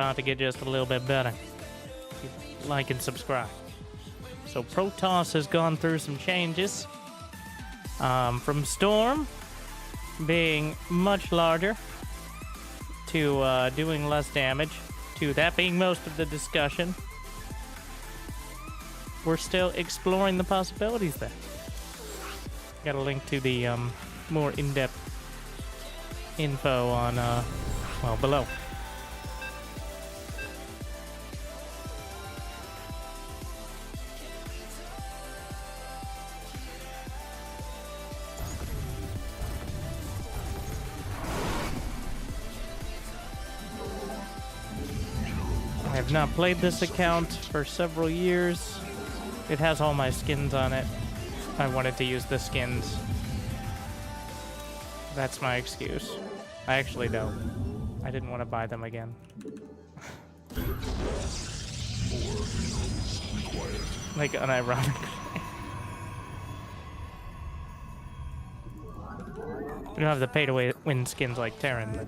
about to get just a little bit better. Like and subscribe. So Protoss has gone through some changes. From Storm being much larger to doing less damage to that being most of the discussion. We're still exploring the possibilities there. Got a link to the more in-depth info on, well, below. I have not played this account for several years. It has all my skins on it. I wanted to use the skins. That's my excuse. I actually don't. I didn't want to buy them again. Like, unironically. We don't have the pay-to-win skins like Terran, but...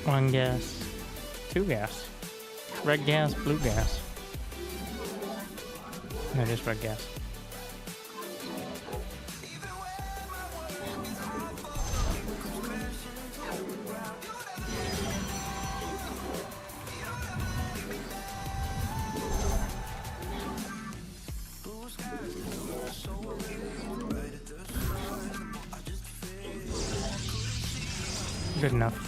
One gas. Two gas. Red gas, blue gas. No, just red gas. Good enough.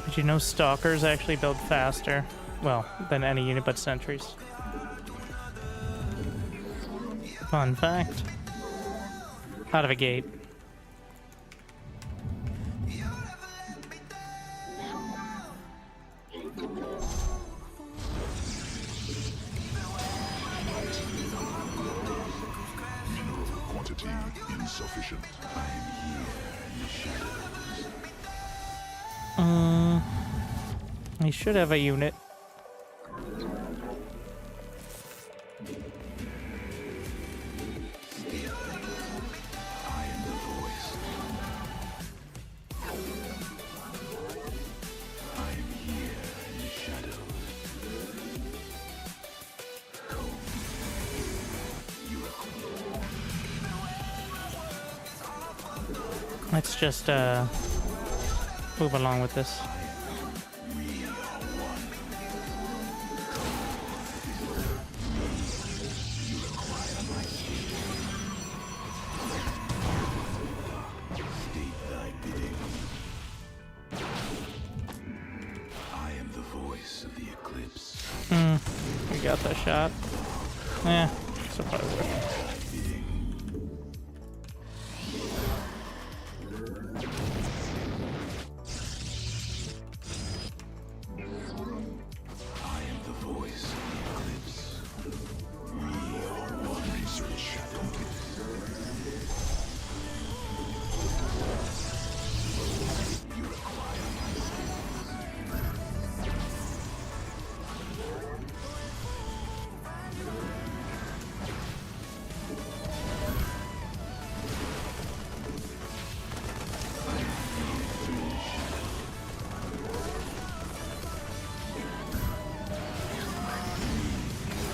Did you know Stalkers actually build faster? Well, than any unit but sentries. Fun fact. Out of a gate. Quantity insufficient. He should have a unit. Let's just move along with this. We got that shot. Yeah, so probably worth it.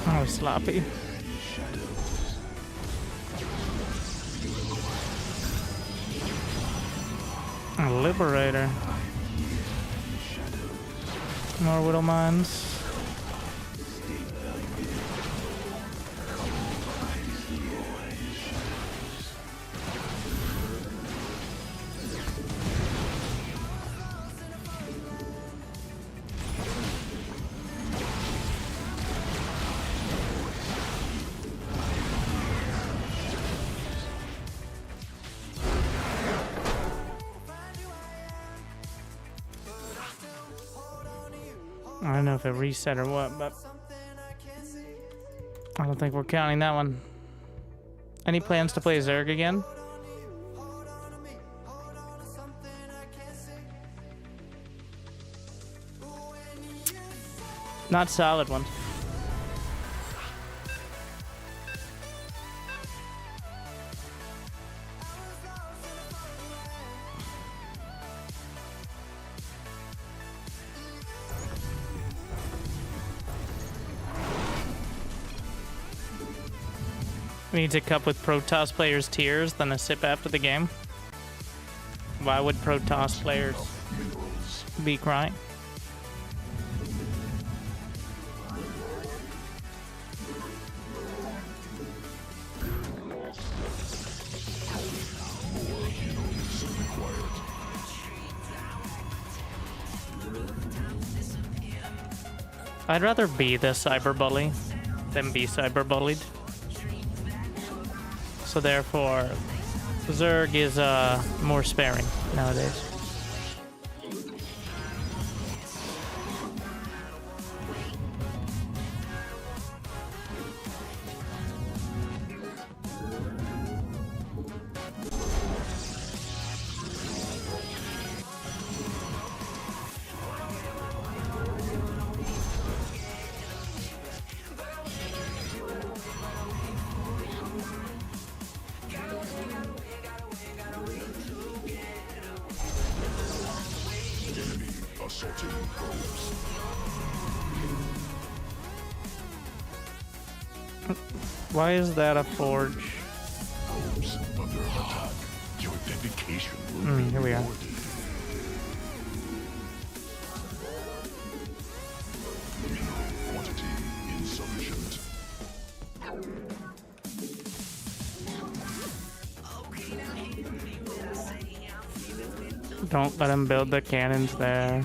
Oh, sloppy. Liberator. More Widow Mines. I don't know if it reset or what, but I don't think we're counting that one. Any plans to play Zerg again? Not solid ones. We need to cup with Protoss players' tears, then a sip after the game. Why would Protoss players be crying? I'd rather be the cyberbully than be cyberbullied. So therefore, Zerg is more sparing nowadays. Why is that a forge? Under attack. Your dedication will be Here we are. rewarded. Mineral quantity insufficient. Don't let him build the cannons there.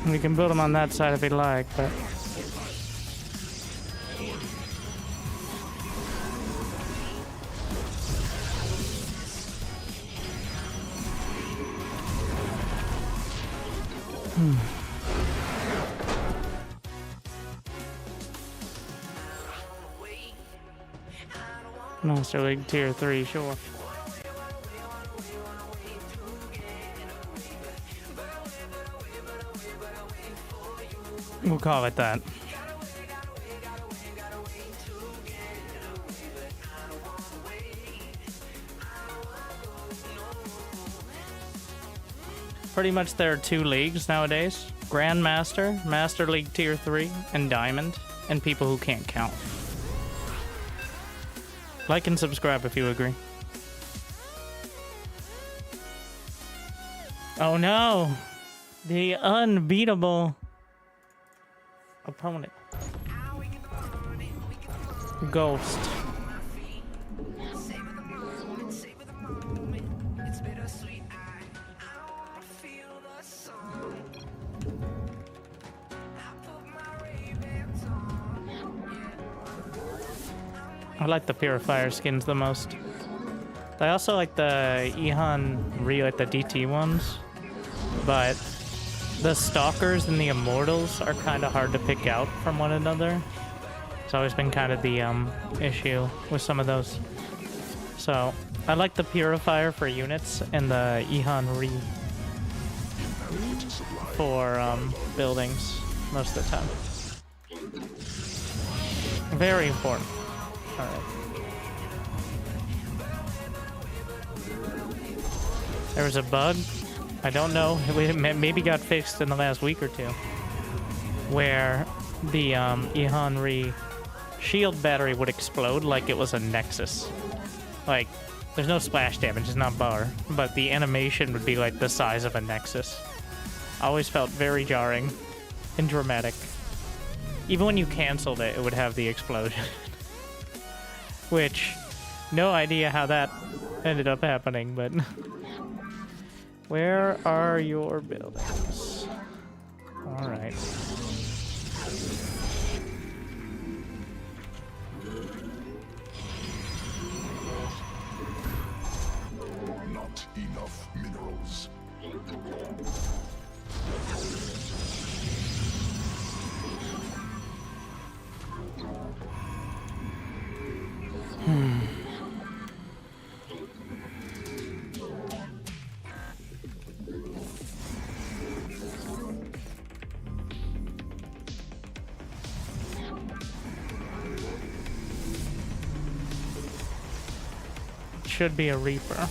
We can build them on that side if we like, but... Master League Tier 3, sure. We'll call it that. Pretty much there are two leagues nowadays. Grandmaster, Master League Tier 3, and Diamond, and people who can't count. Like and subscribe if you agree. Oh no! The unbeatable opponent. Ghost. I like the Purifier skins the most. I also like the Ihan Re, like the DT ones, but the Stalkers and the Immortals are kind of hard to pick out from one another. It's always been kind of the issue with some of those. So I like the Purifier for units and the Ihan Re for buildings most of the time. Very important. All right. There was a bug. I don't know. It maybe got fixed in the last week or two, where the Ihanri shield battery would explode like it was a Nexus. Like, there's no splash damage, it's not bar, but the animation would be like the size of a Nexus. Always felt very jarring and dramatic. Even when you canceled it, it would have the explosion. Which, no idea how that ended up happening, but... Where are your buildings? Alright. Not enough minerals. Should be a Reaper.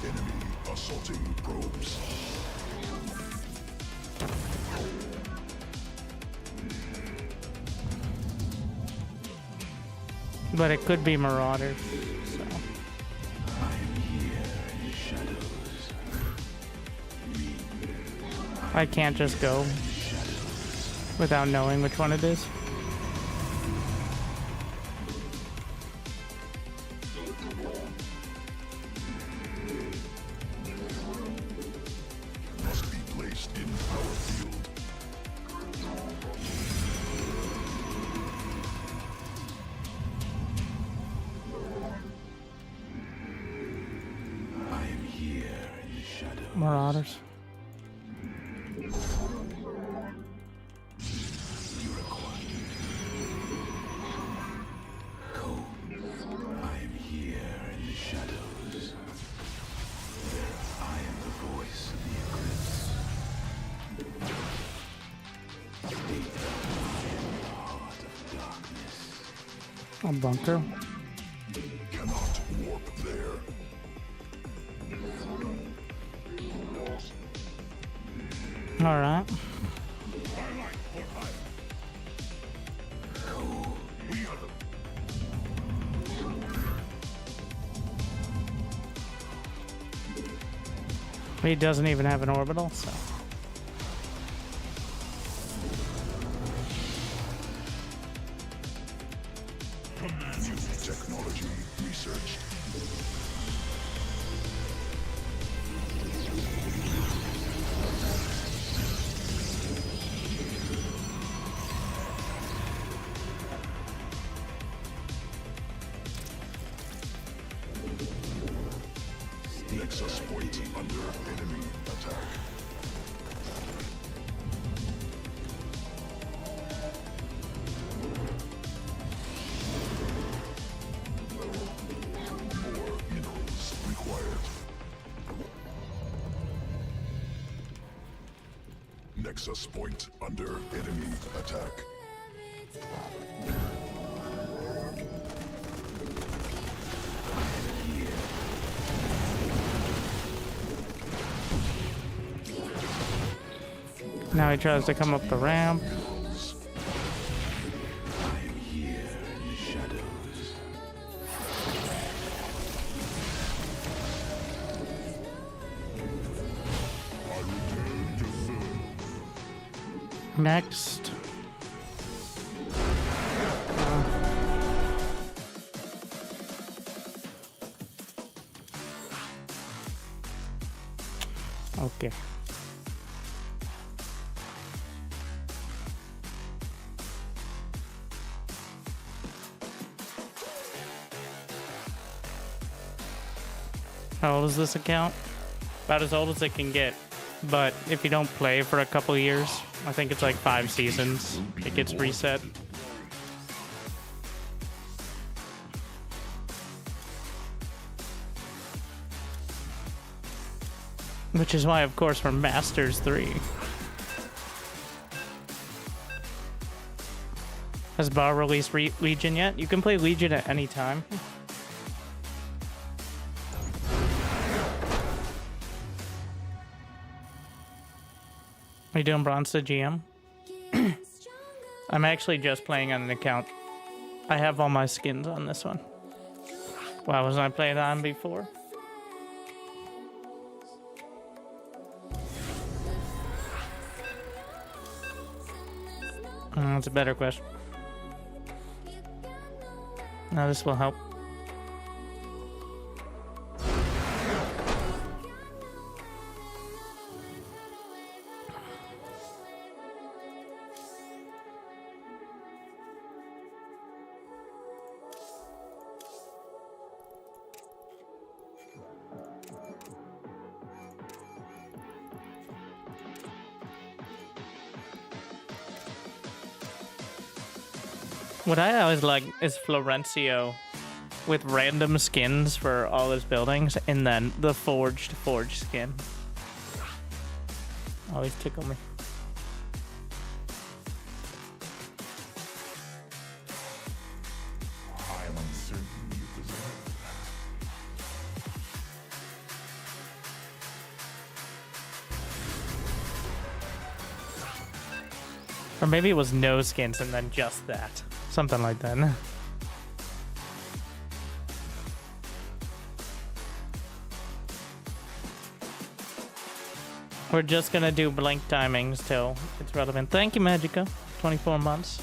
Enemy assaulting probes. But it could be Marauders, so... I can't just go without knowing which one it is. Must be placed in power field. I am here in the shadow. Marauders. A bunker. Cannot warp there. All right. He doesn't even have an orbital, so. Technology researched. Nexus point under enemy attack. More minerals required. Nexus point under enemy attack. Now he tries to come up the ramp. I am here in the shadows. I return to serve. Next. Okay. How old is this account? About as old as it can get. But if you don't play for a couple years, I think it's like 5 seasons, it gets reset. Which is why, of course, we're Masters 3. Has Bar released Legion yet? You can play Legion at any time. Are you doing bronze to GM? I'm actually just playing on an account. I have all my skins on this one. Why wasn't I playing on before? That's a better question. Now this will help. What I always like is Florencio with random skins for all his buildings and then the forged skin. Always tickle me. I am uncertain you deserve. Or maybe it was no skins and then just that. Something like that. We're just gonna do blink timings till it's relevant. Thank you, Magica. 24 months.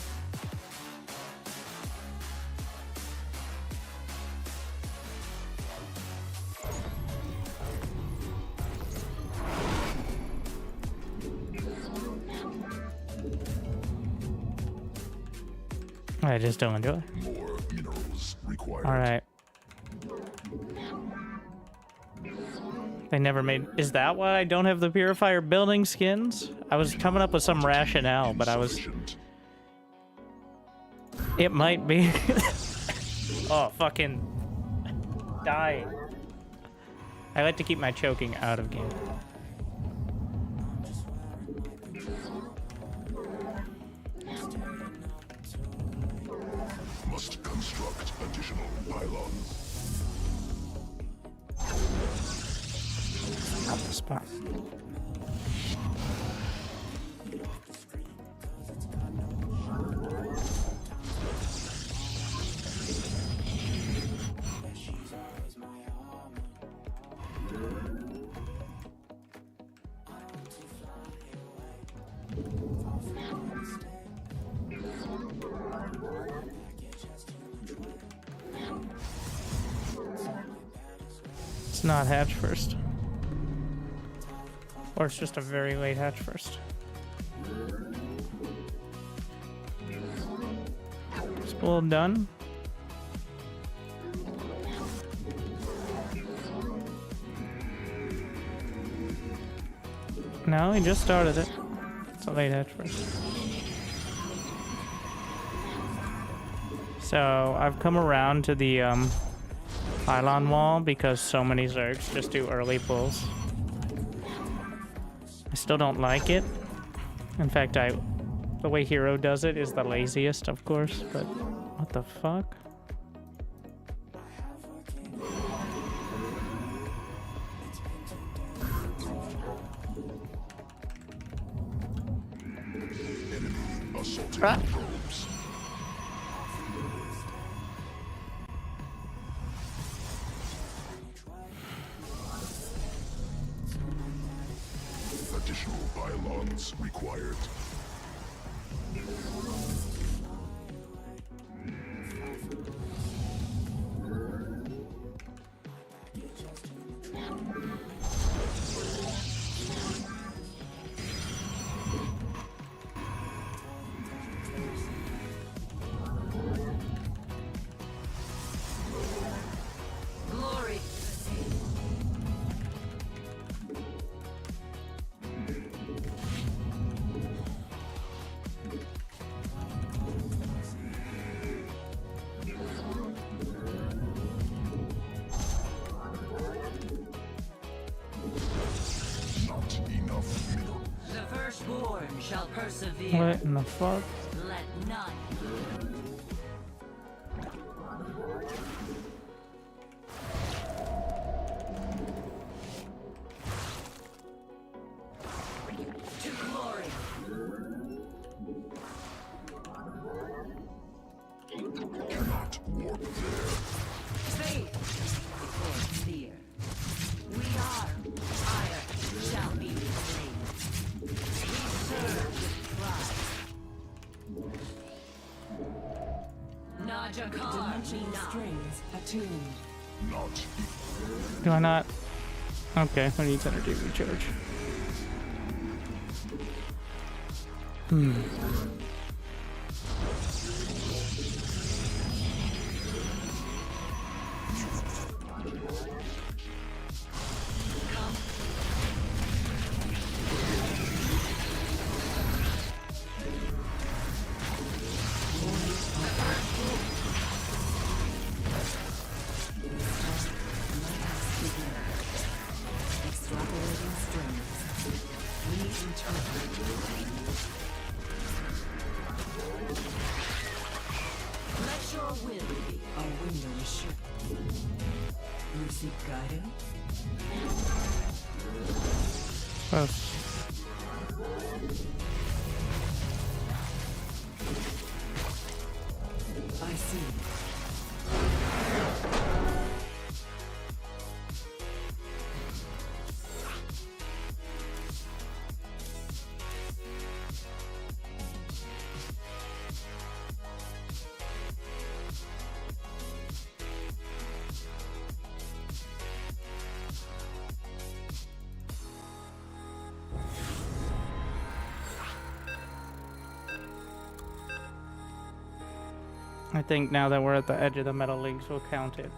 I just don't enjoy it. More minerals required. All right. They never made... Is that why I don't have the Purifier building skins? I was coming up with some rationale, but I was... It might be... Oh, fucking... Dying. I like to keep my choking out of game. Must construct additional pylons. Out the spot. It's not hatch first. Or it's just a very late hatch first. Spool done. No, he just started it. It's a late hatch first. So I've come around to the pylon wall because so many Zergs just do early pulls. I still don't like it. In fact, the way Hero does it is the laziest, of course, but what the fuck? Enemy assaulting Ah. probes. Additional pylons required. Glory. Persevere. What in the fuck? Let none. To glory. Cannot warp there. Faith before fear. We are. Fire shall be reclaimed. We serve with pride. Najakar Dimensional not. strings attuned. Not Do I not? Okay, who needs energy recharge? Extrapolating strings. Reinterpret. Let your will be. A window is shut. You seek guidance? Close. I see. I think now that we're at the edge of the Metal Leagues, we'll count it.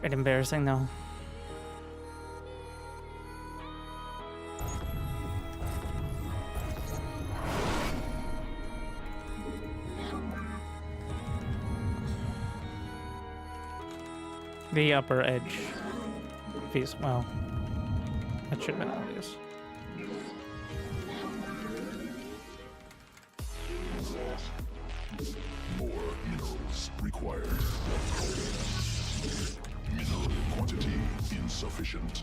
Bit embarrassing though. The upper edge. Obvious. Well, that should have been obvious. more minerals required. Mineral quantity insufficient.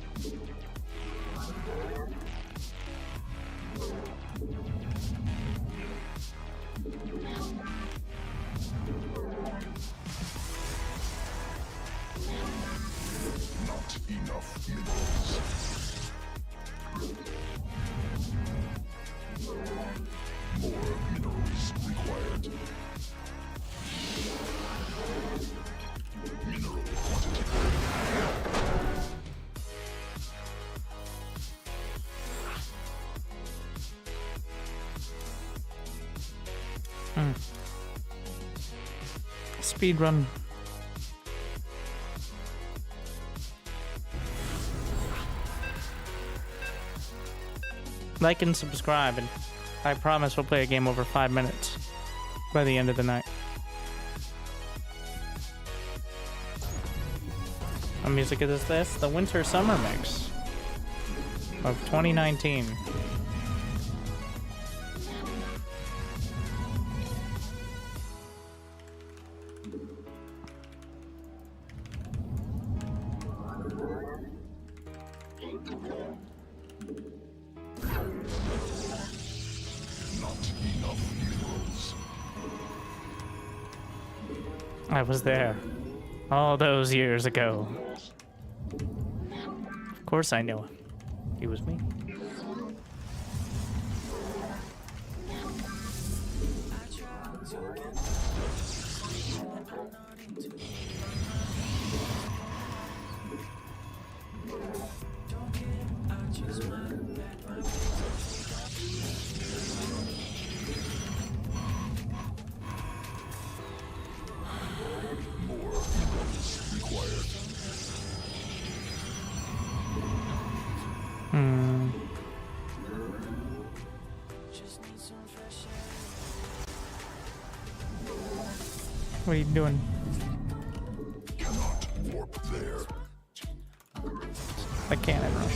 Not enough minerals. More minerals required. Mineral quantity. Speed run. Like and subscribe, and I promise we'll play a game over 5 minutes by the end of the night. What music is this? The Winter Summer Mix of 2019. Not enough minerals. I was there all those years ago. Of course I know him. He was me. More minerals required. What are you doing? Cannot warp there. The cannon rush.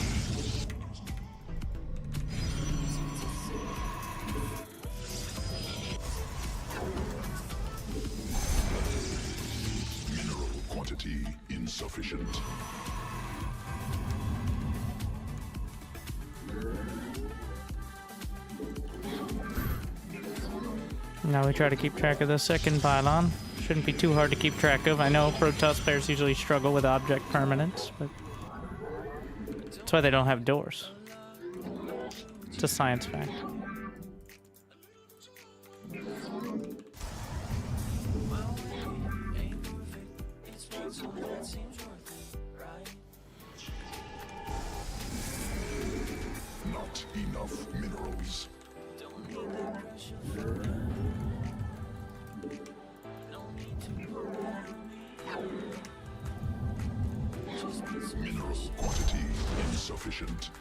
quantity insufficient. Now we try to keep track of the second pylon. Shouldn't be too hard to keep track of. I know Protoss players usually struggle with object permanence, but that's why they don't have doors. It's a science fact. Not enough minerals. Mineral quantity insufficient.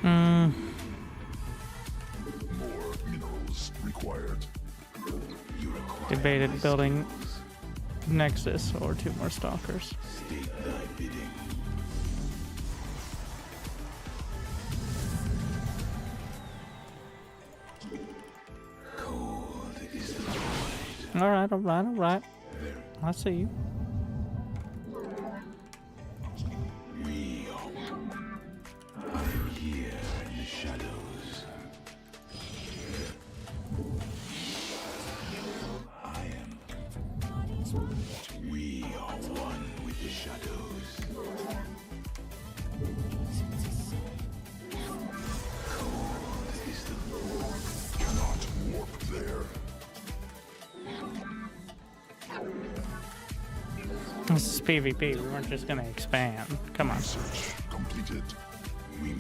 More minerals required. Debated building Nexus or 2 more Stalkers. State thy bidding. Cold is the void. Alright, alright, alright. I see you. Real. I am here in the shadows. I am. We are one with the shadows. Cold is the void. Cannot warp there. This is PvP. We weren't just gonna expand. Come on. Research completed. We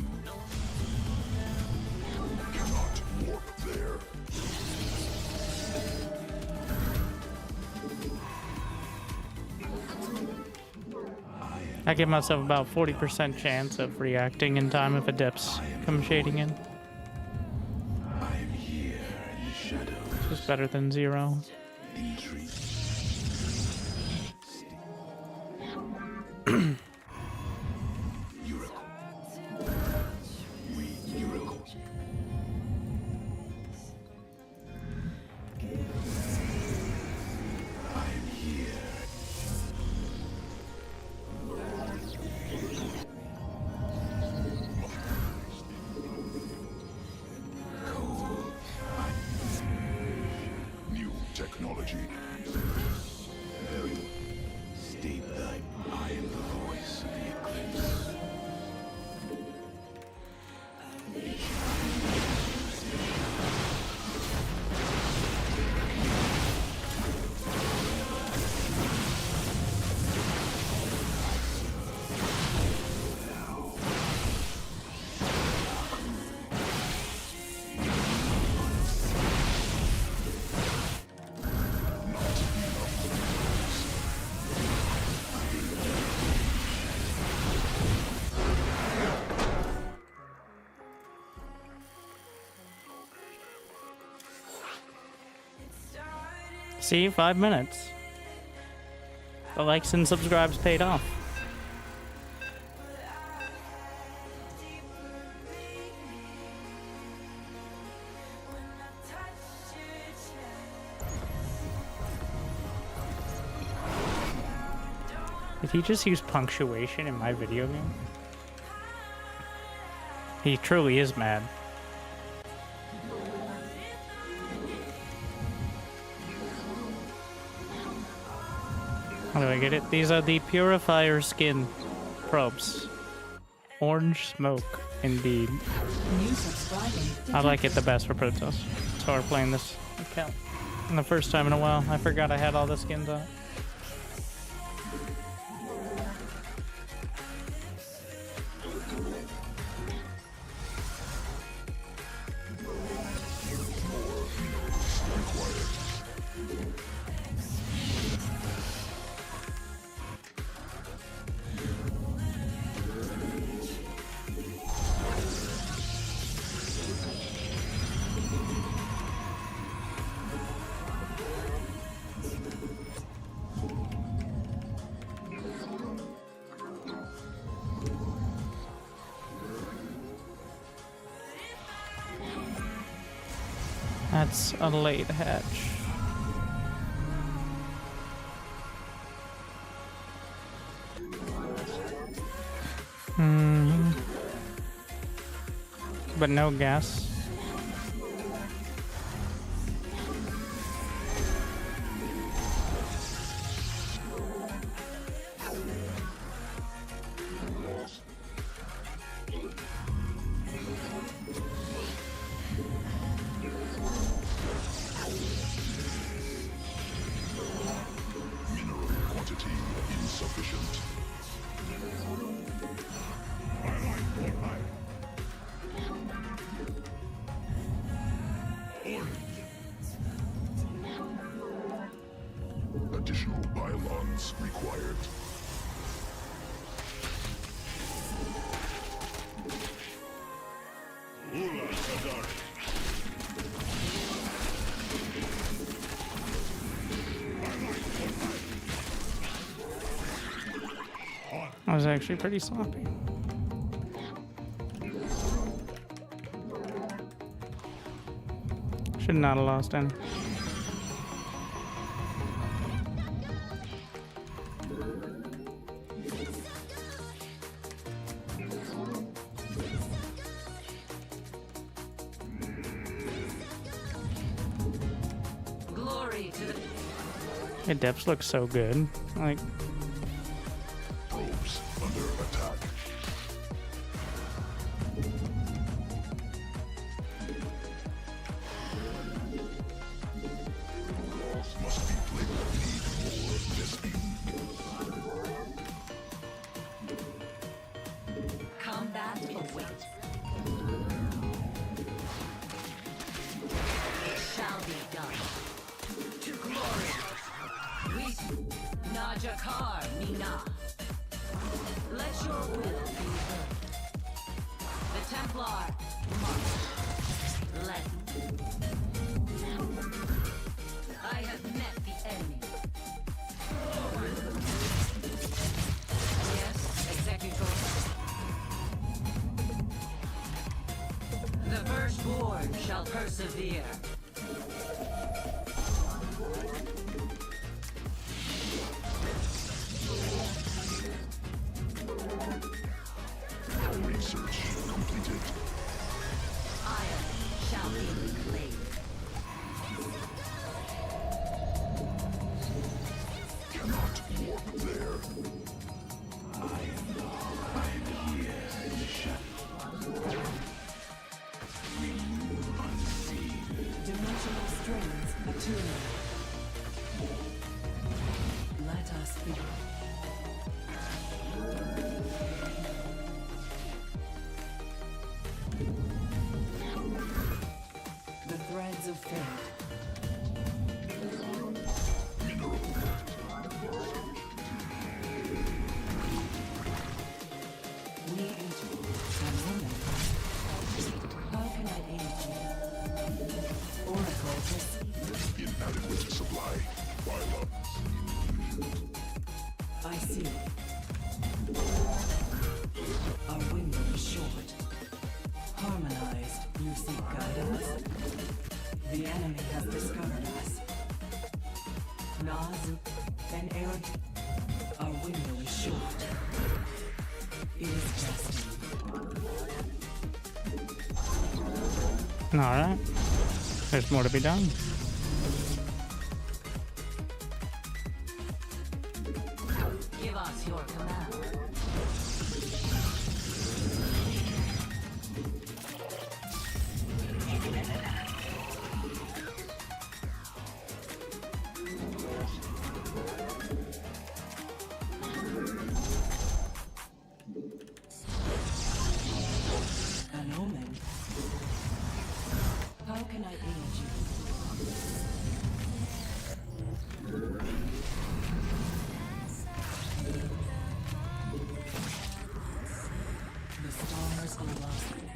cannot warp there. I give myself about 40% chance of reacting in time if a depths come shading in. I am here in the shadows. It's better than 0. Intrigue. New technology. State thy. I am the voice of the eclipse. See, 5 minutes. The likes and subscribes paid off. Did he just use punctuation in my video game? He truly is mad. How do I get it? These are the Purifier Skin probes. Orange smoke, indeed. New subscriber. I like it the best for Protoss. So we're playing this account. And the first time in a while, I forgot I had all the skins on. That's a late hatch. But no gas. Mineral quantity insufficient. Additional pylons required. I was actually pretty sloppy. Should not have lost any. Glory to the The depths look so good. Like, Probes under attack. Must be flavor. Need more of this. combat awaits. It shall be done. To glory. We Najakar Mina. Let your will be heard. The Templar march. Let I have met the enemy. Yes, Executor. The firstborn shall persevere. Research completed. Iron shall be reclaimed. Cannot warp there. Dimensional strings attuned. Let us be. The threads of fate. Mineral. We enter and woman. How can I aid you? Oracle proceed. Inadequate supply. Pylons. I see. Our window is short. Harmonized, you seek guidance. The enemy has discovered us. Nazu and Aaron. Our window is short. It is destined. alright. There's more to be done. Give us your command. An omen. How can I aid you? The stars align.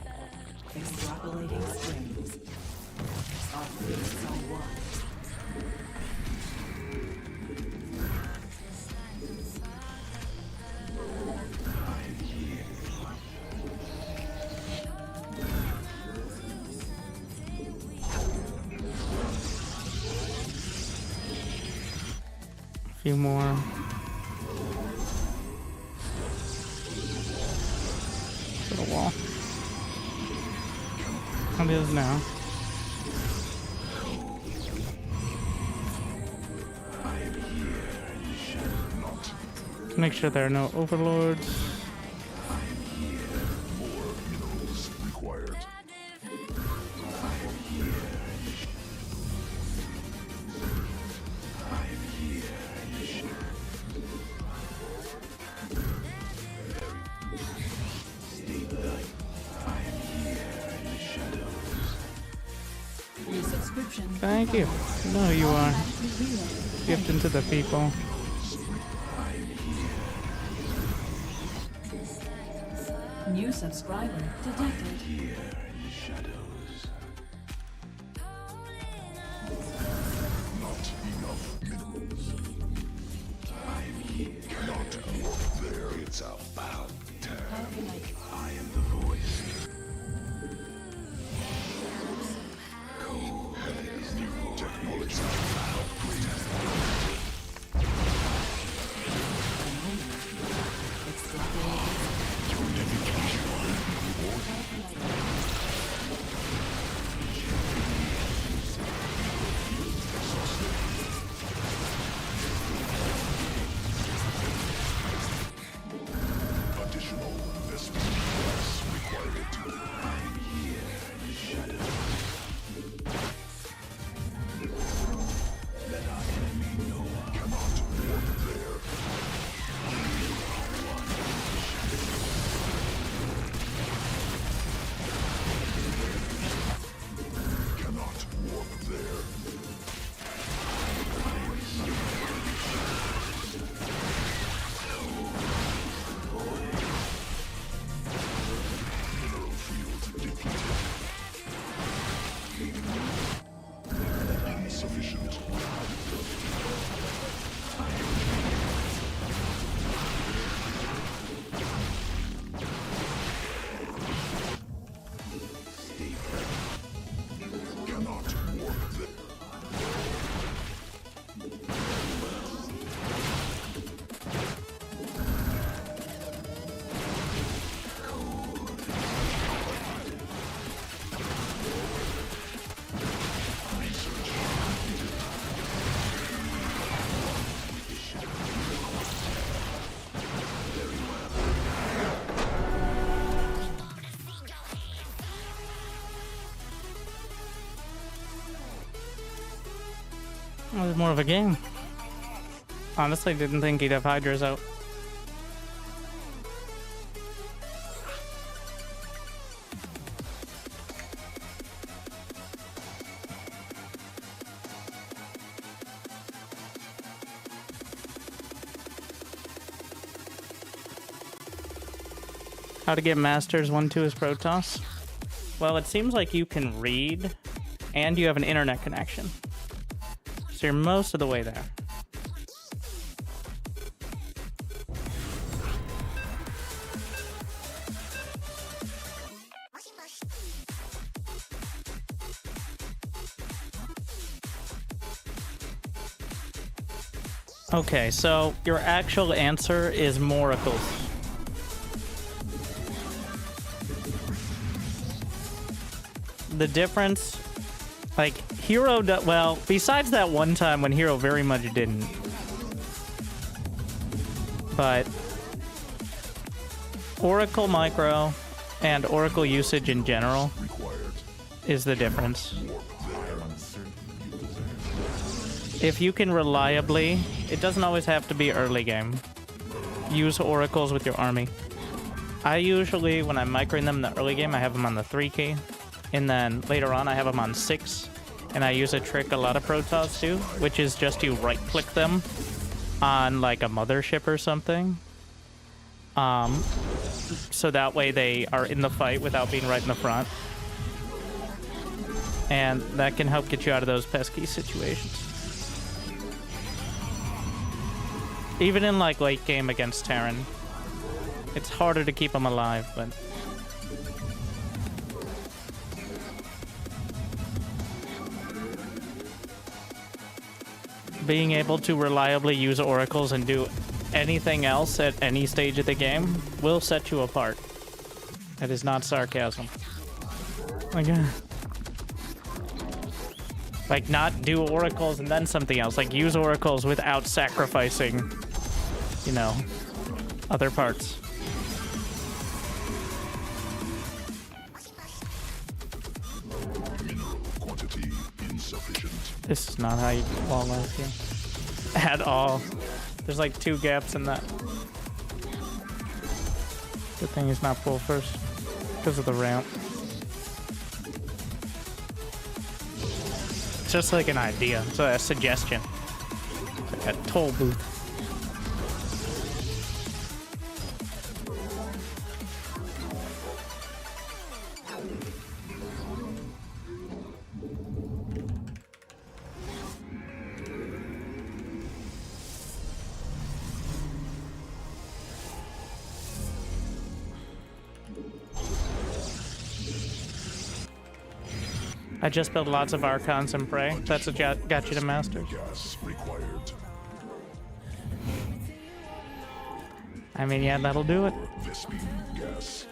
Extrapolating strings. Our fates are one. few more. To the wall. It is now. Make sure there are no overlords. Required. Your subscription. Thank you. You know who you are. Gifting to the people. New subscriber detected. Not enough minerals. Cannot walk there. It's about time. I am the voice. New technology. Additional investment plus required. I'm here in the shadows. Let our enemy know I cannot walk there. Cannot walk there. Mineral field depleted. Insufficient. Cannot walk there. It was more of a game. Honestly, didn't think he'd have Hydras out. How to get Masters 1-2 is Protoss? Well, it seems like you can read, and you have an internet connection. So you're most of the way there. Okay, so your actual answer is Moracles. The difference, like, Hero, well, besides that one time when Hero very much didn't. But Oracle Micro and Oracle usage in general is the difference. If you can reliably, it doesn't always have to be early game, use Oracles with your army. I usually, when I'm microing them in the early game, I have them on the 3 key. And then later on, I have them on 6. And I use a trick a lot of Protoss do, which is just to right-click them on, like, a mothership or something. So that way they are in the fight without being right in the front. And that can help get you out of those pesky situations. Even in, like, late game against Terran, it's harder to keep them alive, but... being able to reliably use oracles and do anything else at any stage of the game will set you apart. That is not sarcasm. Like, not do oracles and then something else. Like, use oracles without sacrificing, you know, other parts. Quantity insufficient. This is not how you long life here. At all. There's like 2 gaps in that. Good thing he's not full first. Because of the ramp. It's just like an idea. It's a suggestion. It's like a toll booth. I just built lots of Archons and Prey. That's what got you to Masters. Gas required. I mean, yeah, that'll do it. Vespine gas.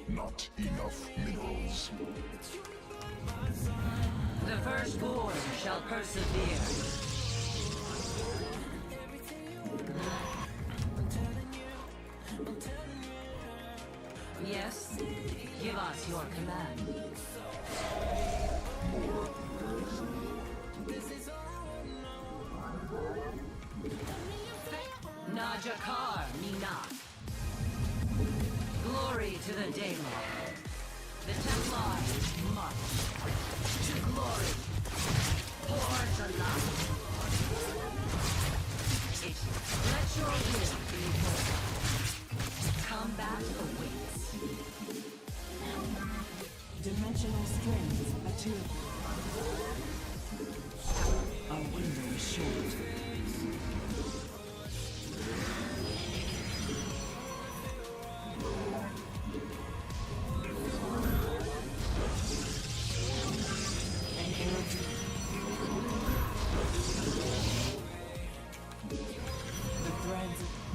Not enough minerals. The firstborn shall persevere. Yes, give us your command. Najakar Minat. Glory to the Daemon. The Templars march to glory. For the light. Let your will be heard. Combat awaits. Dimensional strings attuned. Our window is short.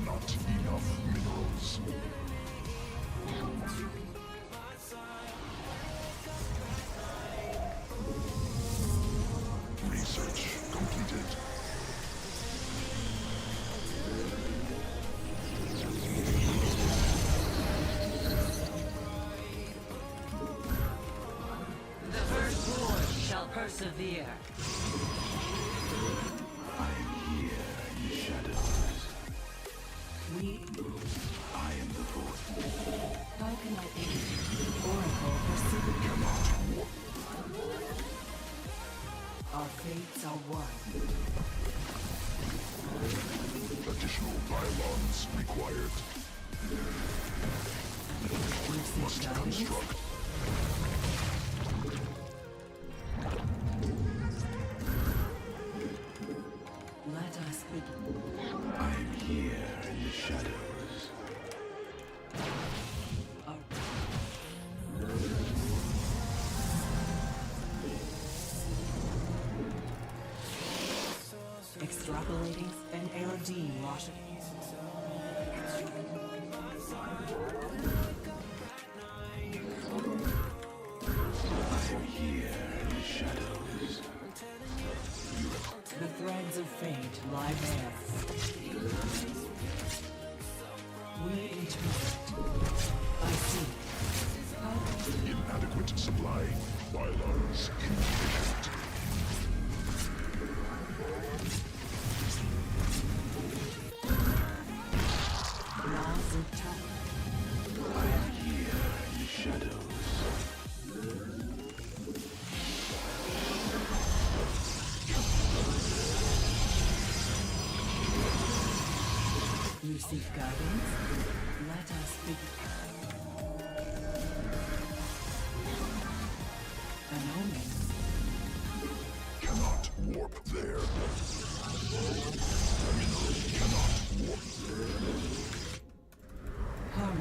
Not enough minerals. Research completed. The firstborn shall persevere. I'm here in the shadows. I am the voice. How can I aid? Oracle pursuit. Our fates are one. Additional pylons required. Must construct. Let us begin. I'm here in the shadows. Extrapolating an ARD Washington. I'm here in the shadows. The threads of fate lie bare. We interpret. I see. Inadequate supply. Pylons insufficient. Laws of time. I am here in the shadows. You seek guidance? Let us begin. An omen. Cannot warp there. Minerals cannot warp there. Harmony.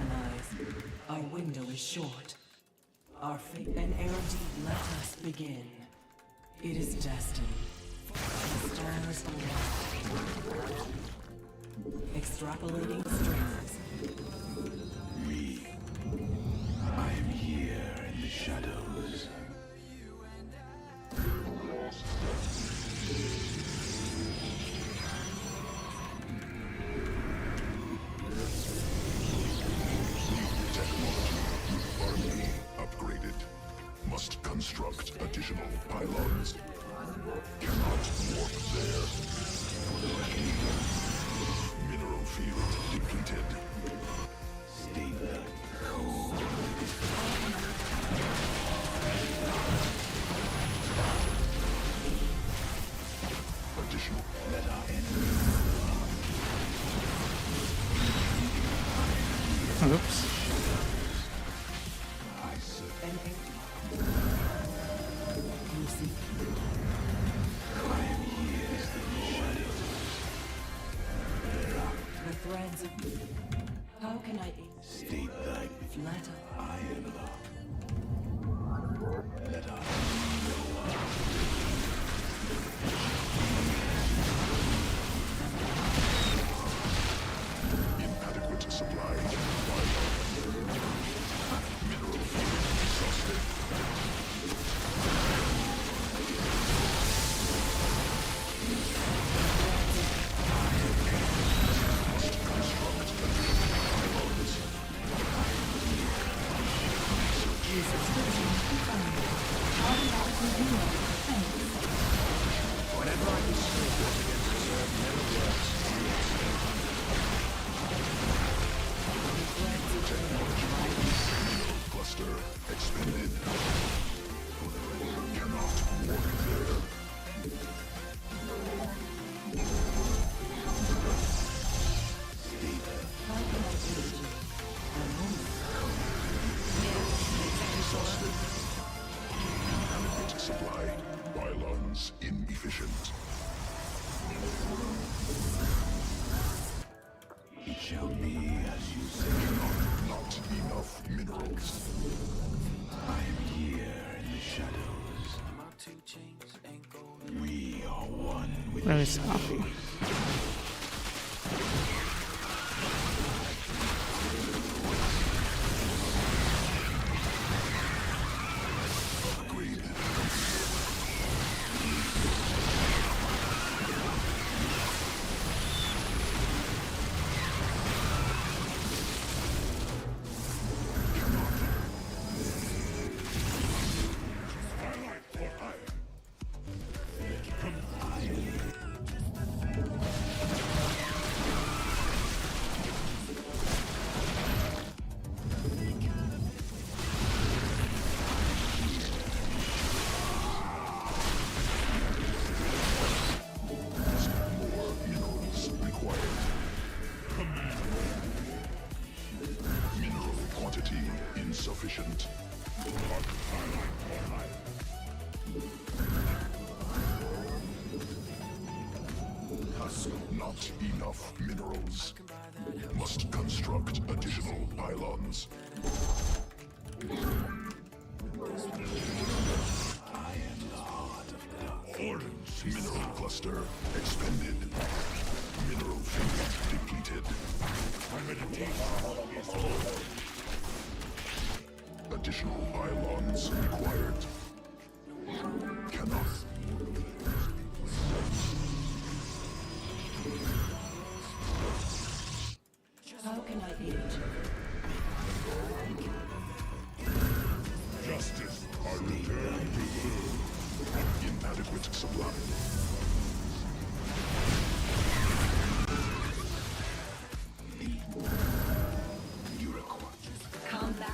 Our window is short. Our fate and error. Let us begin. It is destined. The stars align. Extrapolating strings. I am here in the shadows. Army upgraded. Must construct additional pylons. Cannot warp there. Mineral field depleted. Stay there. Additional. Let our enemy. Oops. I serve. Lucy. I am here in the shadows. The threads of. How can I aid? State thy. Let us. I am the. Let our inadequate supply. Mineral field exhausted. Cluster expended. Cannot walk there. Exhausted. Adequate supply. Pylons inefficient. It shall be as you say. Not enough minerals. I am here in the shadows. We are one with Let me stop you. upgrade. More minerals required. Mineral quantity insufficient. Not enough minerals. Must construct additional pylons. I am the heart of dark. Mineral cluster expended. Mineral field depleted. Additional pylons required. Cannot. How can I aid? Justice, I return to inadequate supply. You require. Come back.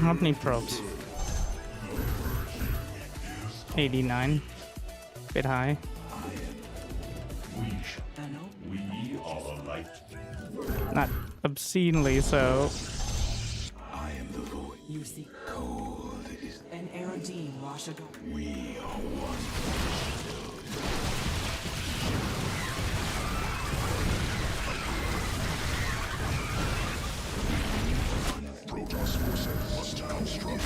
How many probes? 89. Bit high. We are light. Not obscenely so. I am the void. You see Cold is an Aerodine wash ago. we are one. Protoss forces must construct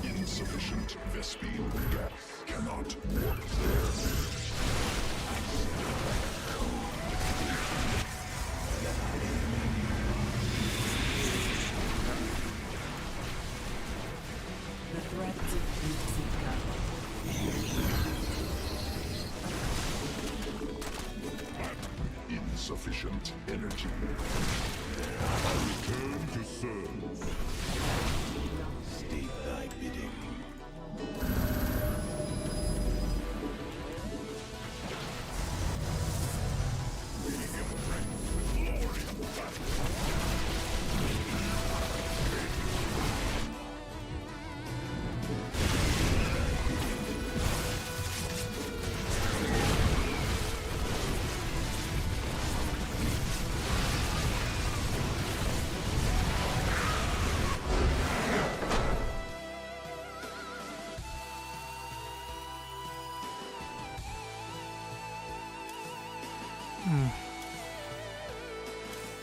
insufficient Vespine gas cannot warp there. The threats of Insufficient energy. Return to serve. State thy bidding.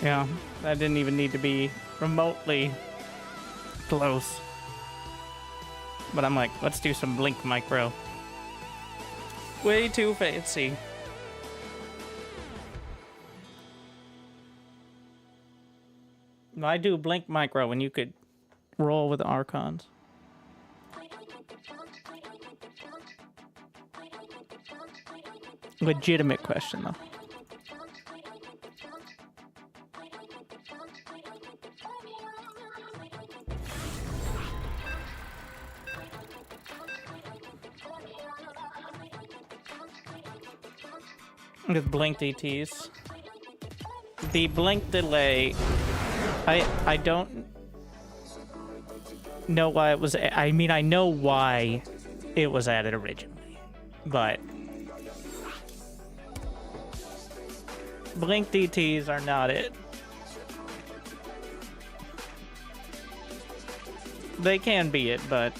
Yeah, that didn't even need to be remotely close. But I'm like, let's do some blink micro. Way too fancy. Why do blink micro when you could roll with Archons? Legitimate question, though. With blink DTs. The blink delay, I don't know why it was. I mean, I know why it was added originally, but blink DTs are not it. They can be it, but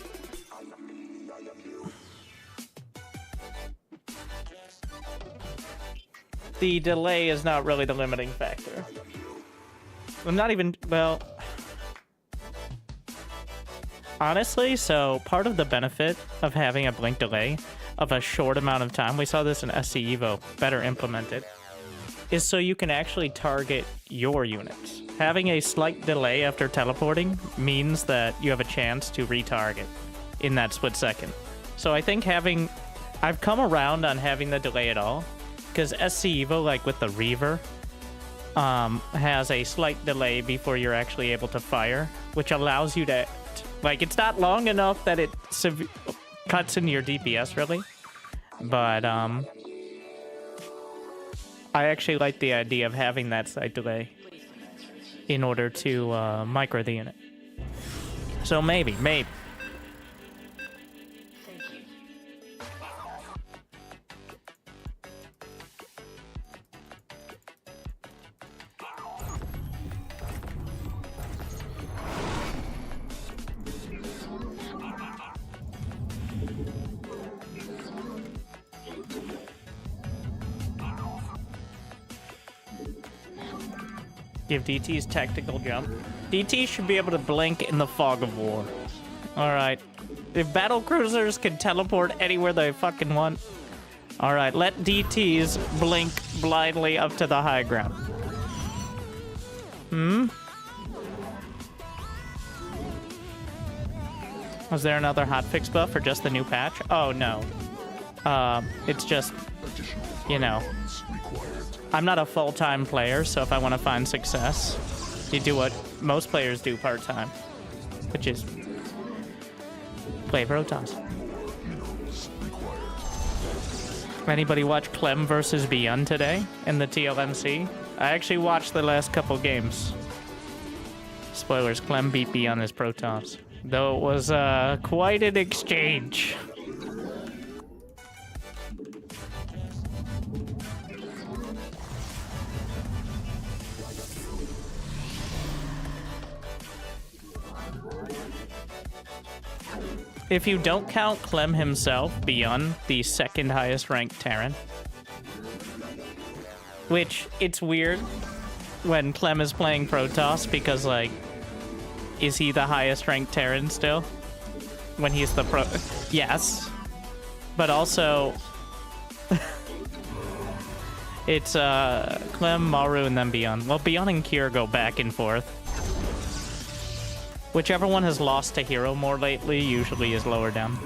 the delay is not really the limiting factor. I'm not even, well, honestly, so part of the benefit of having a blink delay of a short amount of time, we saw this in SC Evo, better implemented, is so you can actually target your units. Having a slight delay after teleporting means that you have a chance to retarget in that split second. So I think I've come around on having the delay at all, because SC Evo, like with the Reaver, has a slight delay before you're actually able to fire, which allows you to, like, it's not long enough that it cuts into your DPS, really, but I actually like the idea of having that slight delay in order to micro the unit. So maybe. Give DT's tactical jump. DT should be able to blink in the fog of war. Alright. If battle cruisers can teleport anywhere they fucking want. Alright, let DTs blink blindly up to the high ground. Was there another hotfix buff or just the new patch? Oh, no. It's just, you know, I'm not a full-time player, so if I want to find success, you do what most players do part-time, which is play Protoss. Anybody watch Clem versus Beyond today in the TLMC? I actually watched the last couple games. Spoilers, Clem beat Beyond his Protoss. Though it was quite an exchange. If you don't count Clem himself, Beyond the second highest ranked Terran. Which, it's weird when Clem is playing Protoss because, like, is he the highest ranked Terran still? When he's the pro... Yes. But also... it's, Clem, Maru, and then Beyond. Well, Beyond and Kier go back and forth. Whichever one has lost to hero more lately usually is lower down.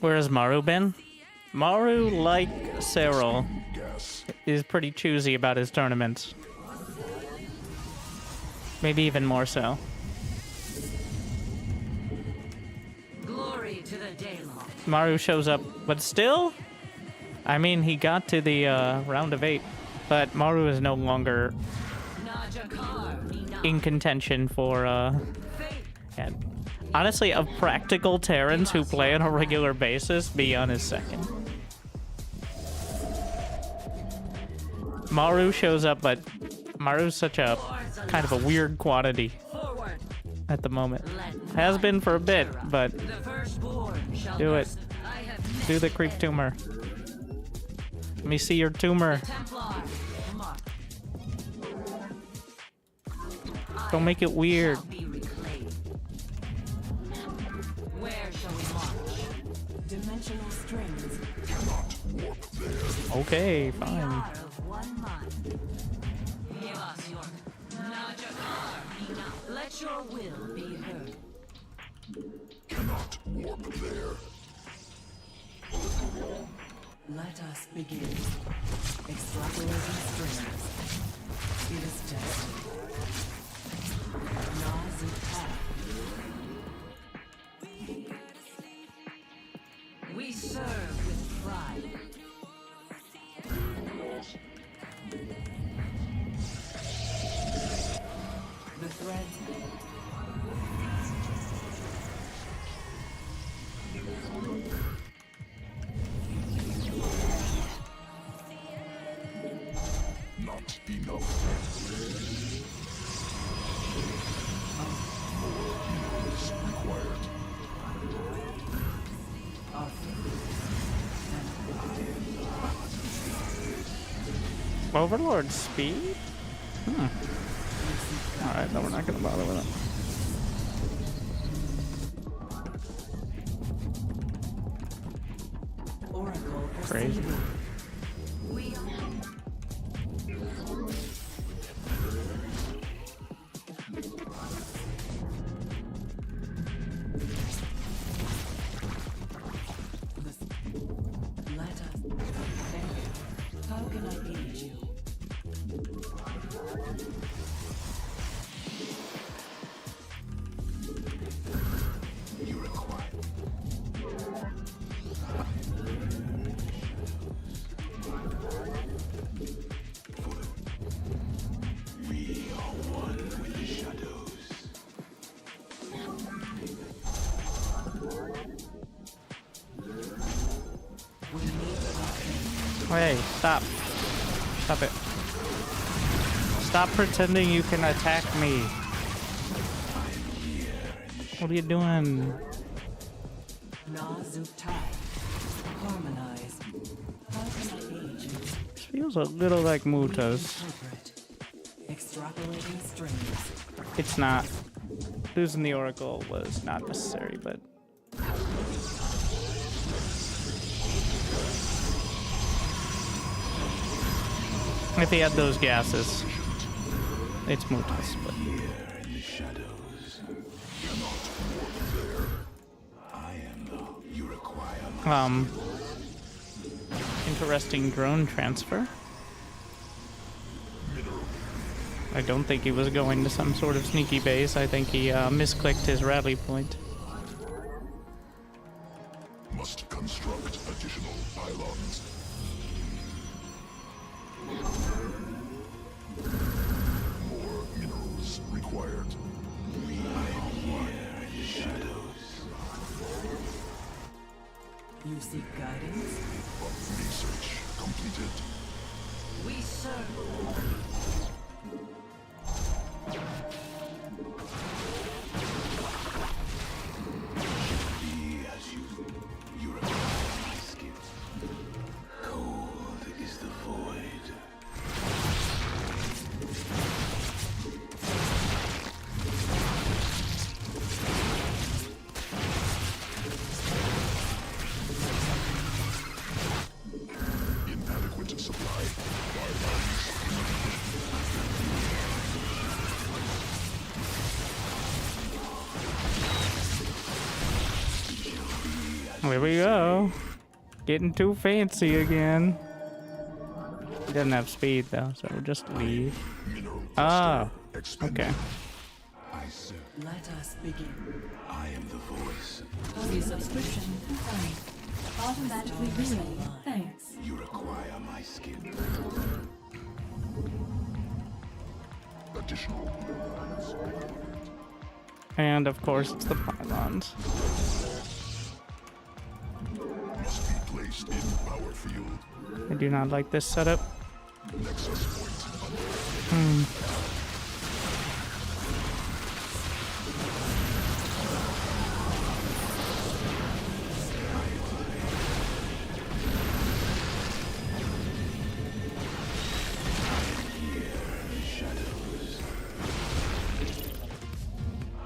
Where has Maru been? Maru, like Cyril, is pretty choosy about his tournaments. Maybe even more so. Glory to the Daylon. Maru shows up, but still, I mean, he got to the round of 8, but Maru is no longer in contention for yeah. Honestly, of practical Terrans who play on a regular basis, Beyond is second. Maru shows up, but Maru's such a kind of a weird quantity at the moment. Has been for a bit, but do it. Do the creep tumor. Let me see your tumor. Don't make it weird. Dimensional strings. Okay, fine. Let your will be heard. Cannot warp there. Let us begin. Extrapolating strings. It is destined. Nazuka. We serve with pride. The threads. Not enough. More heroes required. Our Overlord speed? Alright, no, we're not gonna bother with it. Oracle. Crazy. Let us. How can I aid you? You require. We are one with the shadows. Hey, stop. Stop it. Stop pretending you can attack me. What are you doing? Harmonize. How can I aid you? This feels a little like Muta's. Interpret. Extrapolating strings. It's not. Losing the Oracle was not necessary, but... if he had those gases, it's Muta's, but... Here in the shadows. Cannot walk there. I am the... You require my Interesting drone transfer. I don't think he was going to some sort of sneaky base. I think he misclicked his rally point. must construct additional pylons. More minerals required. We are here in the shadows. You seek guidance? Research completed. We serve. Be as you require my skin. Cold is the void. Inadequate supply. Here we go. Getting too fancy again. He doesn't have speed though, so we'll just leave. Mineral Ah, expended. okay. I serve. Let us begin. I am the voice. The subscription confirmed. Automatically relaying. Thanks. You require my skin. Additional minerals. And of course, it's the pylons. Must be placed in power field. I do not like this setup. Nexus point. Shadows.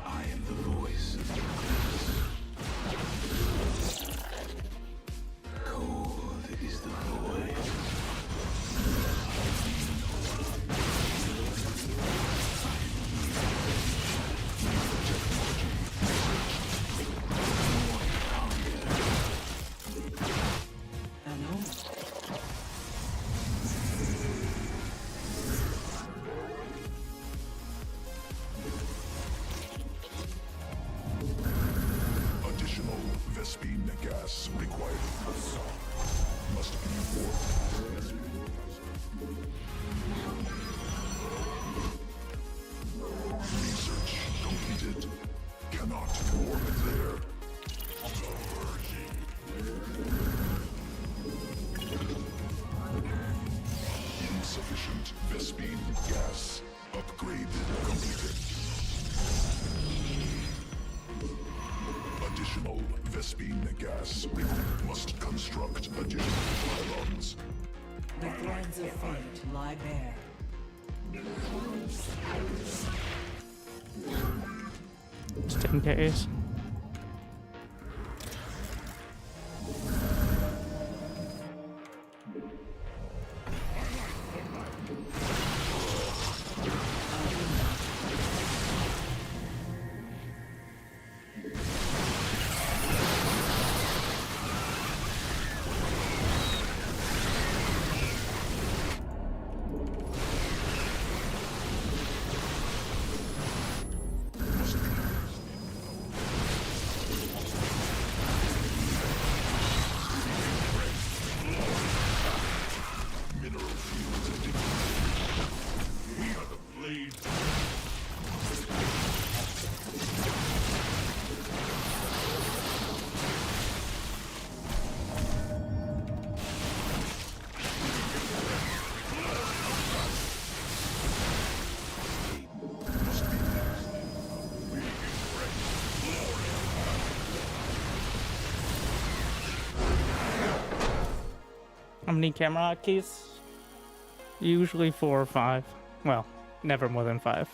I am the voice of darkness. Cold is the void. An omen. Additional Vespine gas required. Must be warped. Research completed. Cannot warp there. Insufficient Vespine gas. Upgrade completed. Additional Vespine gas. Must construct additional pylons. The threads of fate lie bare. Just in case. How many camera hotkeys? Usually 4 or 5. Well, never more than 5.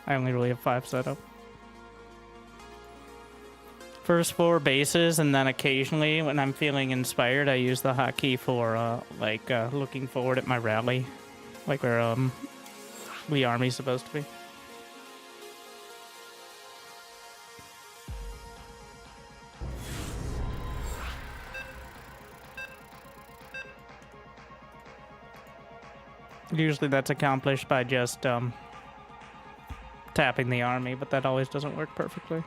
I only really have 5 set up. First 4 bases, and then occasionally, when I'm feeling inspired, I use the hotkey for, looking forward at my rally. Like where, the army's supposed to be. Usually that's accomplished by just, tapping the army, but that always doesn't work perfectly.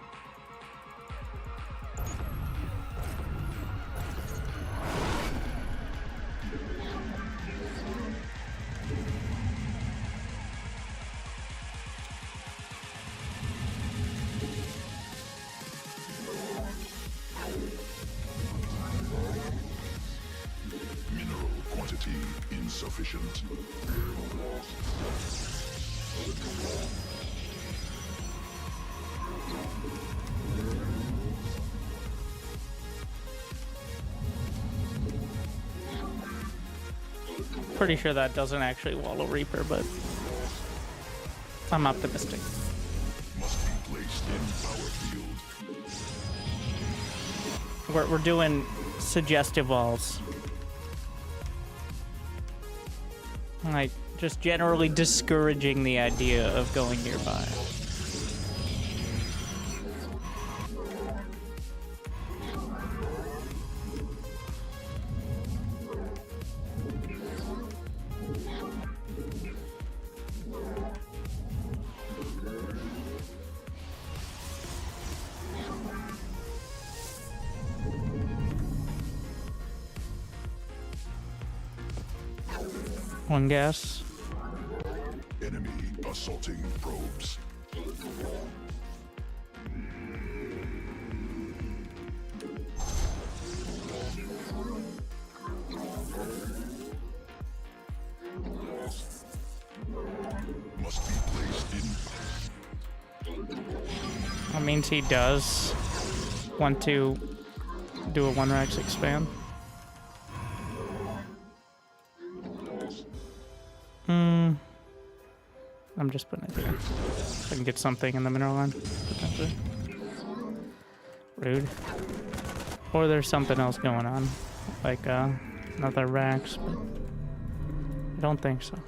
Mineral quantity insufficient. Pretty sure that doesn't actually Wallow Reaper, but I'm optimistic. Must be placed in power field. We're doing suggestive walls. Like, just generally discouraging the idea of going nearby. One gas. Enemy assaulting probes. Must be placed in. That means he does want to do a 1-Rex expand. I'm just putting it here. So I can get something in the mineral line, potentially. Rude. Or there's something else going on. Like, another Rax, but I don't think so.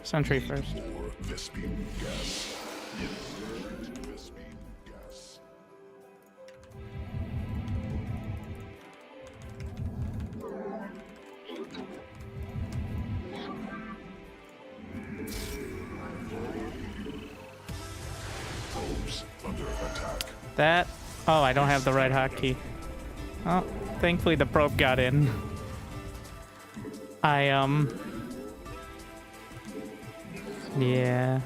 Sentry first. Vespine gas. Vespine gas. Probes under attack. That. Oh, I don't have the right hotkey. Oh, thankfully the probe got in. Yeah.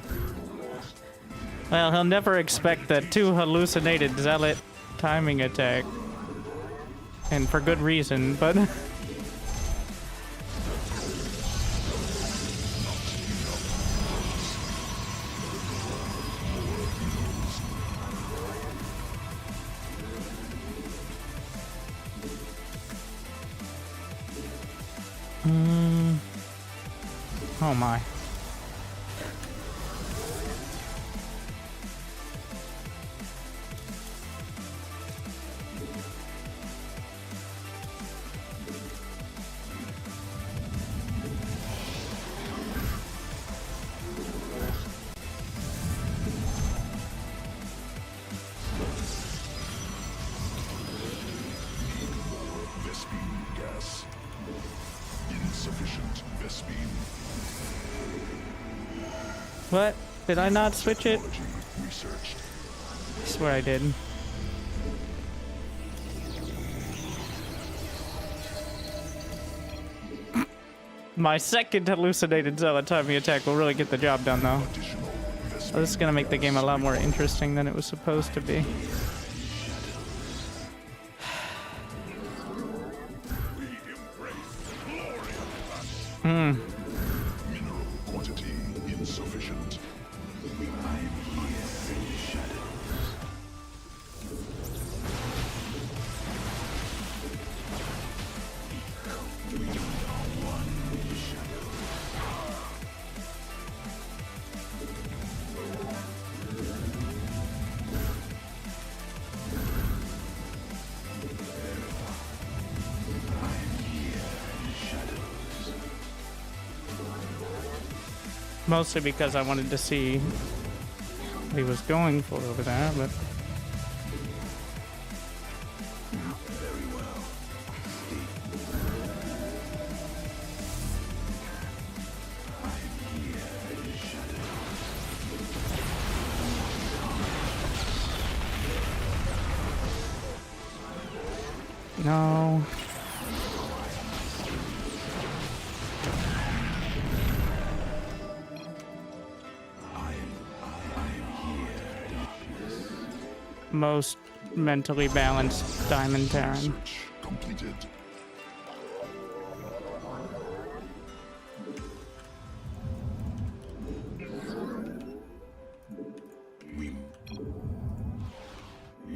Well, he'll never expect that 2 hallucinated zealot timing attack. And for good reason, but... Oh my. Vespine gas. Insufficient Vespine. What? Did I not switch it? Technology researched. I swear I did. My second hallucinated zealot timing attack will really get the job done, though. Additional Vespine This is gonna make the game a lot more interesting than it was supposed to be. Mineral quantity insufficient. Mostly because I wanted to see what he was going for over there, but... No. Most mentally balanced Diamond Terran. Search completed.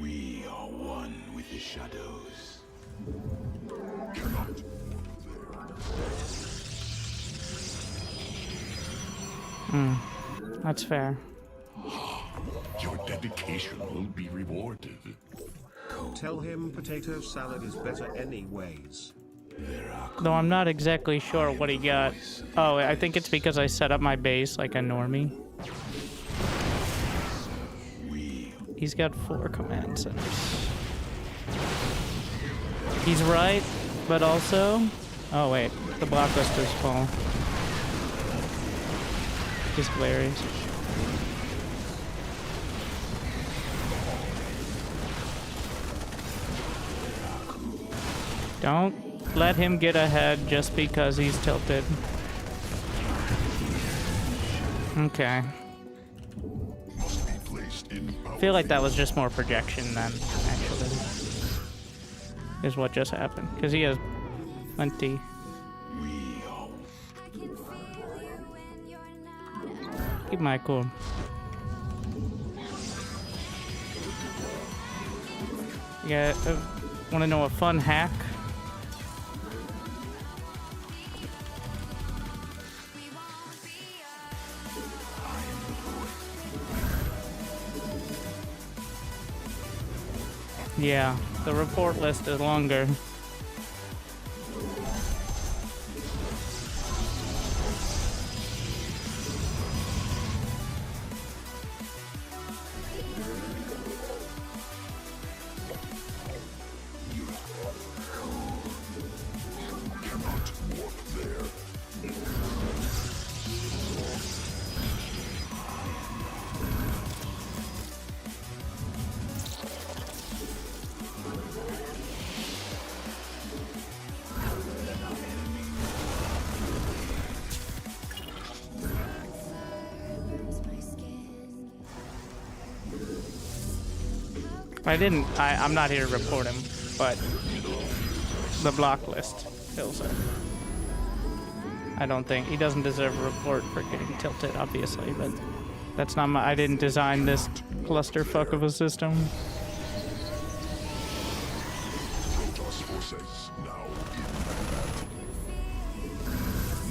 We are one with the shadows. Cannot. That's fair. Your dedication will be rewarded. Tell him potato salad is better anyways. Though I'm not exactly sure what he got. Oh, I think it's because I set up my base like a normie. He's got 4 command centers. He's right, but also... Oh wait, the block list is full. Just hilarious. Don't let him get ahead just because he's tilted. Okay. Must be placed in I feel like that was just more projection than actually is what just happened. Because he has plenty. Keep my cool. Yeah, want to know a fun hack? Yeah, the report list is longer. I'm not here to report him, but the block list kills it. I don't think he doesn't deserve a report for getting tilted, obviously, but that's not I didn't design this clusterfuck of a system. Protoss forces now in combat.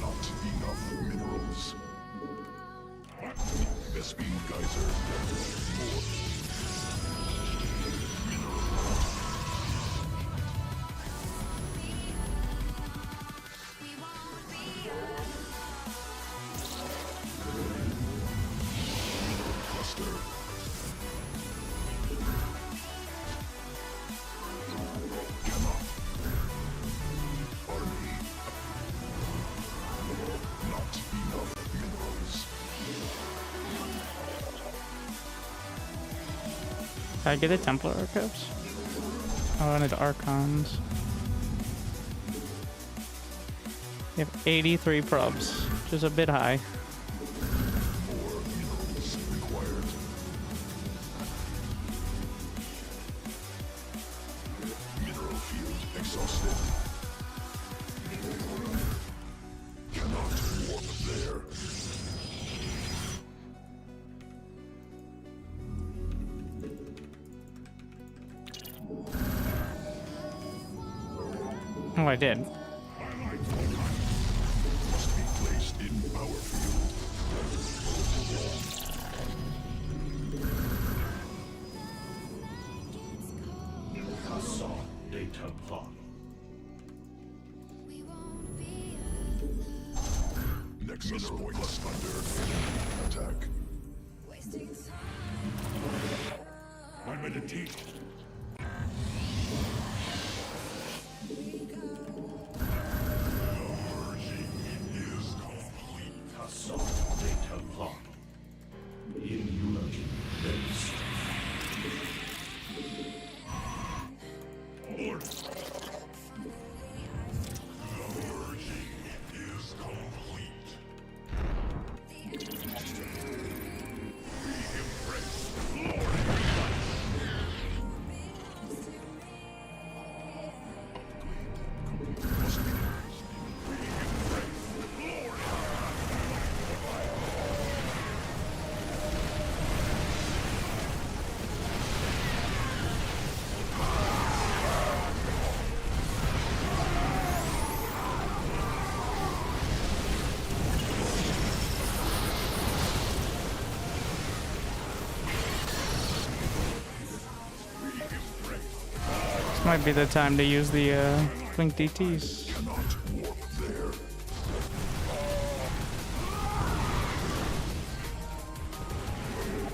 Not enough minerals. Bespin geyser. More. Did I get a Templar Archives? Oh, I wanted Archons. You have 83 probs, which is a bit high. More minerals required. Mineral field exhausted. Cannot warp there. Oh, I did. Must be placed in power field. Data plot. Nexus point under attack. I meditate. Data plot. In eulogy based. Order. The merging is complete. We embrace glory. Must be. We embrace glory. This might be the time to use the Blink DTs. Cannot warp there.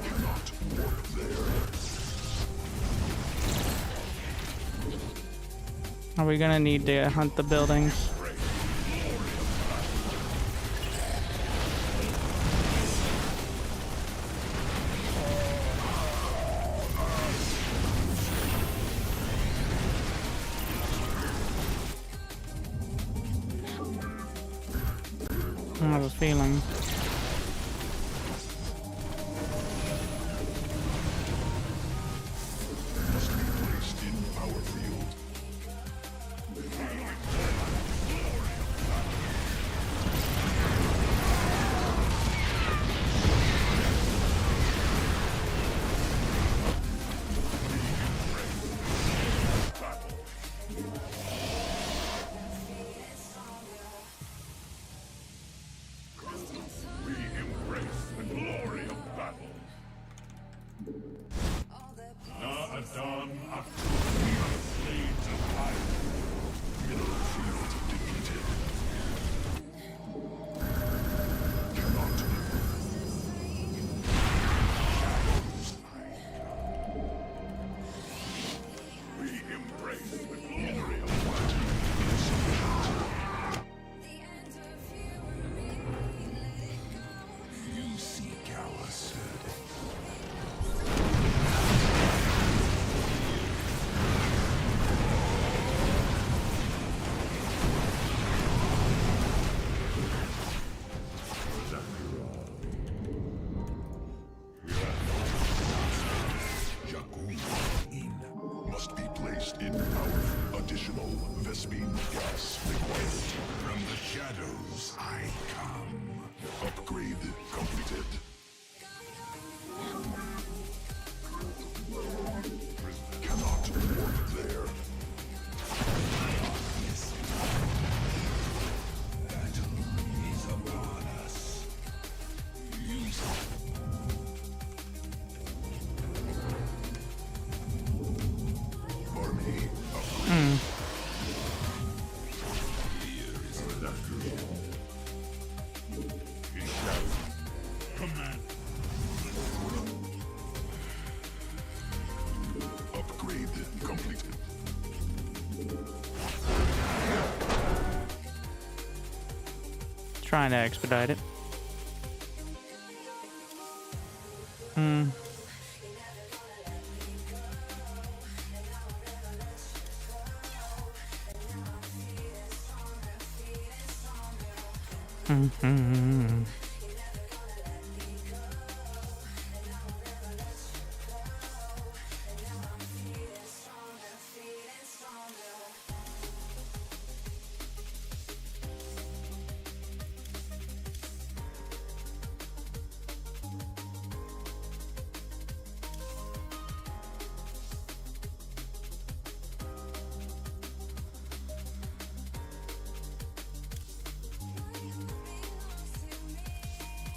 Cannot warp there. Are we gonna need to hunt the buildings? I have a feeling. Must be placed in power field. We embrace the glory of battle. Adam we are slaves of fire. Mineral field depleted. Cannot. We embrace the glory of battle. You seek our service. Must be placed in power. Additional Vespine gas required. From the shadows I come. Upgrade completed. Cannot warp there. Battle is upon us. Army upgrade. Here is electrical. In shadow. Command. Upgrade completed. Trying to expedite it.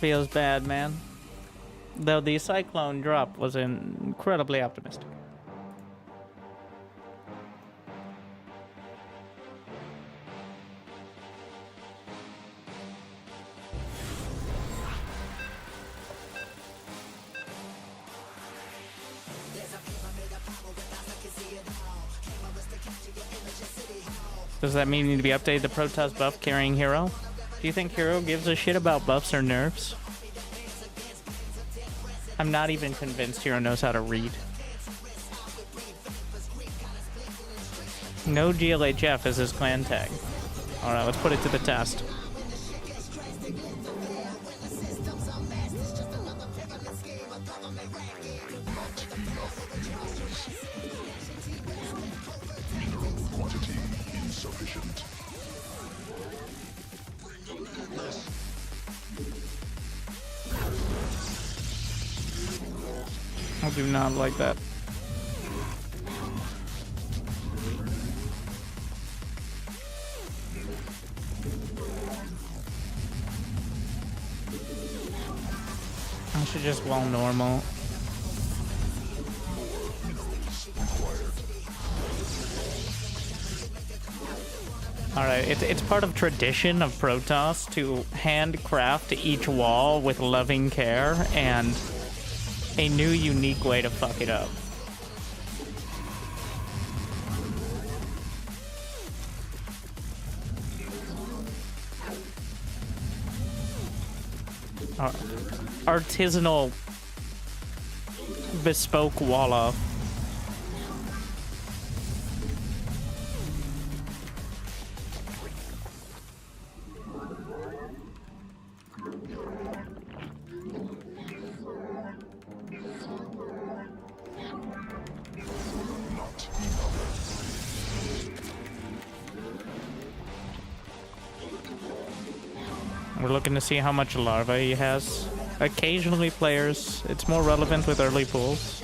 Feels bad, man. Though the Cyclone drop was incredibly optimistic. Does that mean you need to be updated to Protoss buff carrying hero? Do you think hero gives a shit about buffs or nerfs? I'm not even convinced hero knows how to read. No GLHF is his clan tag. Alright, let's put it to the test. Quantity insufficient. I do not like that. I should just wall normal. Alright, it's part of tradition of Protoss to handcraft each wall with loving care and a new unique way to fuck it up. Artisanal bespoke walla. We're looking to see how much larva he has. Occasionally players, it's more relevant with early pools,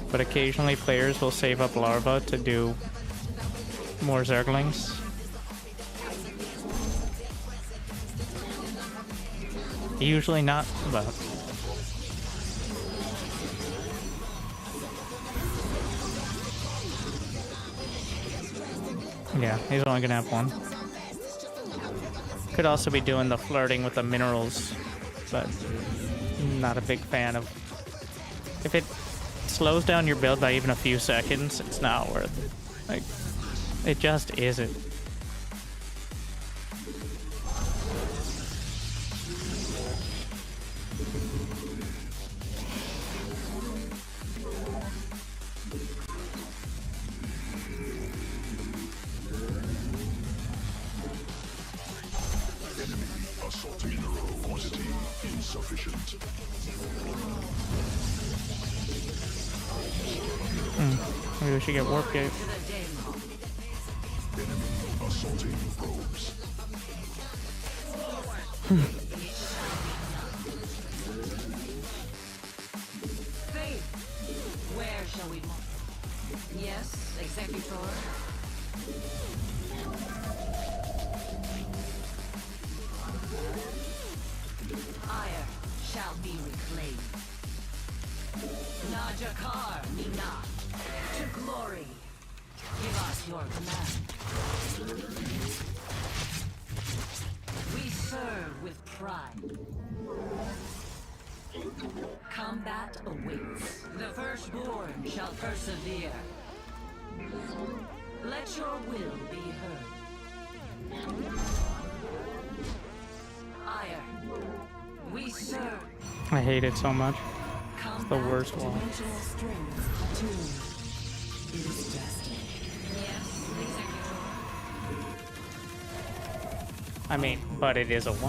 but occasionally players will save up larva to do more zerglings. Usually not, but... yeah, he's only gonna have one. Could also be doing the flirting with the minerals, but not a big fan of... if it slows down your build by even a few seconds, it's not worth it. Like, it just isn't. Maybe we should get warp gate. Assaulting probes. Faith, where shall we march? Yes, Executor. Ire shall be reclaimed. Najakar Mina, to glory. Give us your command. We serve with pride. Combat awaits. The firstborn shall persevere. Let your will be heard. Ire, we serve. I hate it so much. It's the worst one. Dimensional strings attuned. It is destined. Yes, Executor. I mean, but it is a 1.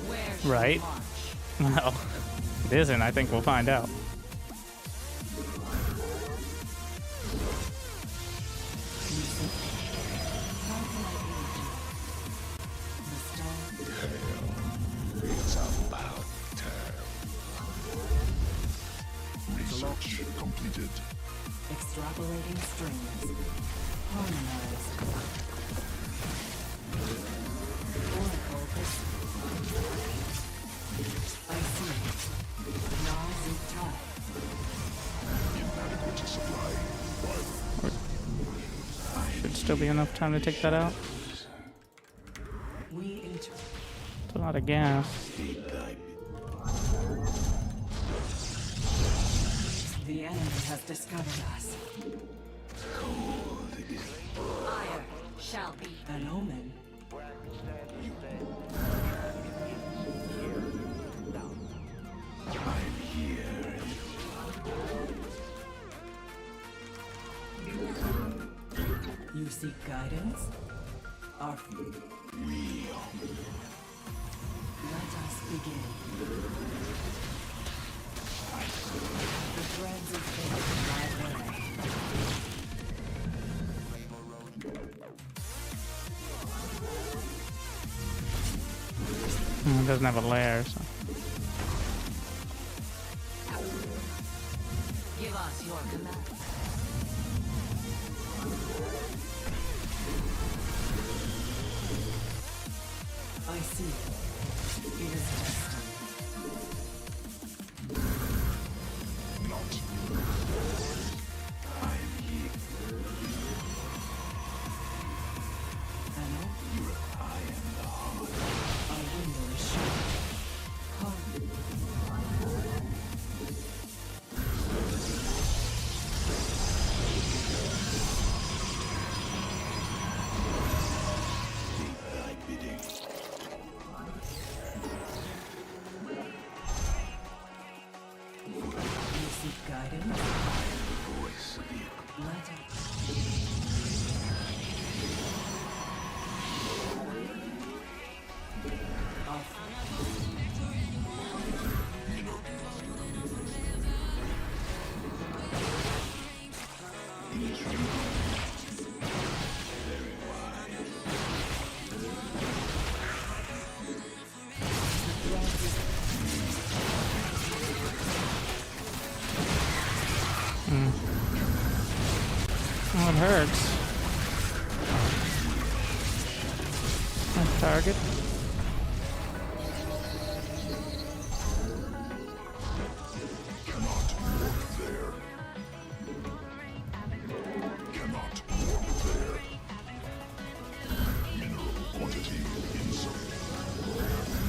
Where shall Right. we march? Well, it isn't. I think we'll find out. It's about time. Research completed. Extrapolating strings. Harmonized. still be enough time to take that out. We enter. It's a lot of gas. The enemy has discovered us. Fire shall be. An omen. You seek guidance? Our real. Let us begin. The threads of fate lie there. It doesn't have a lair, so. Give us your command. I see. It is destined. An omen. Our window is shut. Come. You seek guidance? Let us. Oh, it hurts. A target. Cannot walk there. Cannot walk there. Mineral quantity insufficient.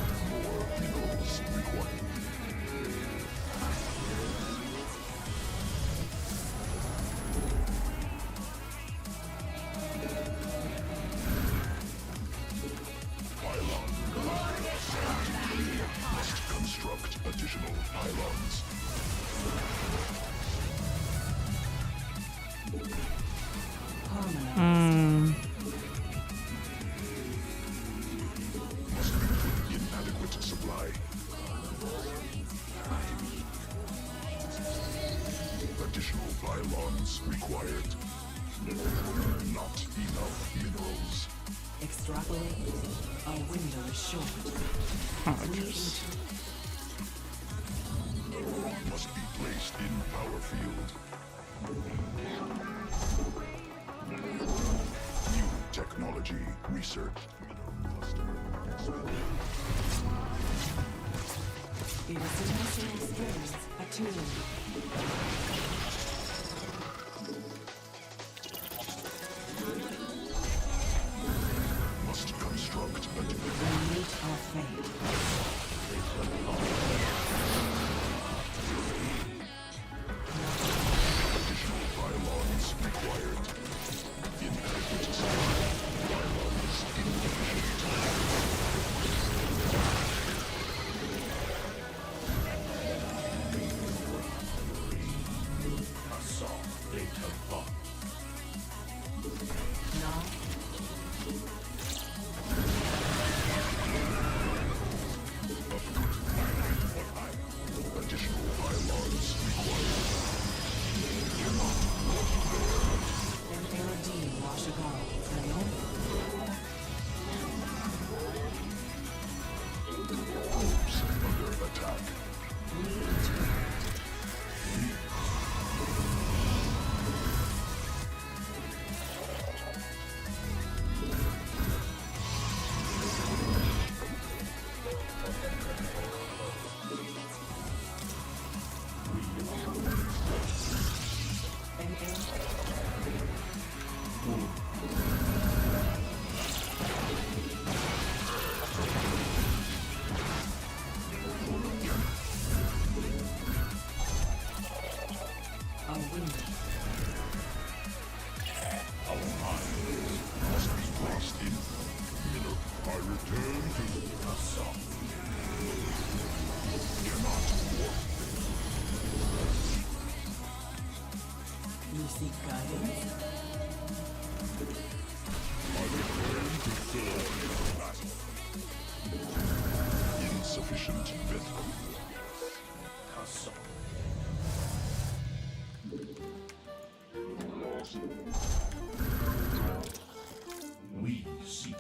Minerals required. Pylon. Must construct additional pylons. Harmonize. Must be inadequate supply. Additional pylons required. Not enough minerals. Extrapolate. Our window is short. Oh, We jeez. Must be placed in power field. New technology research. It is industrial strength attuned. Must construct a We meet our fate. additional pylons required. Inadequate supply. Pylons insufficient. seek guidance? Insufficient Veth. We seek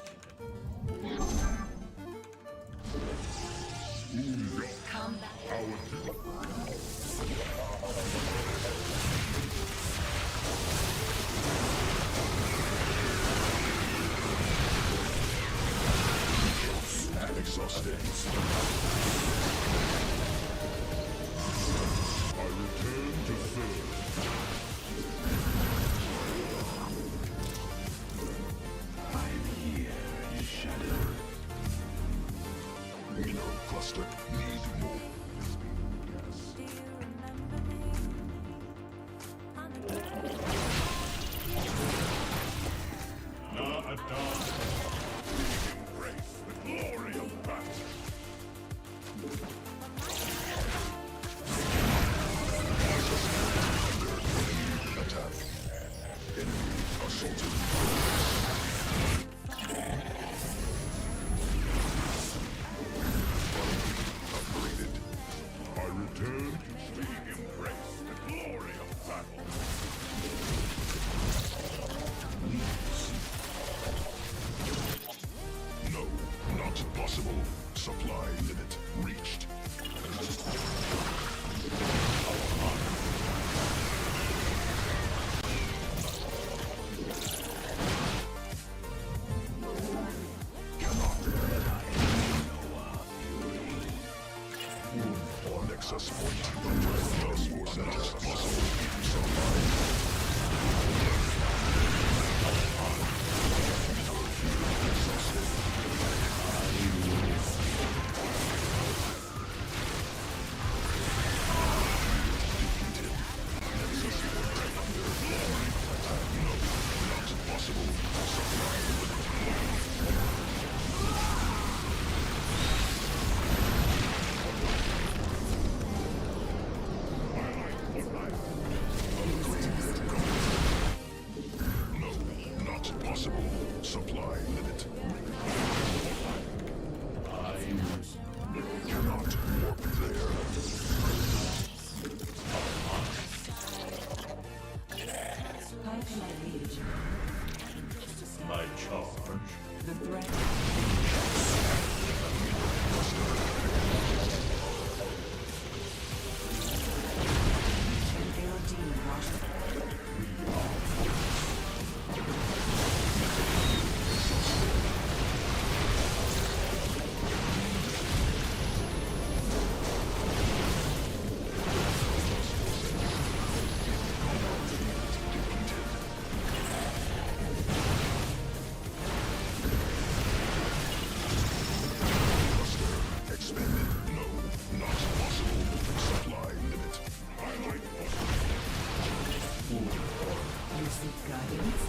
Exhausted. I return to third. I'm here, Shadow. Mineral cluster need more. Supply limit reached. Nexus point. Just for that is possible. Supply limit. I cannot warp there. How can I aid you? my charge. The threat. An AOD washed. Expanded. No, not possible. Supply limit. You seek guidance?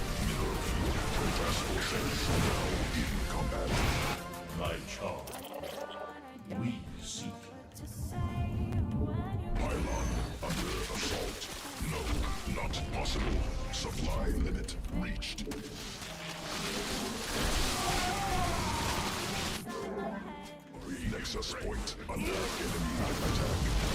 Task forces now in combat. My charge. We seek. Pylon under assault. No, not possible. Supply limit reached. Nexus point under enemy attack.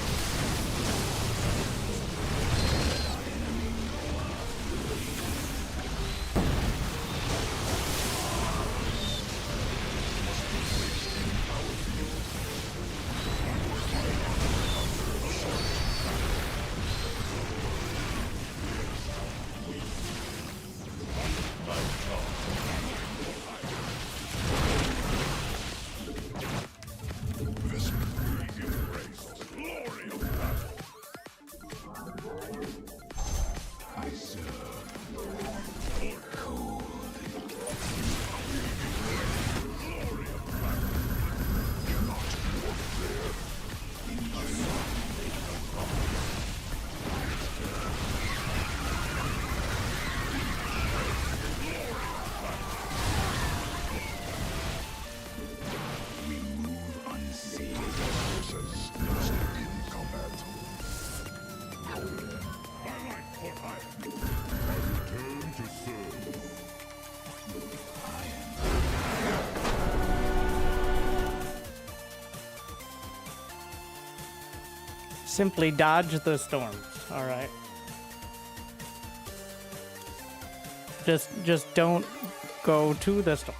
Simply dodge the storms. All right. Just don't go to the storm.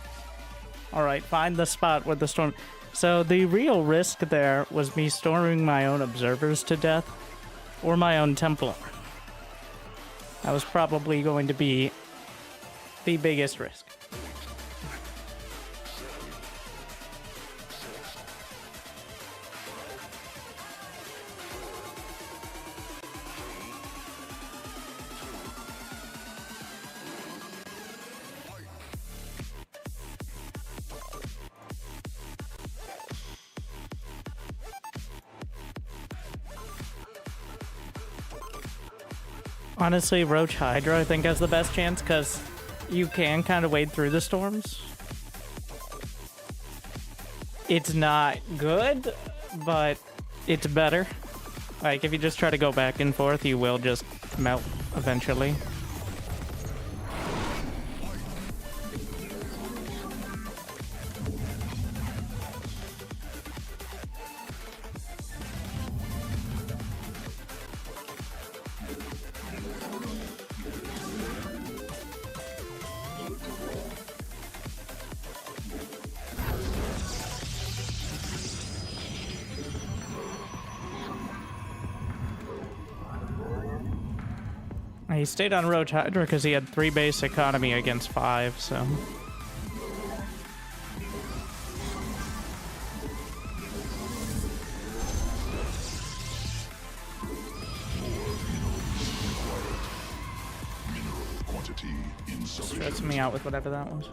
All right, find the spot with the storm. So the real risk there was me storming my own observers to death or my own Templar. That was probably going to be the biggest risk. Honestly, Roach Hydra, I think, has the best chance, because you can kind of wade through the storms. It's not good, but it's better. Like, if you just try to go back and forth, you will just melt eventually. He stayed on Roach Hydra because he had 3 base economy against 5, so... Stress me out with whatever that was.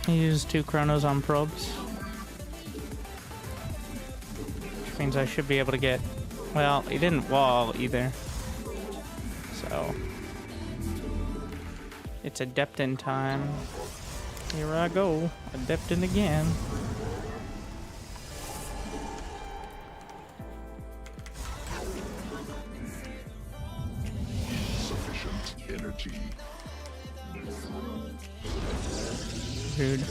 He used 2 chronos on probes. Which means I should be able to get... Well, he didn't wall either. So... It's adept in time. Here I go. Adept in again. Insufficient energy. Rude.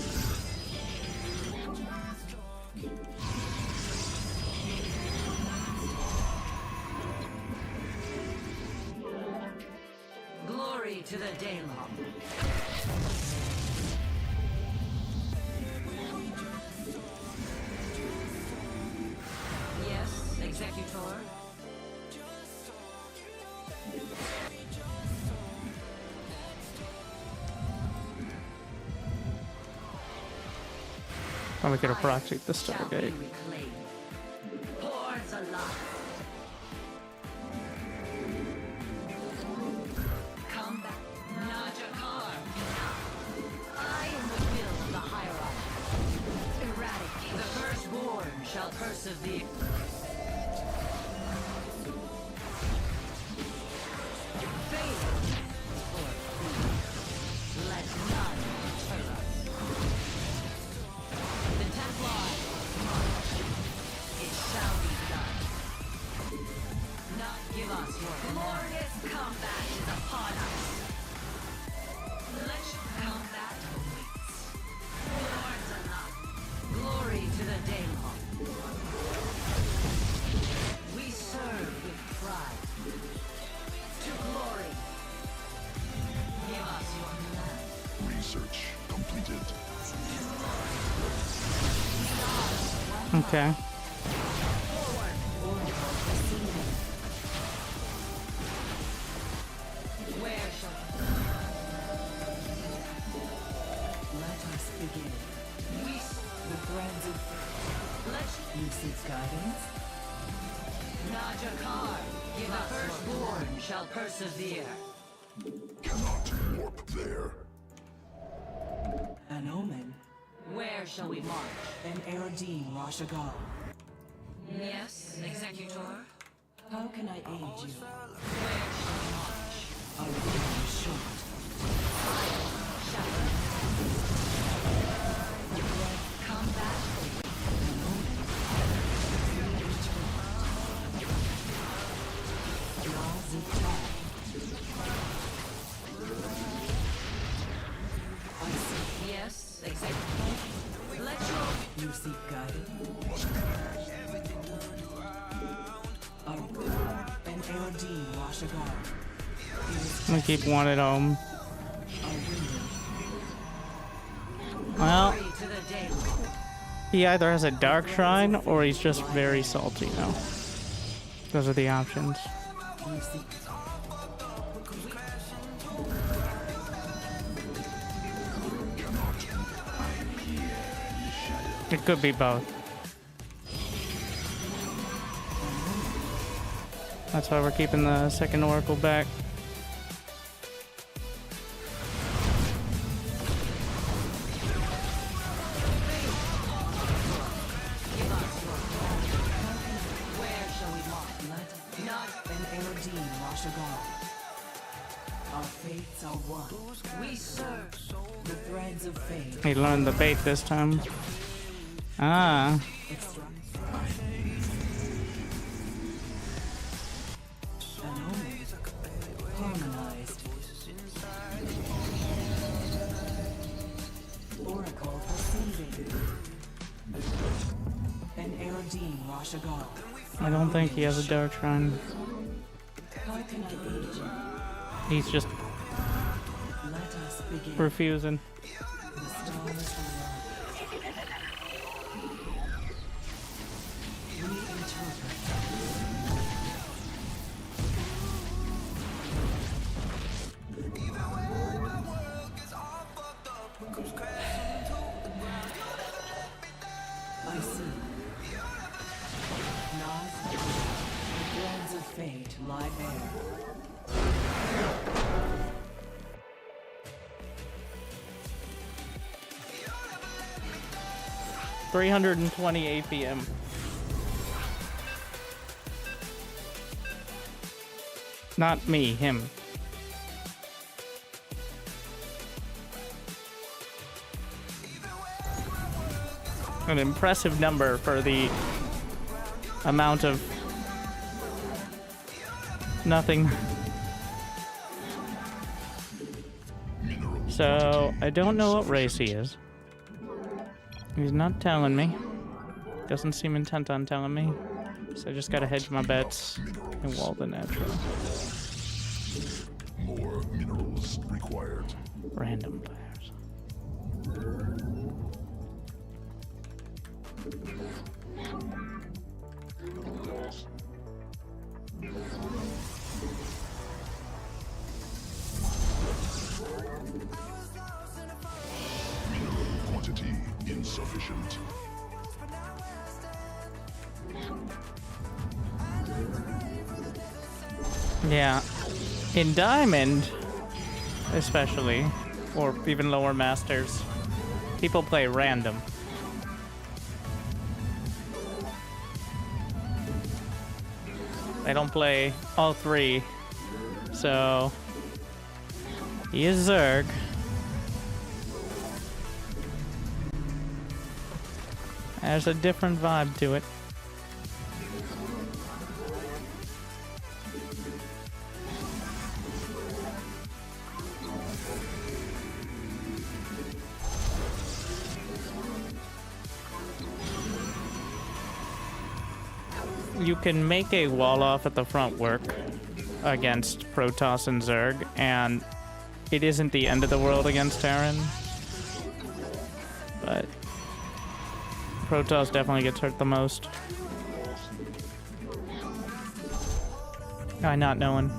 Glory to the Daylon. Yes, Executor. Oh, we could have proxied the Stargate. Hordes alive. Come back, Najakar. I am the will of the hierarchy. Eradicate. The firstborn shall persevere. Faith or fear. Let none deter us. The Templar march. It shall be done. Not give us your glorious combat is upon us. Let your combat awaits. Lords enough. Glory to the Daylon. We serve with pride. To glory. Give us your land. Research completed. Okay. Where shall its guidance. Najakar, give us firstborn shall persevere. Cannot warp there. An omen. Where shall we march? An Eridine Rashagal. Yes, Executor. How can I aid you? Where shall we march? A really short. Shadow. Combat. Yes, Executor. Let your You seek guidance? An Eridine Rashagal. I'm gonna keep one at home. Well, glory to the day. he either has a dark shrine or he's just very salty now. Those are the options. You seek It could be both. That's why we're keeping the second oracle back. Where shall we march? Not an Eridine Rashagal. Our fates are one. we serve. The threads of fate. He learned the bait this time. Ah, An omen. Harmonized. Oracle perceiving. An Eridine Rashagal. I don't think he has a dark shrine. How can I aid you? He's just Let us begin. refusing. The stars align. We interpret. I see. Nas, the threads of fate lie bare. 320 APM. Not me, him. An impressive number for the amount of nothing. So, I don't know what race he is. He's not telling me. Doesn't seem intent on telling me. So I just gotta hedge my bets and wall the natural. More minerals required. Random players. Quantity insufficient. Yeah. In Diamond, especially, or even lower masters, people play random. They don't play all three. So, he is Zerg. There's a different vibe to it. You can make a wall off at the front work against Protoss and Zerg, and it isn't the end of the world against Terran. But Protoss definitely gets hurt the most. Guy not knowing.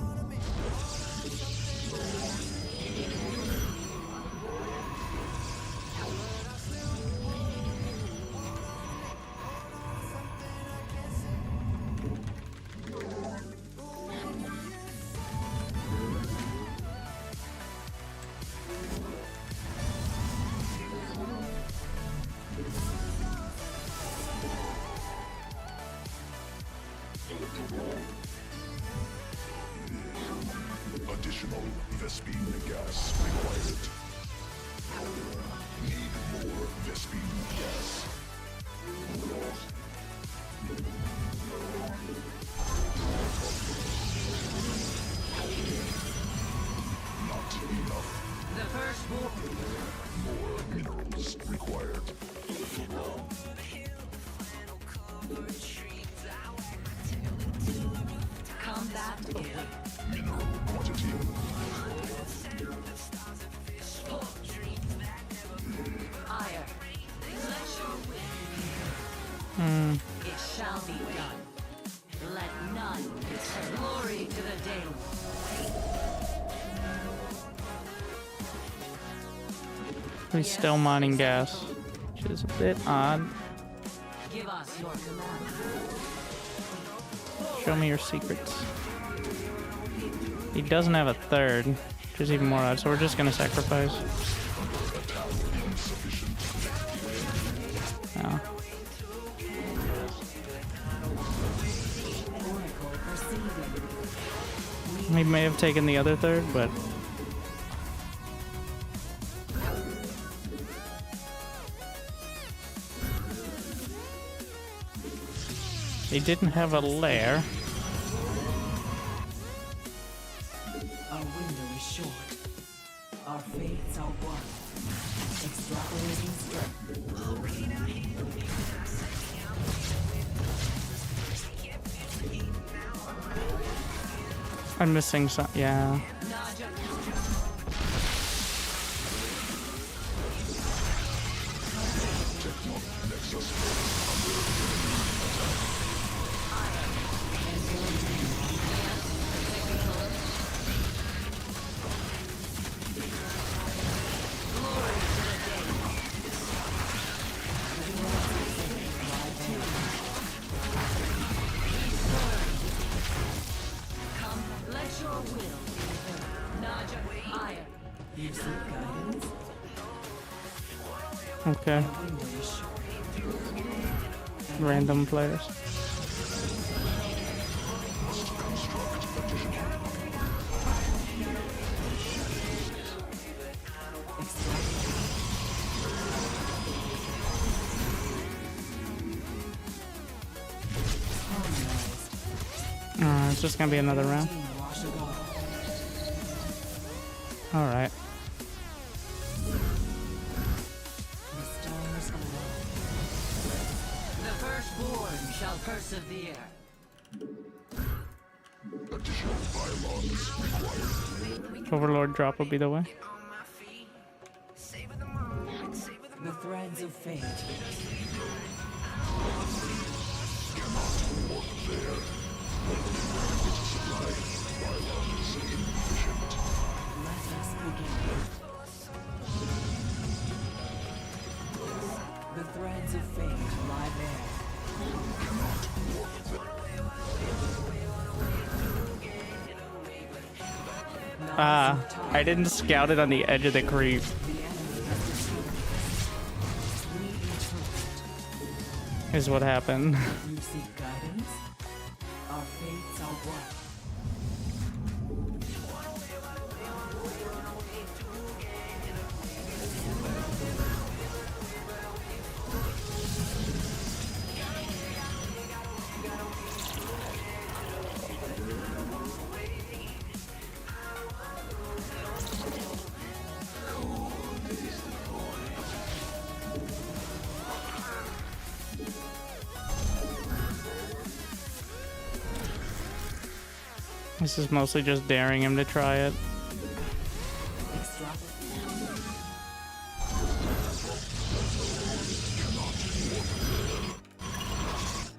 It shall be done. Let none return. Glory to the day. He's still mining gas, which is a bit odd. Give us your command. Show me your secrets. He doesn't have a third, which is even more odd, so we're just gonna sacrifice. Oh. He may have taken the other third, but he didn't have a lair. Our window is short. Our fates are one. Extrapolating strength. I'm missing some. Yeah. Let your will be done. Naja, iron. You seek guidance? Okay. Window is short. Random players. It's just gonna be another round. Alright. The stars align. The firstborn shall persevere. Additional bylaws required. Overlord drop will be the way. The threads of fate. Let us begin. The threads of fate lie there. Ah, I didn't scout it on the edge of the creep. Is what happened. You seek guidance? Our fates are one. This is mostly just daring him to try it.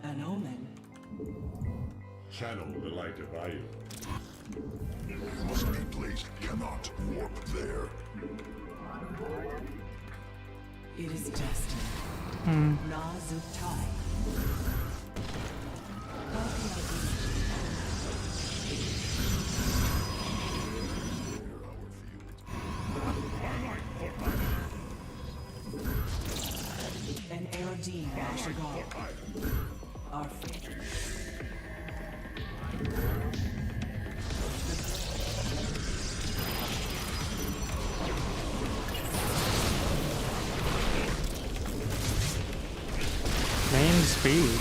An omen. Channel the light of Ayu. Must be placed. Cannot warp there. It is destined. Nazutai. An Erodine Bashagar. Our fate. Main speed.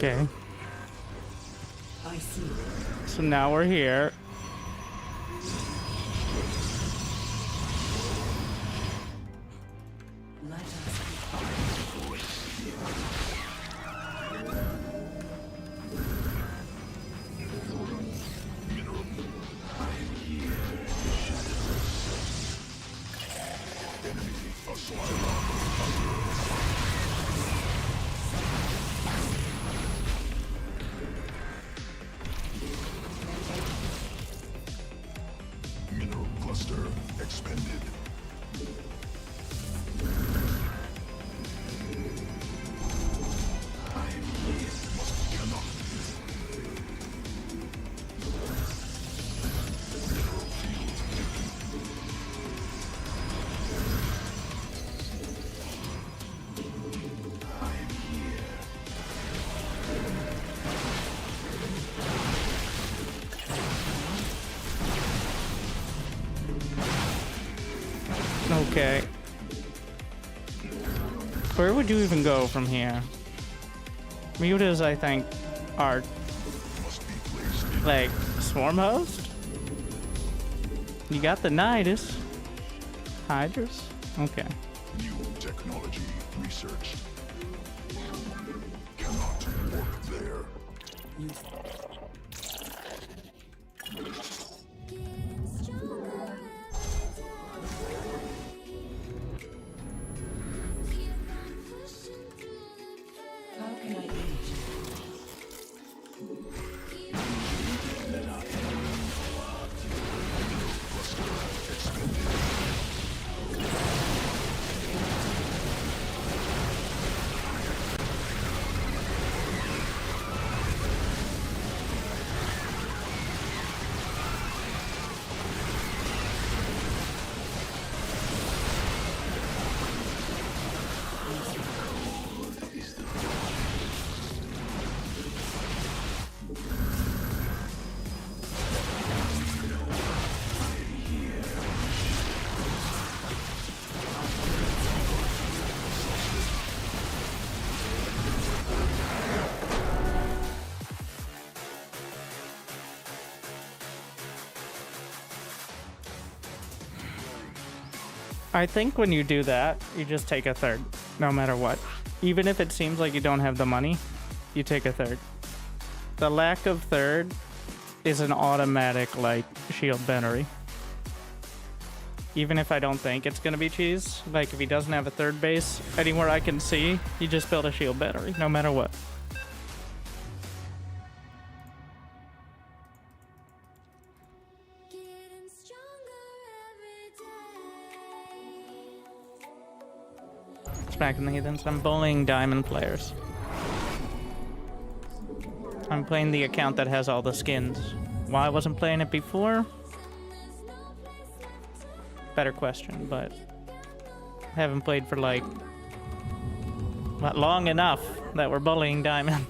Okay. I see. So now we're here. Let us Mineral cluster expended. Okay. Where would you even go from here? Mutas, I think, are like swarm host. You got the Nidus. Hydras? Okay. New technology researched. Cannot work there. How can I aid you? I think when you do that, you just take a third, no matter what. Even if it seems like you don't have the money, you take a third. The lack of third is an automatic, like, shield battery. Even if I don't think it's gonna be cheese, like if he doesn't have a third base, anywhere I can see, you just build a shield battery, no matter what. Getting stronger every day. Smacking the heathens. I'm bullying diamond players. I'm playing the account that has all the skins. Why I wasn't playing it before? Better question, but I haven't played for like not long enough that we're bullying diamond.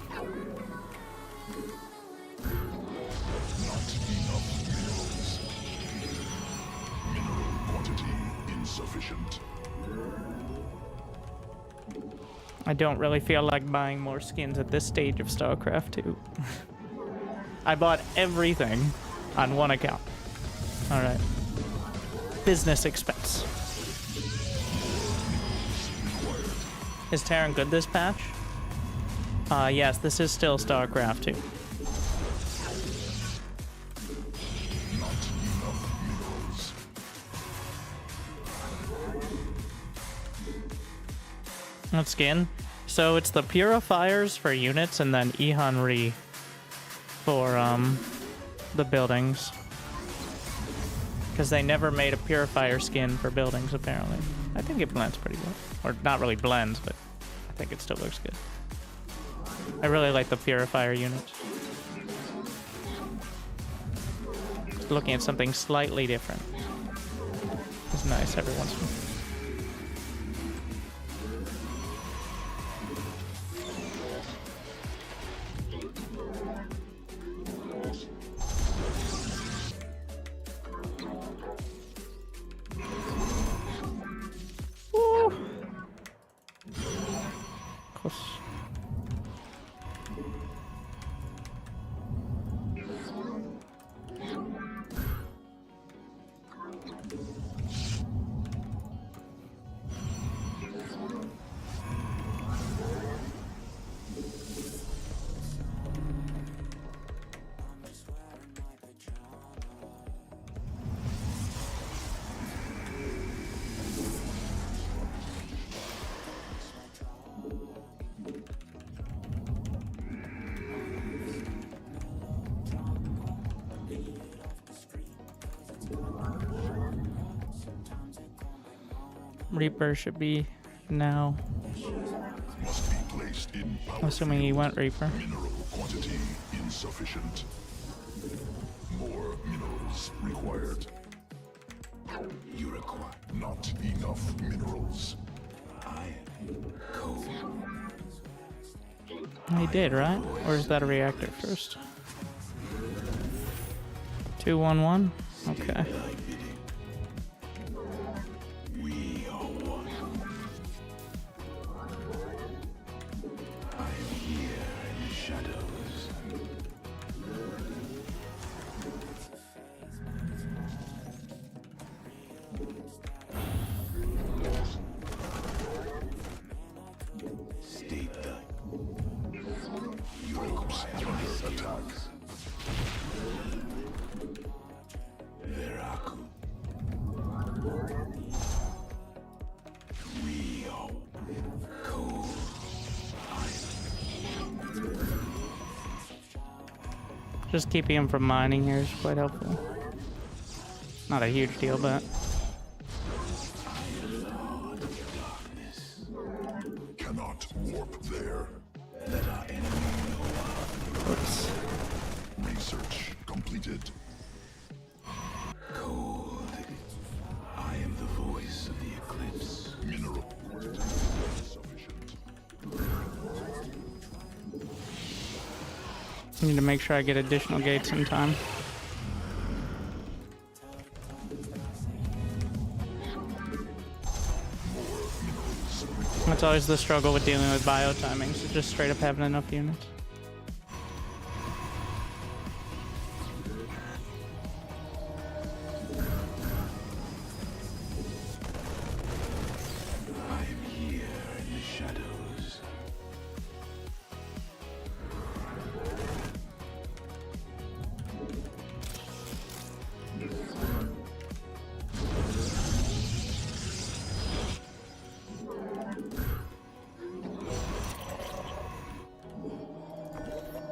Quantity insufficient. I don't really feel like buying more skins at this stage of Starcraft 2. I bought everything on one account. Alright. Business expense. Is Terran good this patch? Yes, this is still Starcraft 2. What skin? So it's the purifiers for units and then Ehanri for the buildings. Because they never made a purifier skin for buildings, apparently. I think it blends pretty well. Or not really blends, but I think it still looks good. I really like the purifier units. Looking at something slightly different. It's nice every once in a while. Reaper should be now. Must be placed in power Assuming he field. went Reaper. Mineral quantity insufficient. More minerals required. You require not enough minerals. I am cold. He did, right? Or is that a reactor first? 2-1-1? Okay. We are one. I am here in the shadows. State that. Europe's under attack. Veraku. We are cold. Just keeping him from mining here is quite helpful. Not a huge deal, but Cannot warp there. Let our enemy know. oops. Research completed. Cold. I am the voice of the eclipse. Mineral quantity sufficient. I need to make sure I get additional gates in time. That's always the struggle with dealing with bio timings, is just straight up having enough units. I am here in the shadows.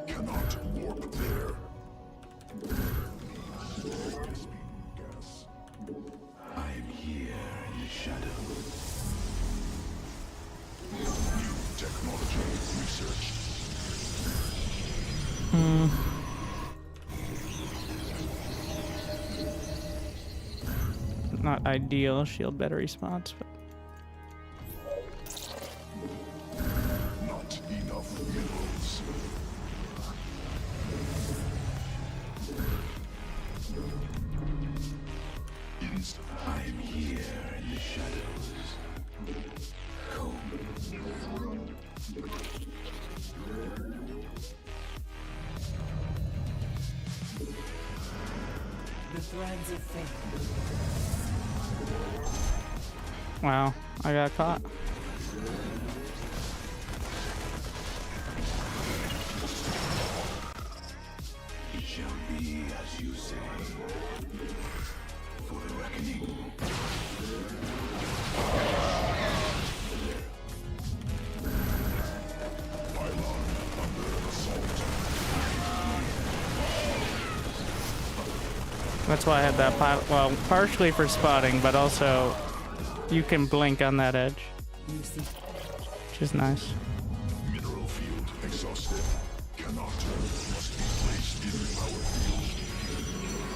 Cannot warp there. Gas. I am here in the shadows. New technology researched. Not ideal shield battery spots, but Not enough minerals. I am here in the shadows. The threads of fate. wow, I got caught. It shall be as you say. For the reckoning. Pylon under assault. That's why I had that pilot. Well, partially for spotting, but also you can blink on that edge, You see. which is nice. Mineral field exhausted. Cannot. Must be placed in power field.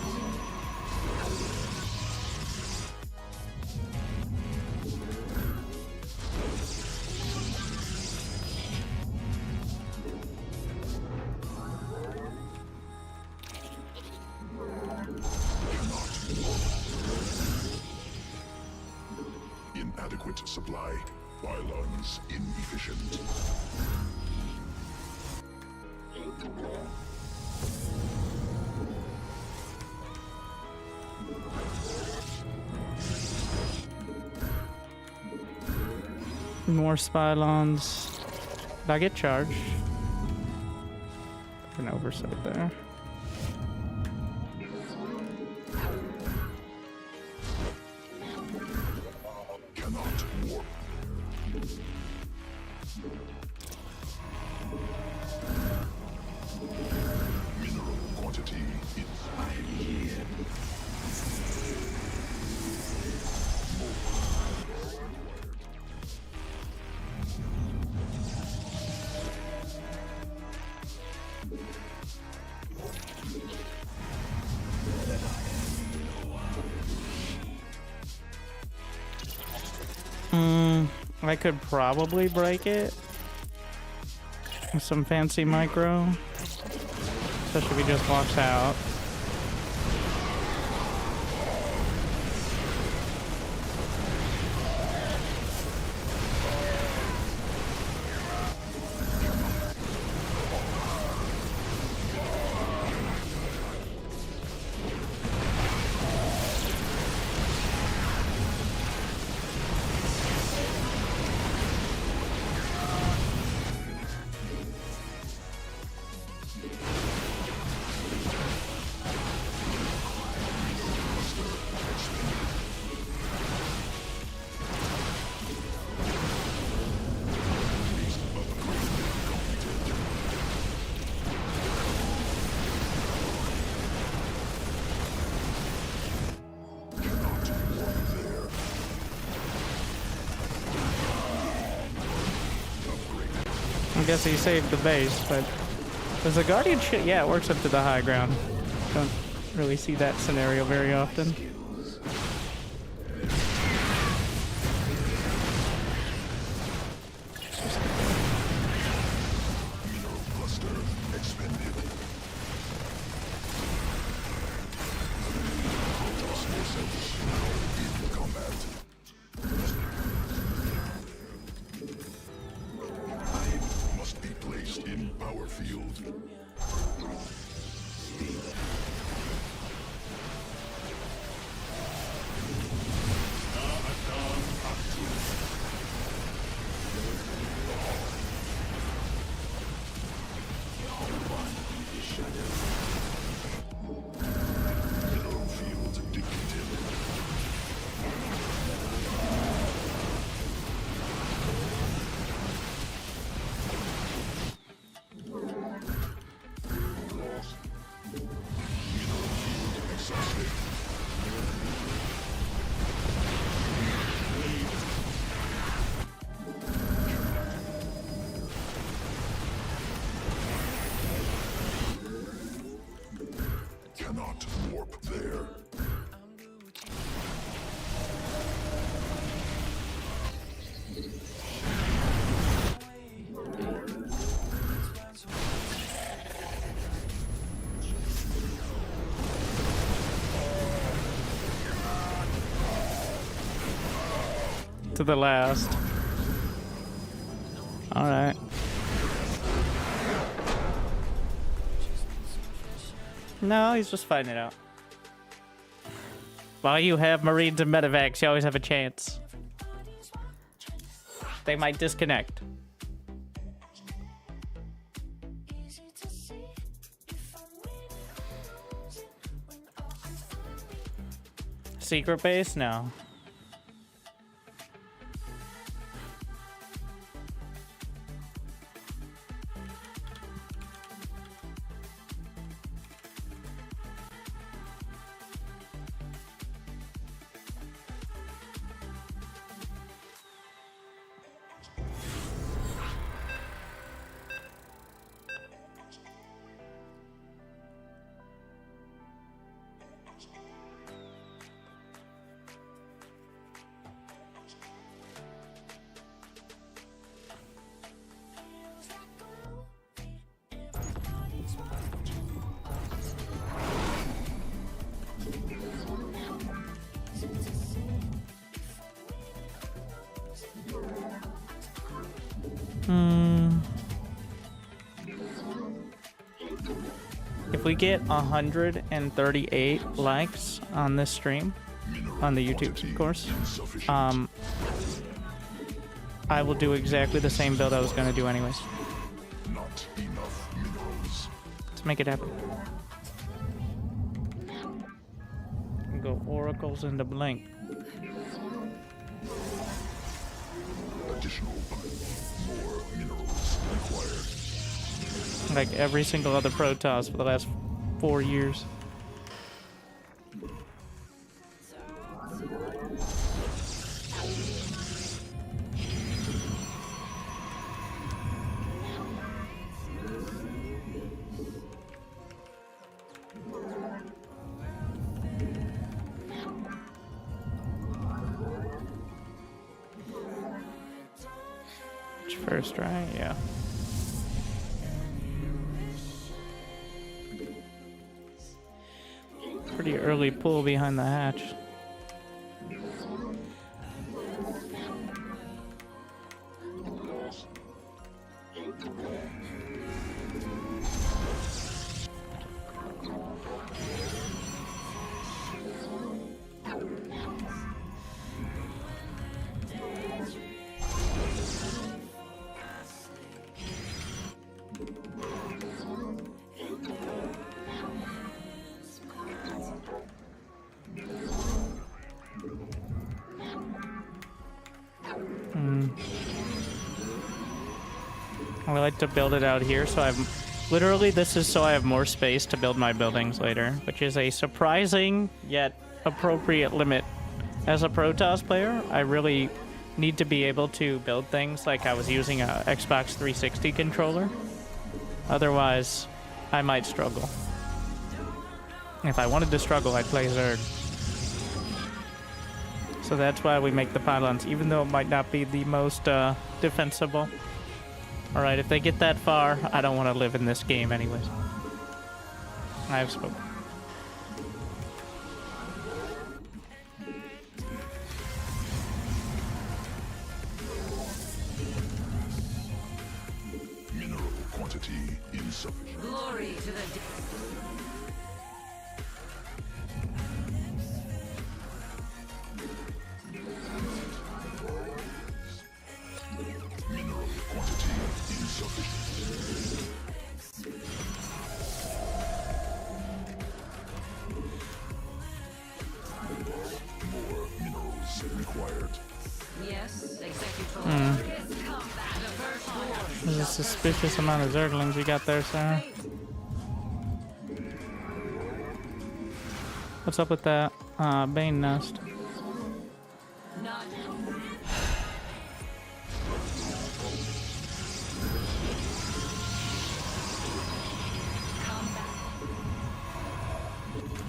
Inadequate supply. Pylons inefficient. More spylons. Did I get charged? An oversight there. Cannot warp. Mineral quantity is I am here. I could probably break it with some fancy micro, especially if he just walks out. I guess he saved the base, but does the Guardian shit? Yeah, it works up to the high ground. Don't really see that scenario very often. Must be placed in power field. Mineral field depleted. Exhausted. Cannot warp there. To the last. Alright. No, he's just fighting it out. While you have Marines and medevacs, you always have a chance. They might disconnect. Secret base? No. If we get 138 likes on this stream, on the YouTube, of course, I will do exactly the same build I was going to do anyways. Not enough minerals. Let's make it happen. Go oracles into blink. Additional more minerals required. Like every single other Protoss for the last 4 years. first, right? Yeah. Pretty early pull behind the hatch. I like to build it out here, so literally this is so I have more space to build my buildings later, which is a surprising yet appropriate limit. As a Protoss player, I really need to be able to build things like I was using a Xbox 360 controller. Otherwise, I might struggle. If I wanted to struggle, I'd play Zerg. So that's why we make the pylons, even though it might not be the most defensible. Alright, if they get that far, I don't want to live in this game anyways. I have spoken. Mineral quantity insufficient. Glory to the Mineral quantity insufficient. More minerals required. yes, Executor. There's a suspicious amount of Zerglings you got there, Sarah. What's up with that Bane nest? Not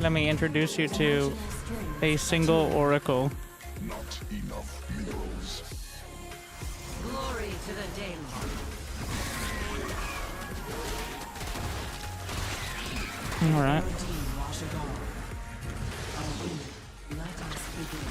Let me introduce you to a single oracle. Not enough minerals. glory to the Daemon. Alright. Redeem, wash it all. Our winter, let us begin.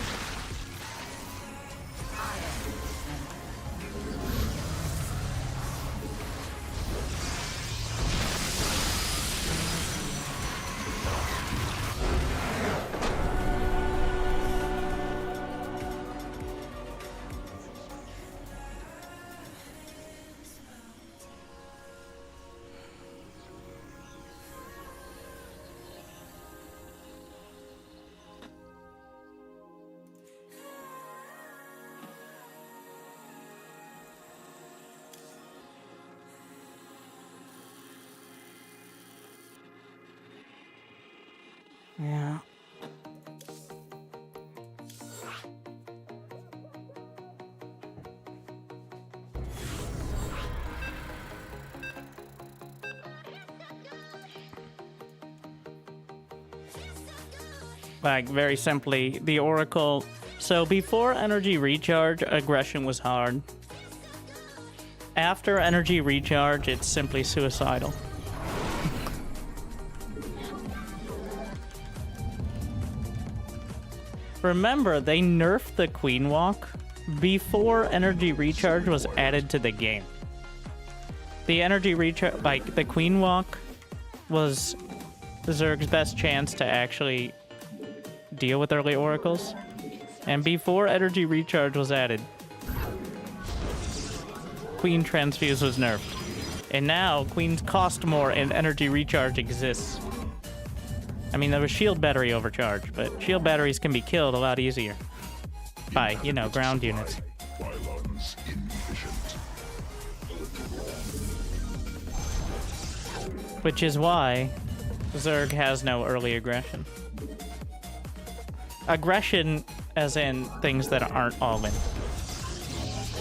Yeah. Like, very simply, the Oracle. So before energy recharge, aggression was hard. After energy recharge, it's simply suicidal. Remember, they nerfed the Queen Walk before energy recharge was added to the game. The energy recharge, like, the Queen Walk was Zerg's best chance to actually deal with early oracles. And before energy recharge was added, Queen Transfuse was nerfed. And now, Queens cost more and energy recharge exists. I mean, there was shield battery overcharge, but shield batteries can be killed a lot easier by, you know, ground units. Pylons inefficient. Which is why Zerg has no early aggression. Aggression as in things that aren't all-in.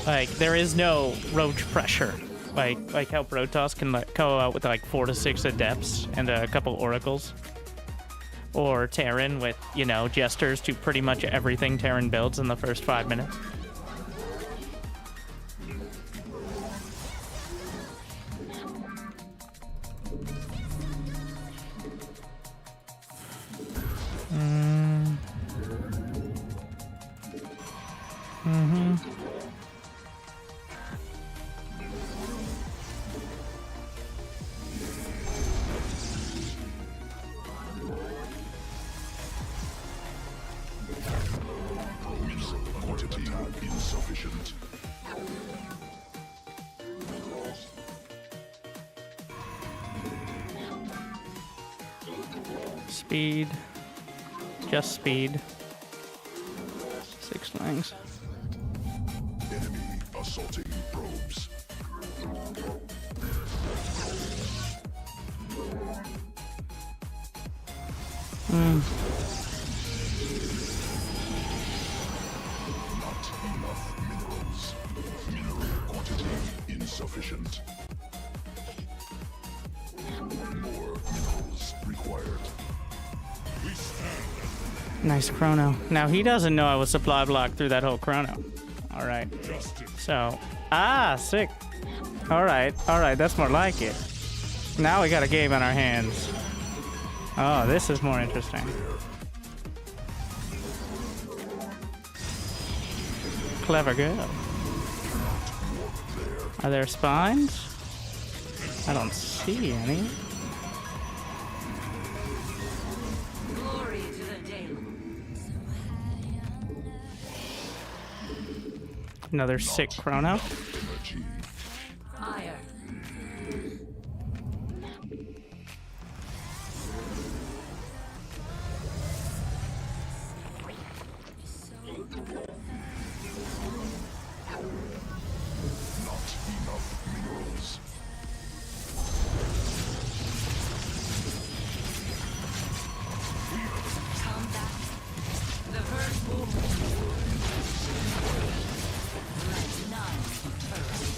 Like, there is no roach pressure. Like how Protoss can go out with like 4 to 6 Adepts and a couple Oracles. Or Terran with, you know, Jesters to pretty much everything Terran builds in the first 5 minutes. Quantity insufficient. Speed. Just speed. 6 lengths. Enemy assaulting probes. Not enough minerals. Mineral quantity insufficient. More minerals required. Nice chrono. Now he doesn't know I was supply blocked through that whole chrono. All right. So, sick. All right, that's more like it. Now we got a game on our hands. Oh, this is more interesting. Clever girl. Are there spines? I don't see any. Glory to the Daemon. Another sick chrono. Energy. Fire. Not enough minerals. Combat. The first move. Let none deter us.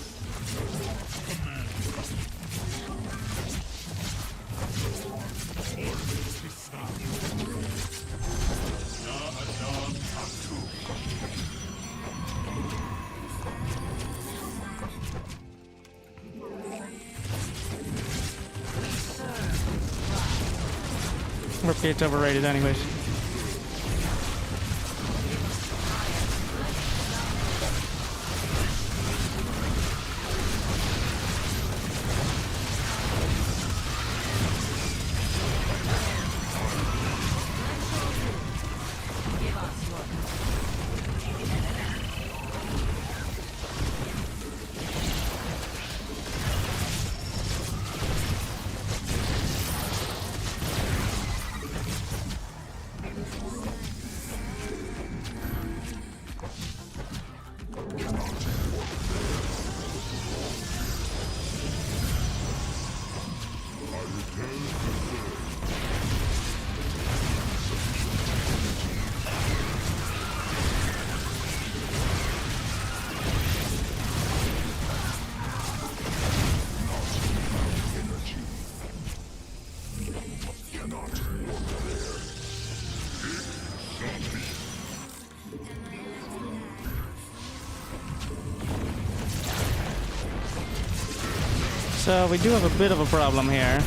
It's overrated anyways. So we do have a bit of a problem here.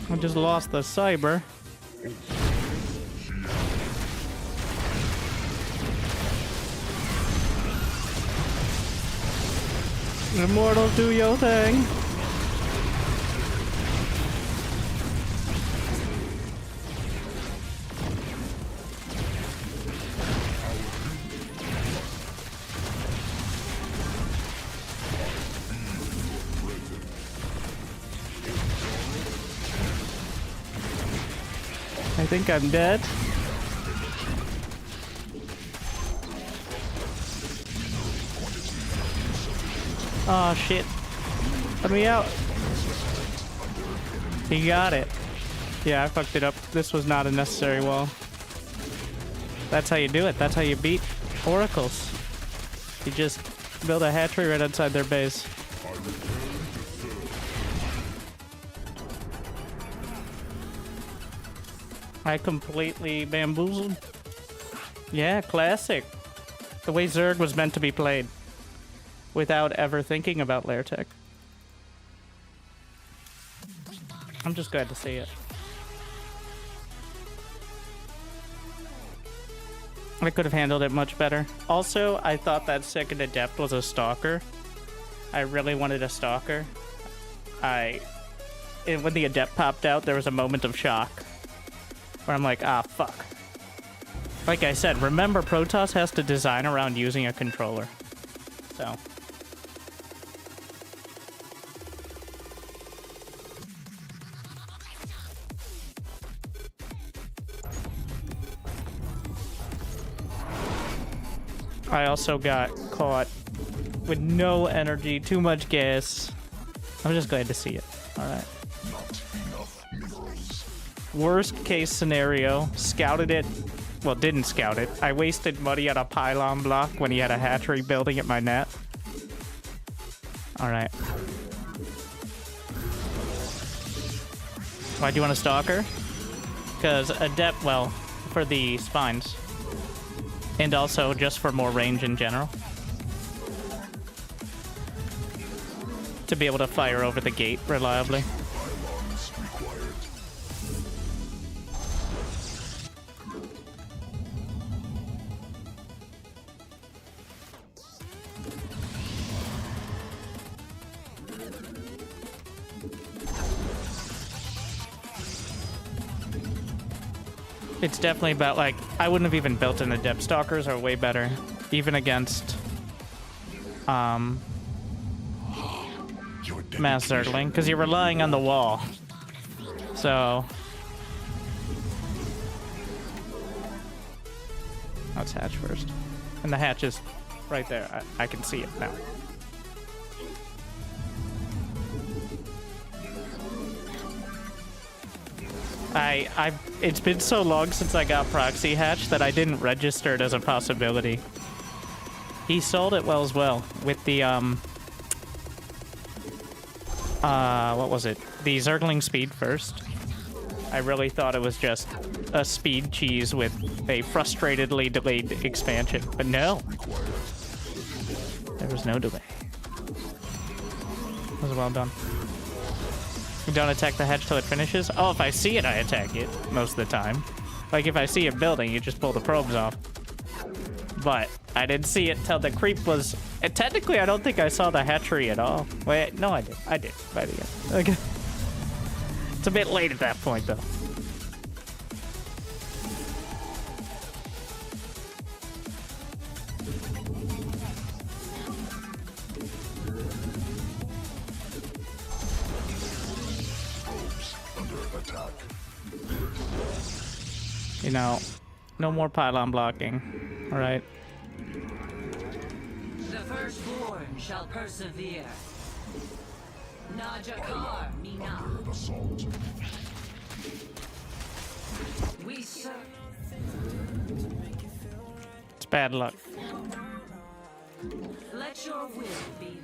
I just lost the cyber. Immortal, do your thing. I think I'm dead. Oh shit. Let me out. He got it. Yeah, I fucked it up. This was not a necessary wall. That's how you do it. That's how you beat oracles. You just build a hatchery right outside their base. I completely bamboozled. Yeah, classic. The way Zerg was meant to be played. Without ever thinking about lair tech. I'm just glad to see it. I could have handled it much better. Also, I thought that second adept was a stalker. I really wanted a stalker. When the adept popped out, there was a moment of shock. Where I'm like, ah, fuck. Like I said, remember Protoss has to design around using a controller. So... I also got caught with no energy, too much gas. I'm just glad to see it. Alright. Worst case scenario, scouted it. Well, didn't scout it. I wasted money on a pylon block when he had a hatchery building at my net. Alright. Why do you want a stalker? Because adept, well, for the spines. And also just for more range in general. To be able to fire over the gate reliably. It's definitely about, like, I wouldn't have even built in adept. Stalkers are way better, even against mass zergling, because you're relying on the wall. So let's hatch first, and the hatch is right there. I can see it now. It's been so long since I got proxy hatch that I didn't register it as a possibility. He sold it well as well with the what was it? The Zergling speed first. I really thought it was just a speed cheese with a frustratedly delayed expansion, but no. There was no delay. It was well done. You don't attack the hatch till it finishes? Oh, if I see it, I attack it most of the time. Like, if I see a building, you just pull the probes off. But I didn't see it till the creep was... And technically, I don't think I saw the hatchery at all. Wait, no, I did. I did. By the end. Okay. It's a bit late at that point, though. You know, no more pylon blocking. All right. The firstborn shall persevere. Najakar Mina. Assault. We serve. It's bad luck. Let your will be.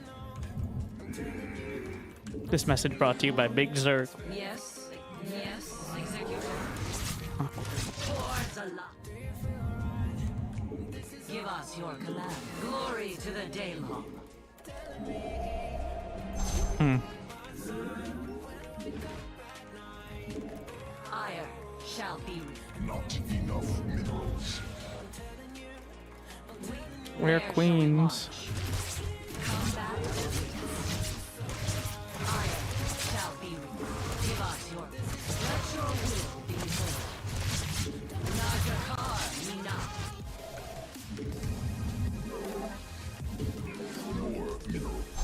This message brought to you by Big Zerg. Yes, yes, executor. Towards Allah. Give us your command. Glory to the Daylong. Ire shall be. Not enough minerals. We're queens. Combat. Ire shall be. Give us your. Let your will be heard. Najakar Mina. More minerals.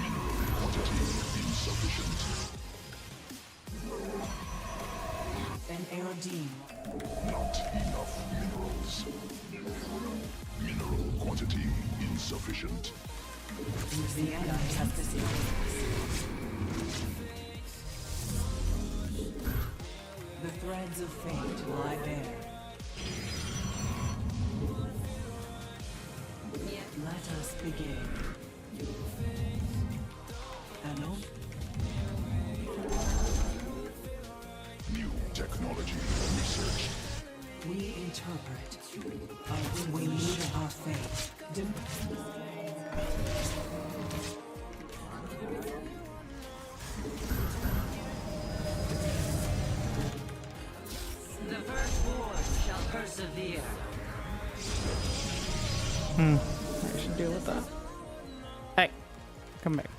Mineral quantity insufficient. An Aerodine. Not enough minerals. Mineral quantity insufficient. The enemy has this. The threads of fate lie bare. Let us begin. Hello? New technology researched. We interpret. We meet our fate. Persevere. I should deal with that. Hey, come back.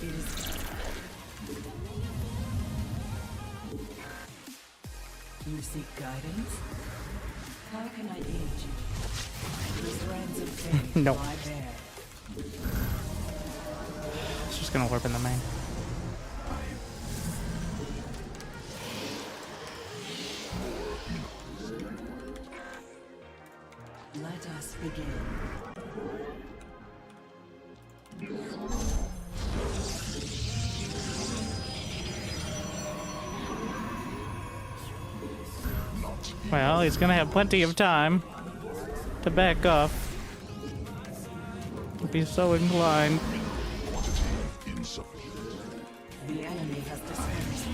It is. You seek guidance? How can I aid you? The threads of fate Nope. lie bare. It's just gonna warp in the main. Let us begin. Well, he's gonna have plenty of time to back off. If he's so inclined. Quantity insufficient. The enemy has discovered us.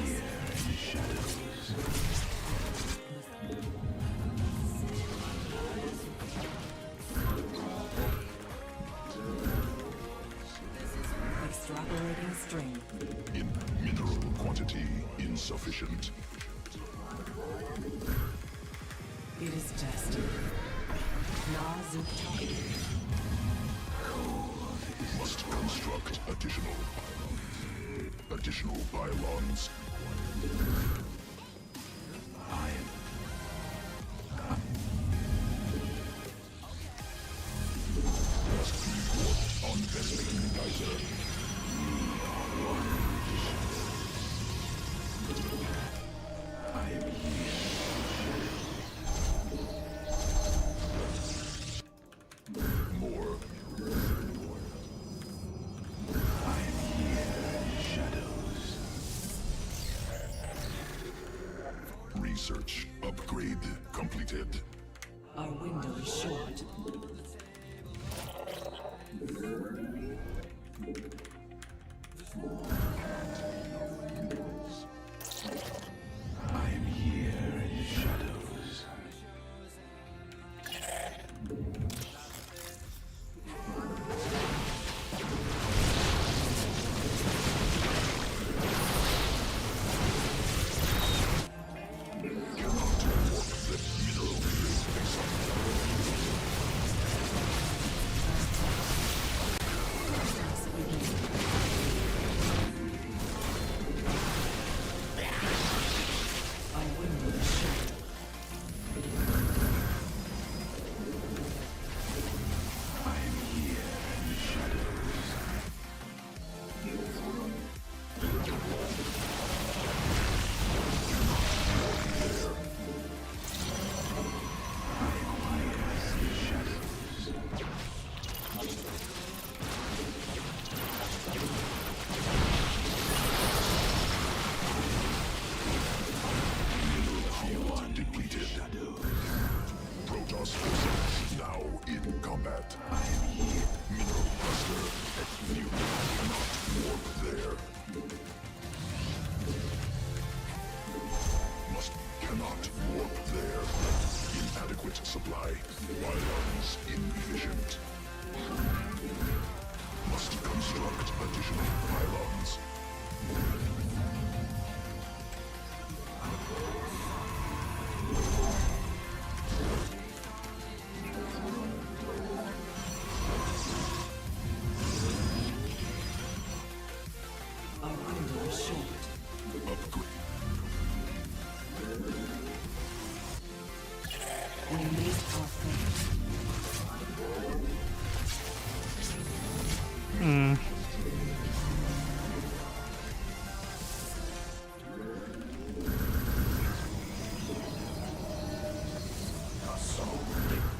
Extrapolating strength. In mineral quantity insufficient. It is destined. Nazuk. Must construct additional pylons. Must be warped on Vespene Geyser. More. Research upgrade completed. Our window is short. supply. Pylons inefficient. Must construct additional pylons. Our window is short. Upgrade. We meet our fate.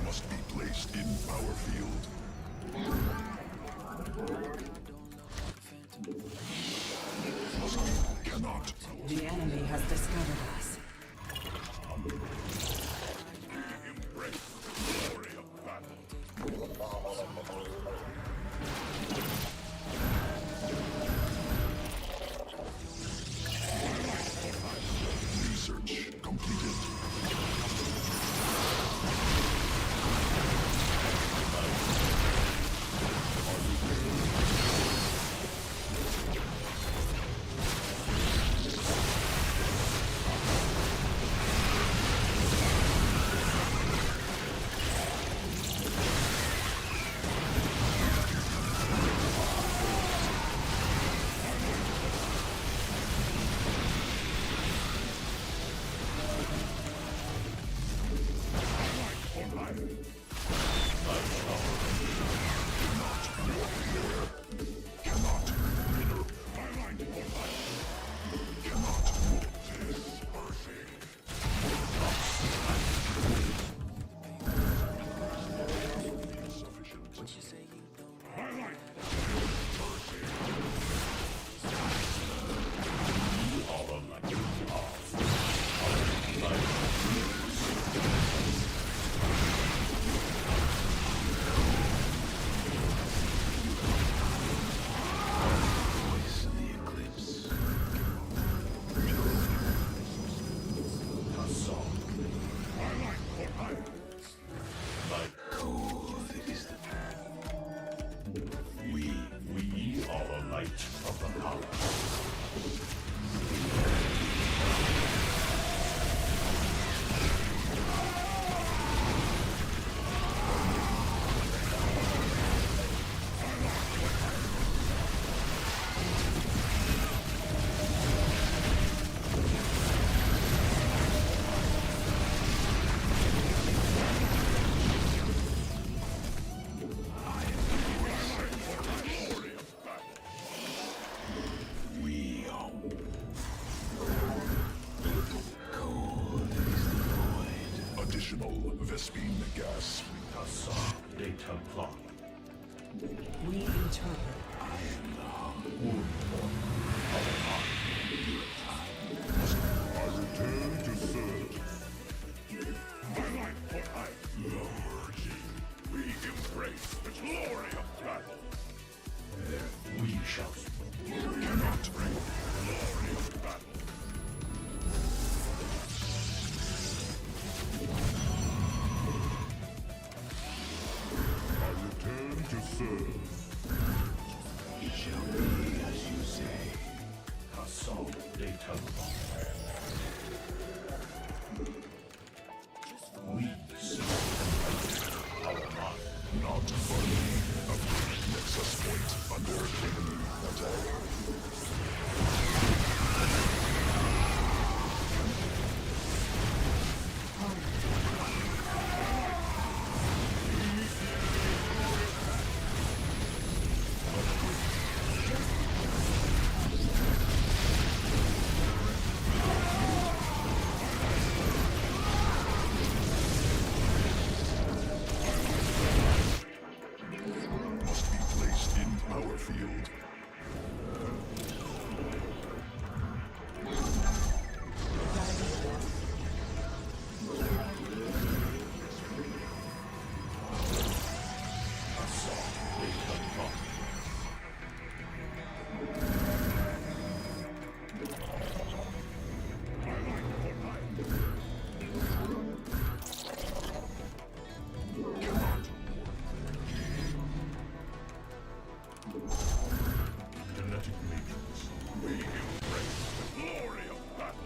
Must be placed in power field. Cannot. The enemy has discovered us. Research completed. Vespine gas. De Templar. We interpret. I return to serve. My life for I. We embrace the glory of battle. Then we shall cannot bring the glory of battle. I return to serve. It shall be as you say. Assault de Templar. We serve our mind, not body. Upgrade Nexus point under enemy attack. Must be placed in power field. Genetic matrix. We embrace the glory of battle.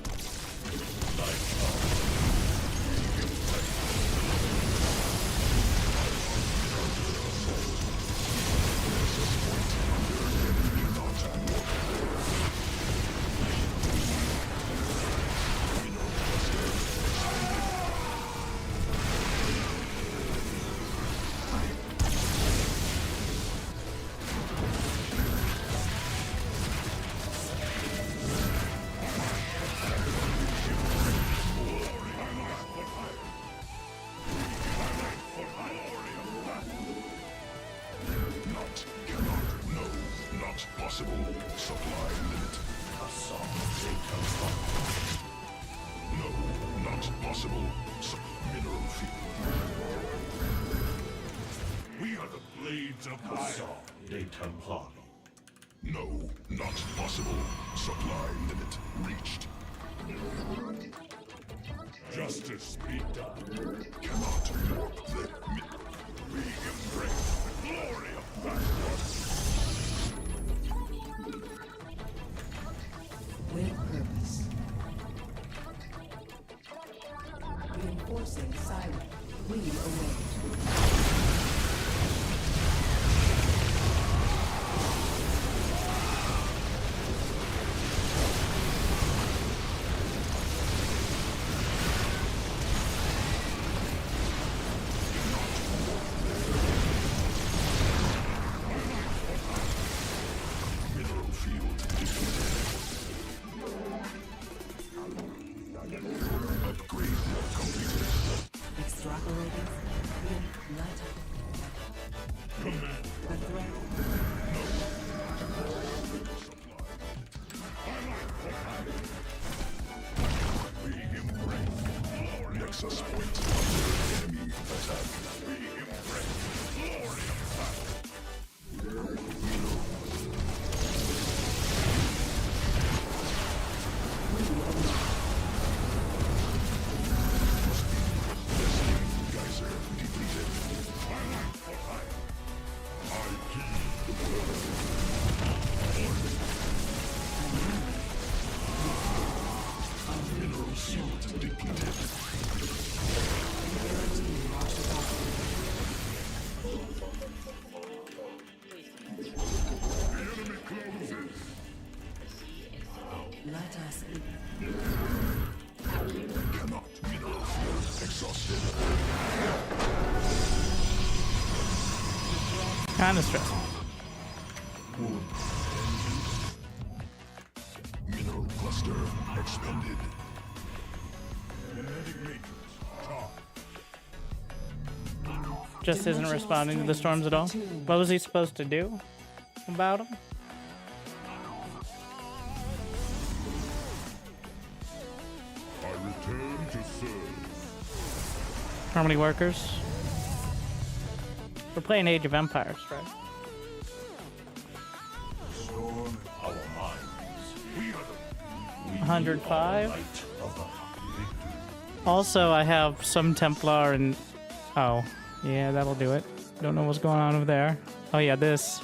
Not, cannot, no, not possible. Supply limit. No, not possible. Mineral field. We are the blades of fire. De Templar. No, not possible. Supply limit reached. Justice be done. Cannot warp the we embrace the glory of battle. With purpose. Reinforcing siren. We await. Mineral field depleted. Upgrade completed. Extrapolating. Let. Command. The threat. We embrace glory. Nexus point under enemy attack. We embrace glory of battle. Geyser depleted. I key. Mineral shield depleted. The enemy closes. Let us be. Cannot. Mineral field exhausted. Kinda stressful. Mineral cluster expended. just isn't responding to the storms at all. What was he supposed to do about them? I return to serve. How many workers? We're playing Age of Empires, right? Storm our minds. We are the 105. light of the victory. Also, I have some Templar and... Oh, yeah, that'll do it. Don't know what's going on over there. Oh yeah, this.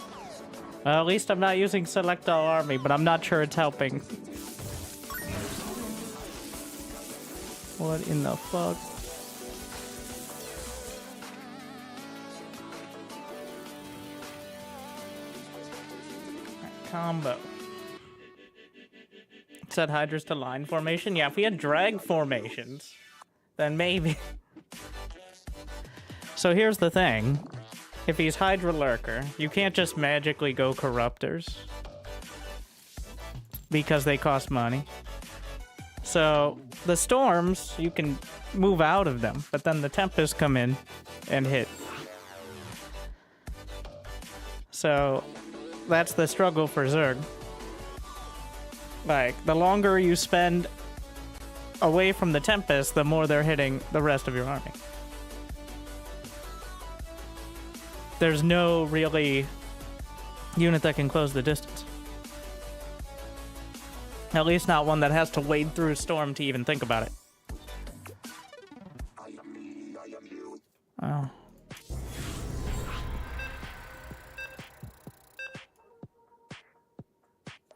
Well, at least I'm not using Select All Army, but I'm not sure it's helping. What in the fuck? Combo. Set Hydras to line formation? Yeah, if we had drag formations, then maybe. So here's the thing. If he's Hydra Lurker, you can't just magically go Corruptors. Because they cost money. So, the Storms, you can move out of them, but then the Tempests come in and hit. So, that's the struggle for Zerg. Like, the longer you spend away from the Tempest, the more they're hitting the rest of your army. There's no really unit that can close the distance. At least not one that has to wade through a storm to even think about it. Oh.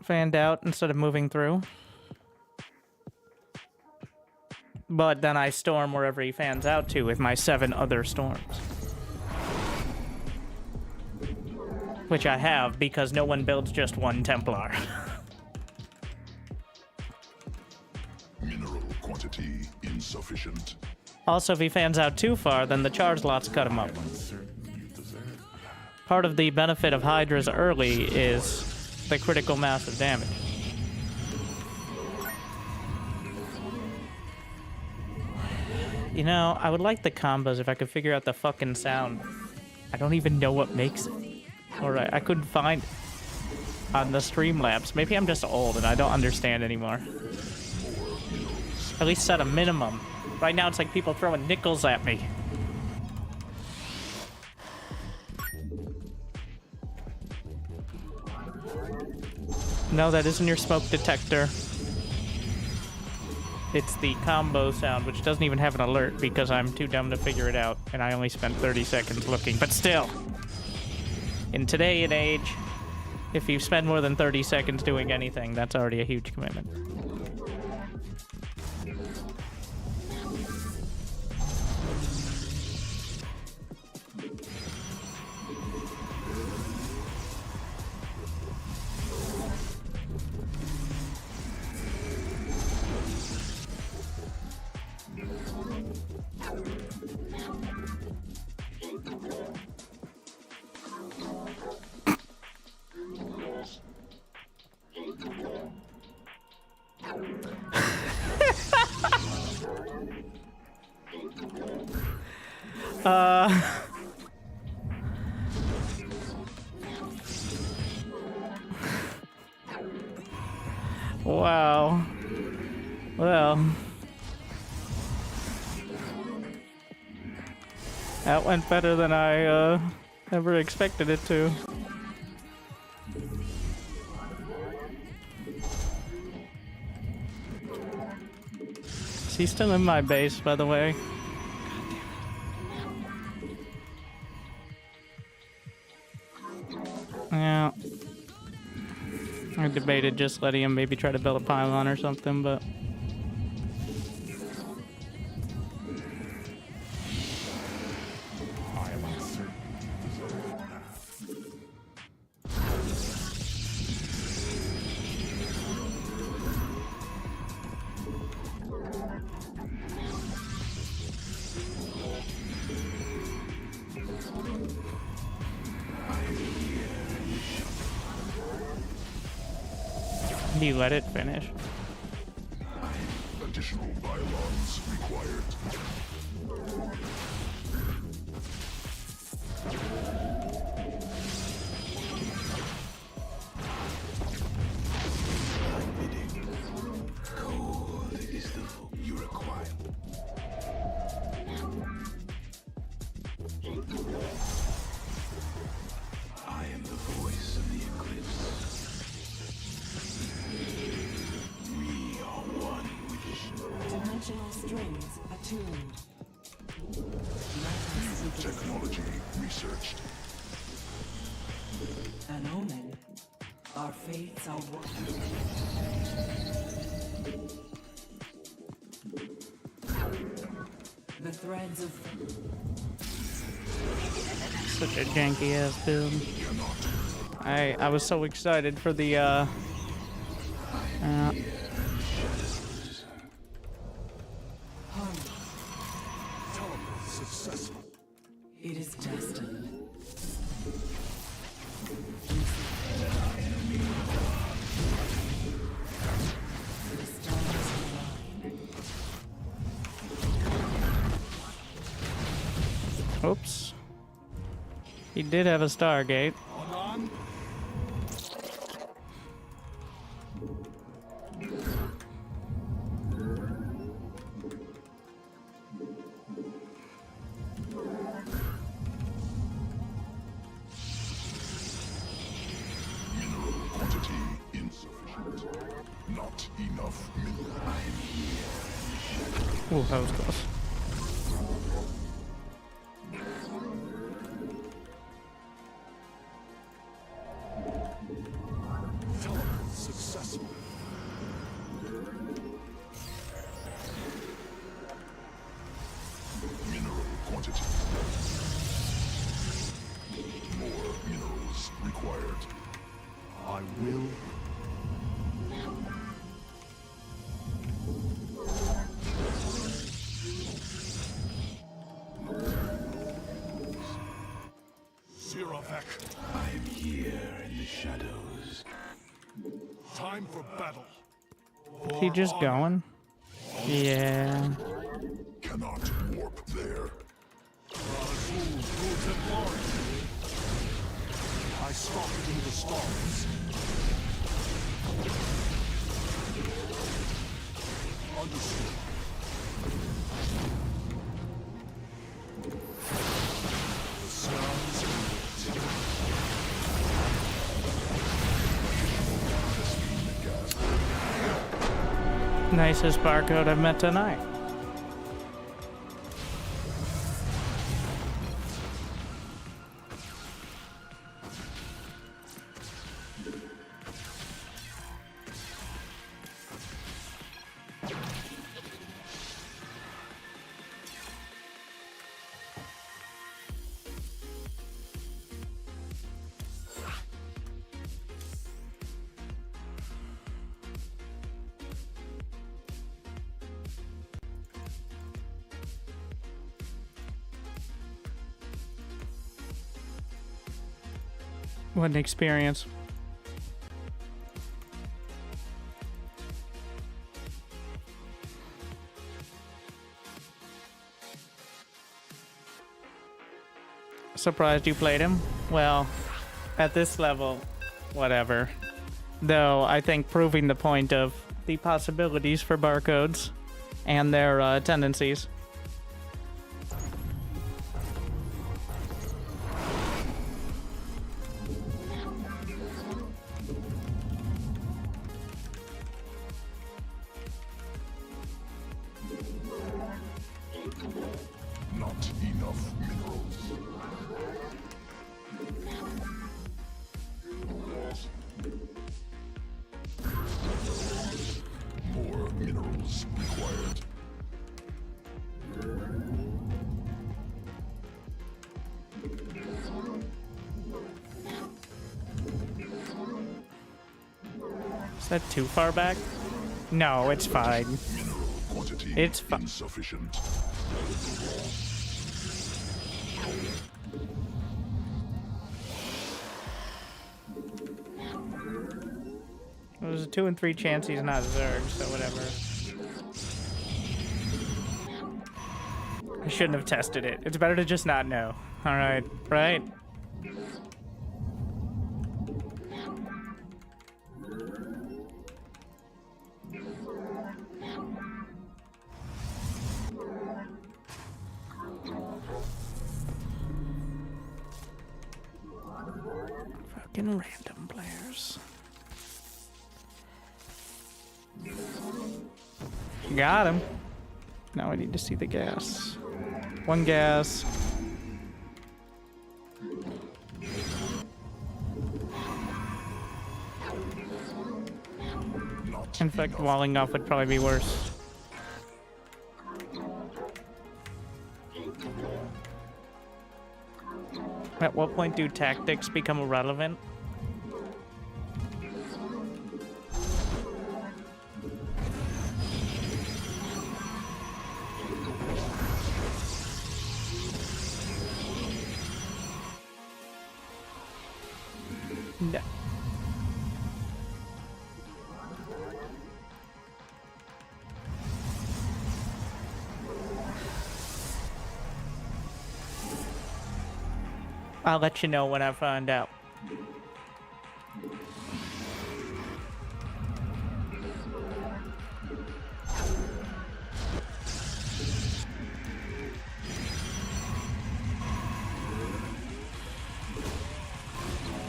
Fanned out instead of moving through. But then I storm wherever he fans out to with my 7 other storms. Which I have because no one builds just one Templar. Mineral quantity insufficient. Also, if he fans out too far, then the charge lots cut him up. Part of the benefit of Hydras early is the critical mass of damage. You know, I would like the combos if I could figure out the fucking sound. I don't even know what makes it. Alright, I couldn't find it on the Streamlabs. Maybe I'm just old and I don't understand anymore. At least set a minimum. Right now it's like people throwing nickels at me. No, that isn't your smoke detector. It's the combo sound, which doesn't even have an alert because I'm too dumb to figure it out, and I only spent 30 seconds looking, but still. In today and age, if you spend more than 30 seconds doing anything, that's already a huge commitment. Wow. Well. That went better than I ever expected it to. Is he still in my base, by the way? Yeah. I debated just letting him maybe try to build a pylon or something, but... You let it finish. Additional pylons required. Cold is the food you require. I am the voice of the eclipse. We are one with Dimensional strings attuned. new technology researched. An omen. Our fates are one. The threads of Such a janky ass build. I was so excited for the harmony. Successful. It is destined. The stars align. oops. He did have a Stargate. Mineral quantity insufficient. Not enough mineral. I am here. Ooh, that was close. Filament successful. Mineral quantity. More minerals required. I will. Sirovek. I am here in the shadows. Time for battle. Is he just going? Yeah. Cannot warp there. I stalk into the stars. Understood. The sounds Nicest barcode I've met tonight. What an experience. Surprised you played him? Well, at this level, whatever. Though I think proving the point of the possibilities for barcodes and their tendencies. not enough minerals. More minerals required. Is that too far back? No, it's fine. Mineral quantity It's fine. insufficient. There's a 2 in 3 chance he's not Zerg, so whatever. I shouldn't have tested it. It's better to just not know. Alright, right? Fucking random players. Got him. Now I need to see the gas. One gas. In fact, walling off would probably be worse. At what point do tactics become irrelevant? No. I'll let you know when I find out.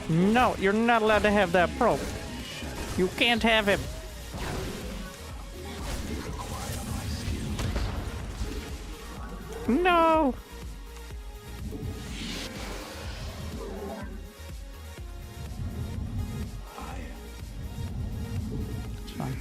No, you're not allowed to have that probe. You can't have him. No. It's fine.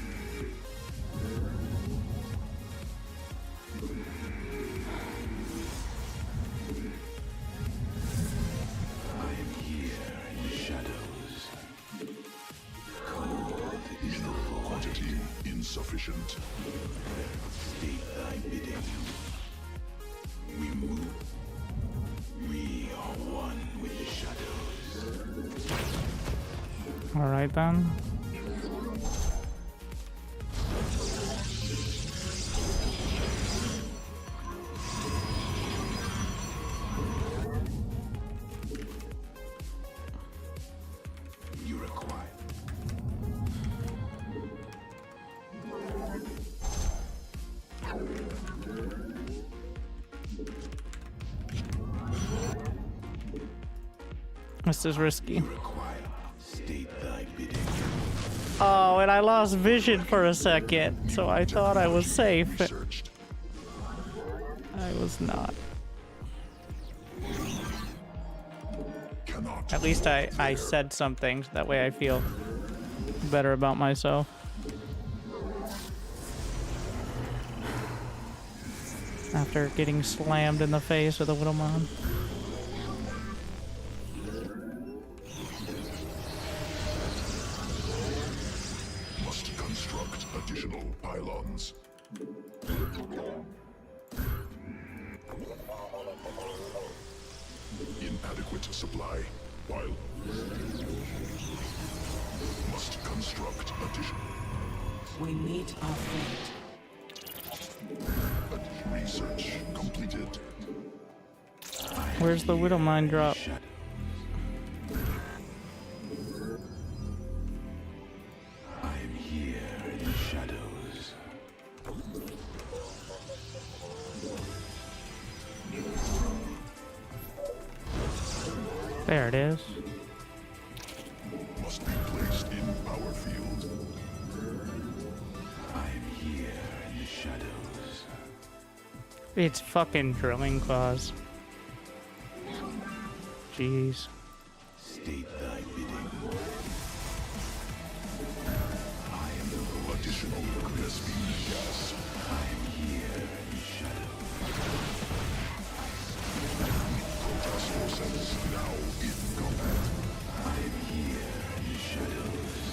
Quantity insufficient. State thy bidding. We move. We are one with the shadows. All right then. You require. This is risky. Require. State thy bidding. Oh, and I lost vision for a second, so I thought I was safe. Searched. I was not. Cannot. At least I said something, so that way I feel better about myself. After getting slammed in the face with a Widowmon. Must construct additional pylons. Inadequate supply. While must construct additional. We meet our fate. Research completed. Where's the Widowmine drop? I am here in the shadows. There it is. Must be placed in power field. I am here in the shadows. It's fucking drilling claws. Jeez. State thy bidding. I am the additional Crespine gas. I am here in the shadows. Protoss forces now in combat. I am here in the shadows.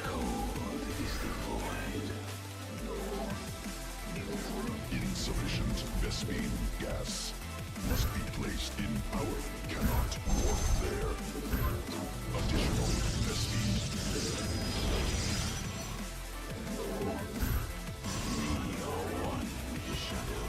Cold is the void. Insufficient Vespine gas. Must be placed in power. Cannot warp there. Additional Vespine. We are one with the shadows.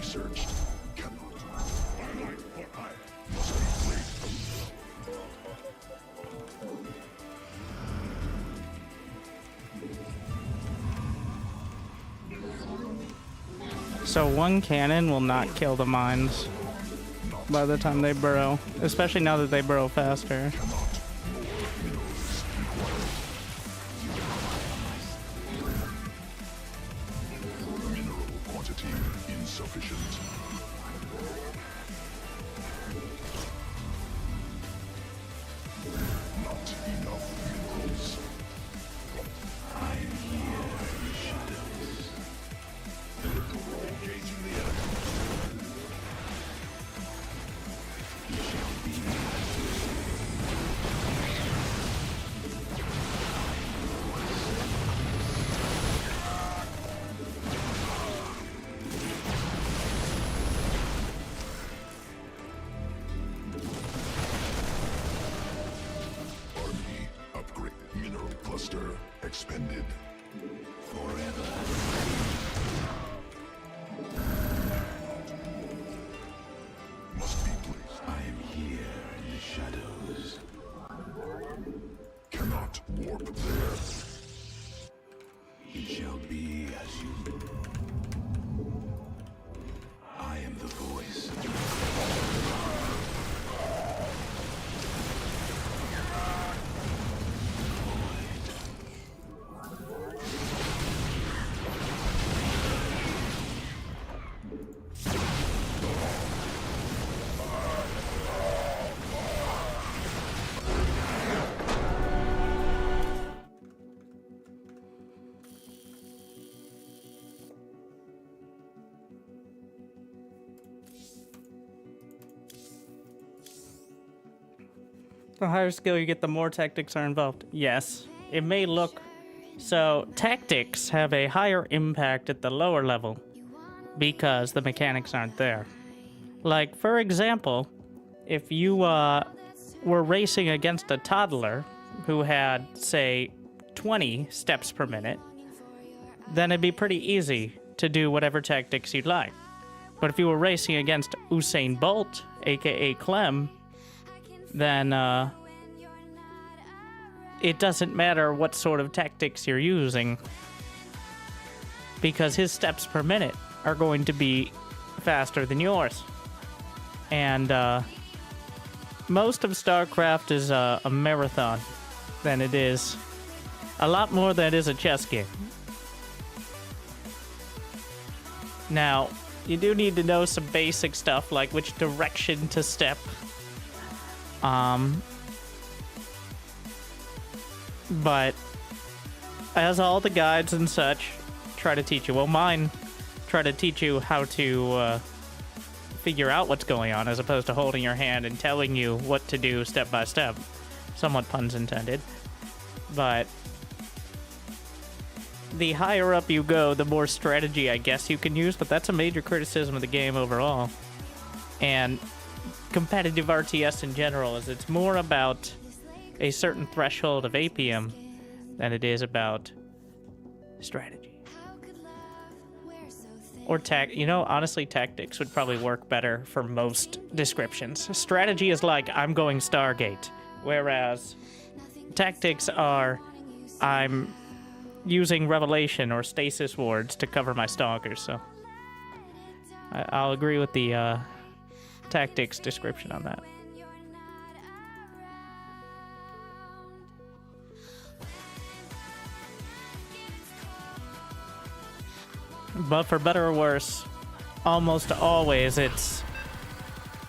researched. Cannot. My life for I must be great. So one cannon will not kill the mines by the time they burrow, especially now that they burrow faster. Mineral quantity insufficient. Not enough minerals. I'm here in the shadows. Engaging the enemy. He shall be. Army upgrade. Mineral cluster expended. Forever. Must be placed. I am here in the shadows. Cannot warp there. It shall be as you. I am the voice. The higher skill you get, the more tactics are involved. Yes, it may look... So, tactics have a higher impact at the lower level because the mechanics aren't there. Like, for example, if you were racing against a toddler who had, say, 20 steps per minute, then it'd be pretty easy to do whatever tactics you'd like. But if you were racing against Usain Bolt, aka Clem, then it doesn't matter what sort of tactics you're using because his steps per minute are going to be faster than yours. And most of Starcraft is a marathon than it is, a lot more than it is a chess game. Now, you do need to know some basic stuff like which direction to step. But as all the guides and such try to teach you, well, mine try to teach you how to figure out what's going on as opposed to holding your hand and telling you what to do step by step. Somewhat puns intended. But the higher up you go, the more strategy I guess you can use, but that's a major criticism of the game overall. And competitive RTS in general is it's more about a certain threshold of APM than it is about strategy. Or honestly, tactics would probably work better for most descriptions. Strategy is like, I'm going Stargate, whereas tactics are, I'm using Revelation or Stasis Wards to cover my Stalkers, so I'll agree with the tactics description on that. But for better or worse, almost always it's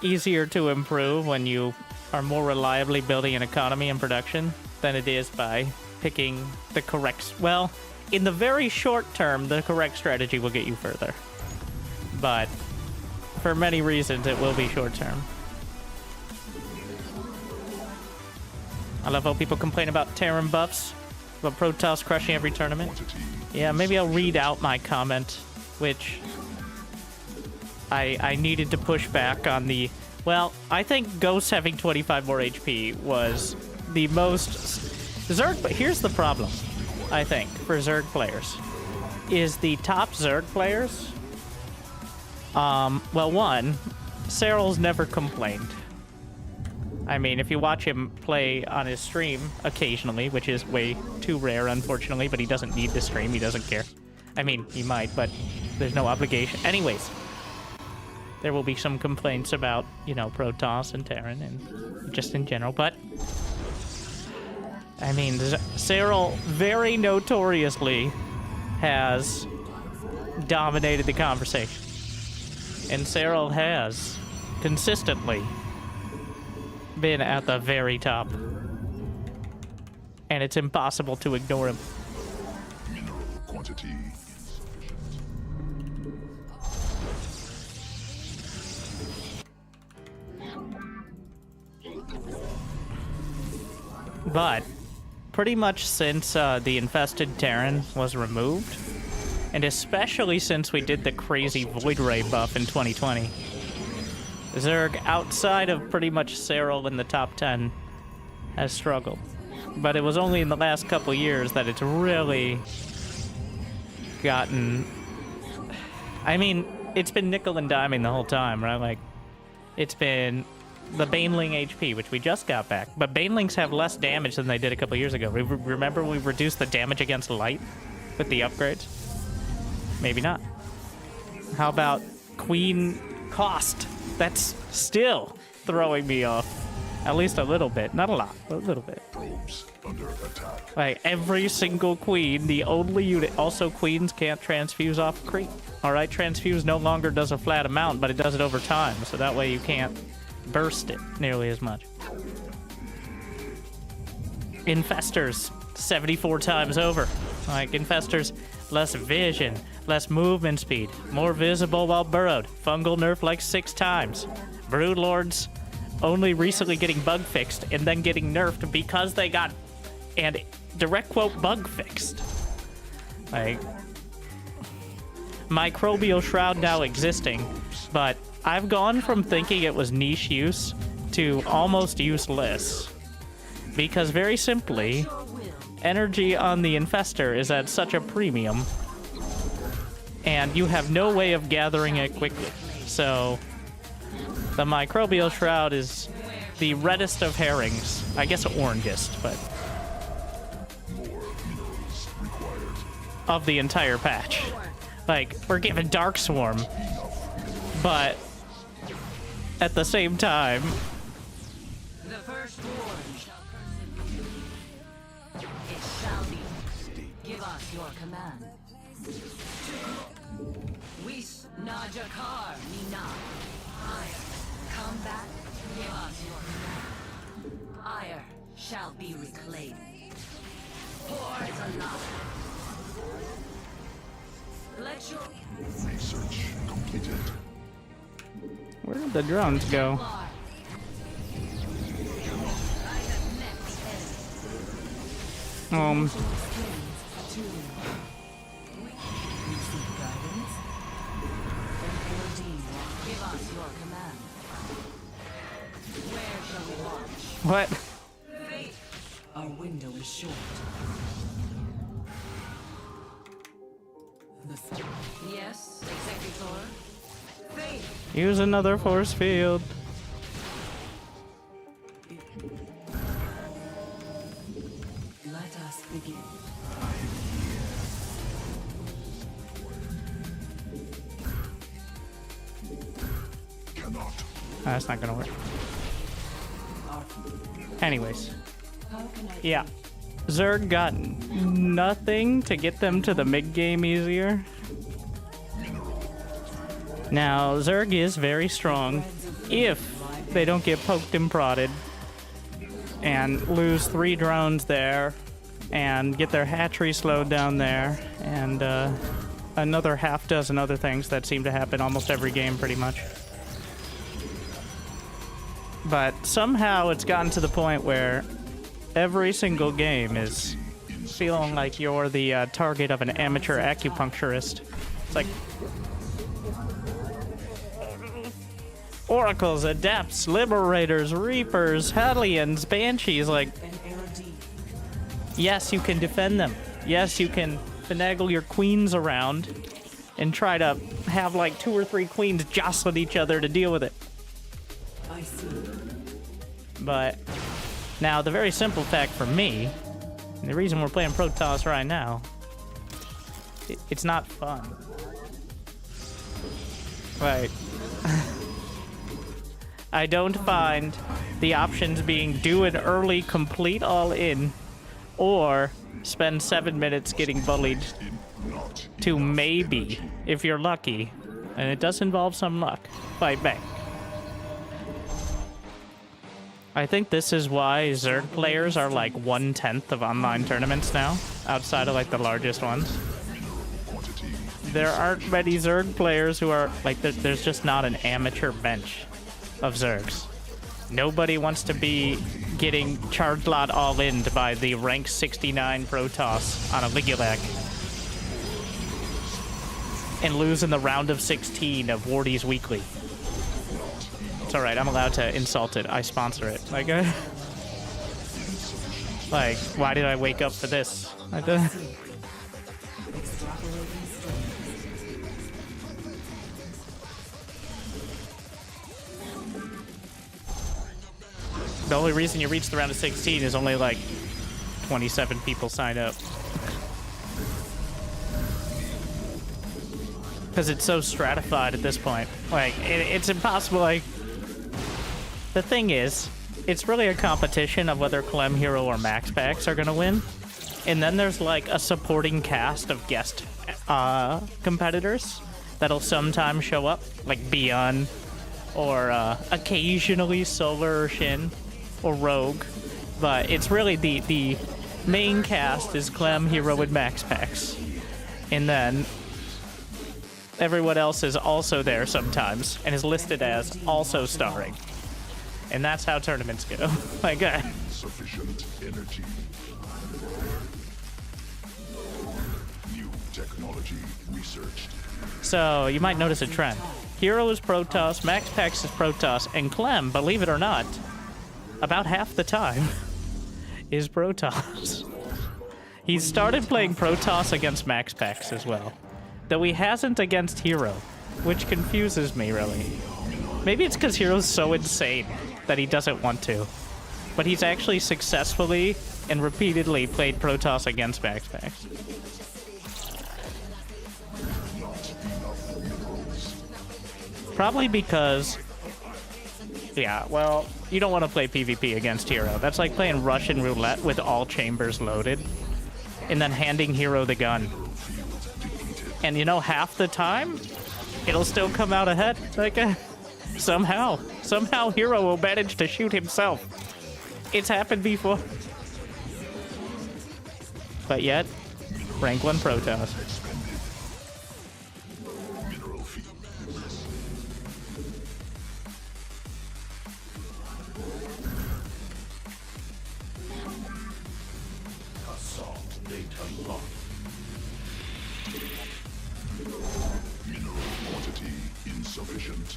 easier to improve when you are more reliably building an economy and production than it is by picking the correct... Well, in the very short term, the correct strategy will get you further. But for many reasons, it will be short term. I love how people complain about Terran buffs, about Protoss crushing every tournament. Yeah, maybe I'll read out my comment, which I needed to push back on the... Well, I think Ghost having 25 more HP was the most... Zerg, but here's the problem, I think, for Zerg players, is the top Zerg players Well, one, Cyril's never complained. I mean, if you watch him play on his stream occasionally, which is way too rare, unfortunately, but he doesn't need to stream, he doesn't care. I mean, he might, but there's no obligation. Anyways, there will be some complaints about, you know, Protoss and Terran and just in general, but I mean, Cyril very notoriously has dominated the conversation. And Cyril has consistently been at the very top. And it's impossible to ignore him. Mineral quantity insufficient. But pretty much since the infested Terran was removed, and especially since we did the crazy Void Ray buff in 2020, Zerg, outside of pretty much Cyril in the top 10, has struggled. But it was only in the last couple years that it's really gotten... I mean, it's been nickel and diming the whole time, right? Like, it's been the Baneling HP, which we just got back. But Banelings have less damage than they did a couple years ago. Remember we reduced the damage against light with the upgrades? Maybe not. How about Queen Cost? That's still throwing me off. At least a little bit. Not a lot, but a little bit. Probes under attack. Like, every single queen, the only unit... Also, queens can't transfuse off creep. Alright, transfuse no longer does a flat amount, but it does it over time, so that way you can't burst it nearly as much. Infestors, 74 times over. Like, Infestors, less vision, less movement speed, more visible while burrowed. Fungal nerf like 6 times. Broodlords only recently getting bug fixed and then getting nerfed because they got, and direct quote, bug fixed. Like, Microbial Shroud now existing, but I've gone from thinking it was niche use to almost useless. Because very simply, energy on the Infestor is at such a premium, and you have no way of gathering it quickly. So, the Microbial Shroud is the reddest of herrings. I guess orangest, but... of the entire patch. Like, we're given Dark Swarm, but at the same time... The first war shall persevere. It shall be. Give us your command. Whis Najakar Mina. Ire. Come back. Give us your command. Ire shall be reclaimed. Hordes alive. Let your Research completed. Where did the drones go? I have met the enemy. Give us your command. Where shall we launch? What? Faith. Our window is short. The Yes, Executor. Faith. Use another force field. Let us begin. Cannot. That's not gonna work. Anyways. How can I Yeah. Zerg got nothing to get them to the mid-game easier. Now, Zerg is very strong if they don't get poked and prodded and lose 3 drones there and get their hatchery slowed down there and another half dozen other things that seem to happen almost every game pretty much. But somehow it's gotten to the point where every single game is feeling like you're the target of an amateur acupuncturist. It's like Oracles, Adepts, Liberators, Reapers, Hellions, Banshees, like, yes, you can defend them. Yes, you can finagle your queens around and try to have like 2 or 3 queens jostling each other to deal with it. I see. But now the very simple fact for me, and the reason we're playing Protoss right now, it's not fun. Right. I don't find the options being do an early complete all-in or spend 7 minutes getting bullied to maybe, if you're lucky, and it does involve some luck, fight back. I think this is why Zerg players are like 1/10 of online tournaments now, outside of like the largest ones. There aren't many Zerg players who are like, there's just not an amateur bench of Zergs. Nobody wants to be getting charge lot all-in by the rank 69 Protoss on a Ligulac and lose in the round of 16 of Wardy's Weekly. It's alright, I'm allowed to insult it. I sponsor it. Like, why did I wake up for this? The only reason you reach the round of 16 is only like 27 people sign up. Because it's so stratified at this point. Like, it's impossible, like... The thing is, it's really a competition of whether Clem, Hero, or Max Packs are gonna win. And then there's like a supporting cast of guest competitors that'll sometimes show up, like Beyond, or occasionally Solar or Shin, or Rogue. But it's really the main cast is Clem, Hero, and Max Packs. And then everyone else is also there sometimes, and is listed as also starring. And that's how tournaments go. Like, Sufficient energy. New technology researched. So you might notice a trend. Hero is Protoss, Max Packs is Protoss, and Clem, believe it or not, about half the time, is Protoss. He's started playing Protoss against Max Packs as well, though he hasn't against Hero, which confuses me, really. Maybe it's because Hero's so insane that he doesn't want to. But he's actually successfully and repeatedly played Protoss against Max Packs. Probably because... Yeah, well, you don't want to play PvP against Hero. That's like playing Russian roulette with all chambers loaded, and then handing Hero the gun. And you know, half the time, it'll still come out ahead. Like, somehow Hero will manage to shoot himself. It's happened before. But yet, rank 1 Protoss. Insufficient.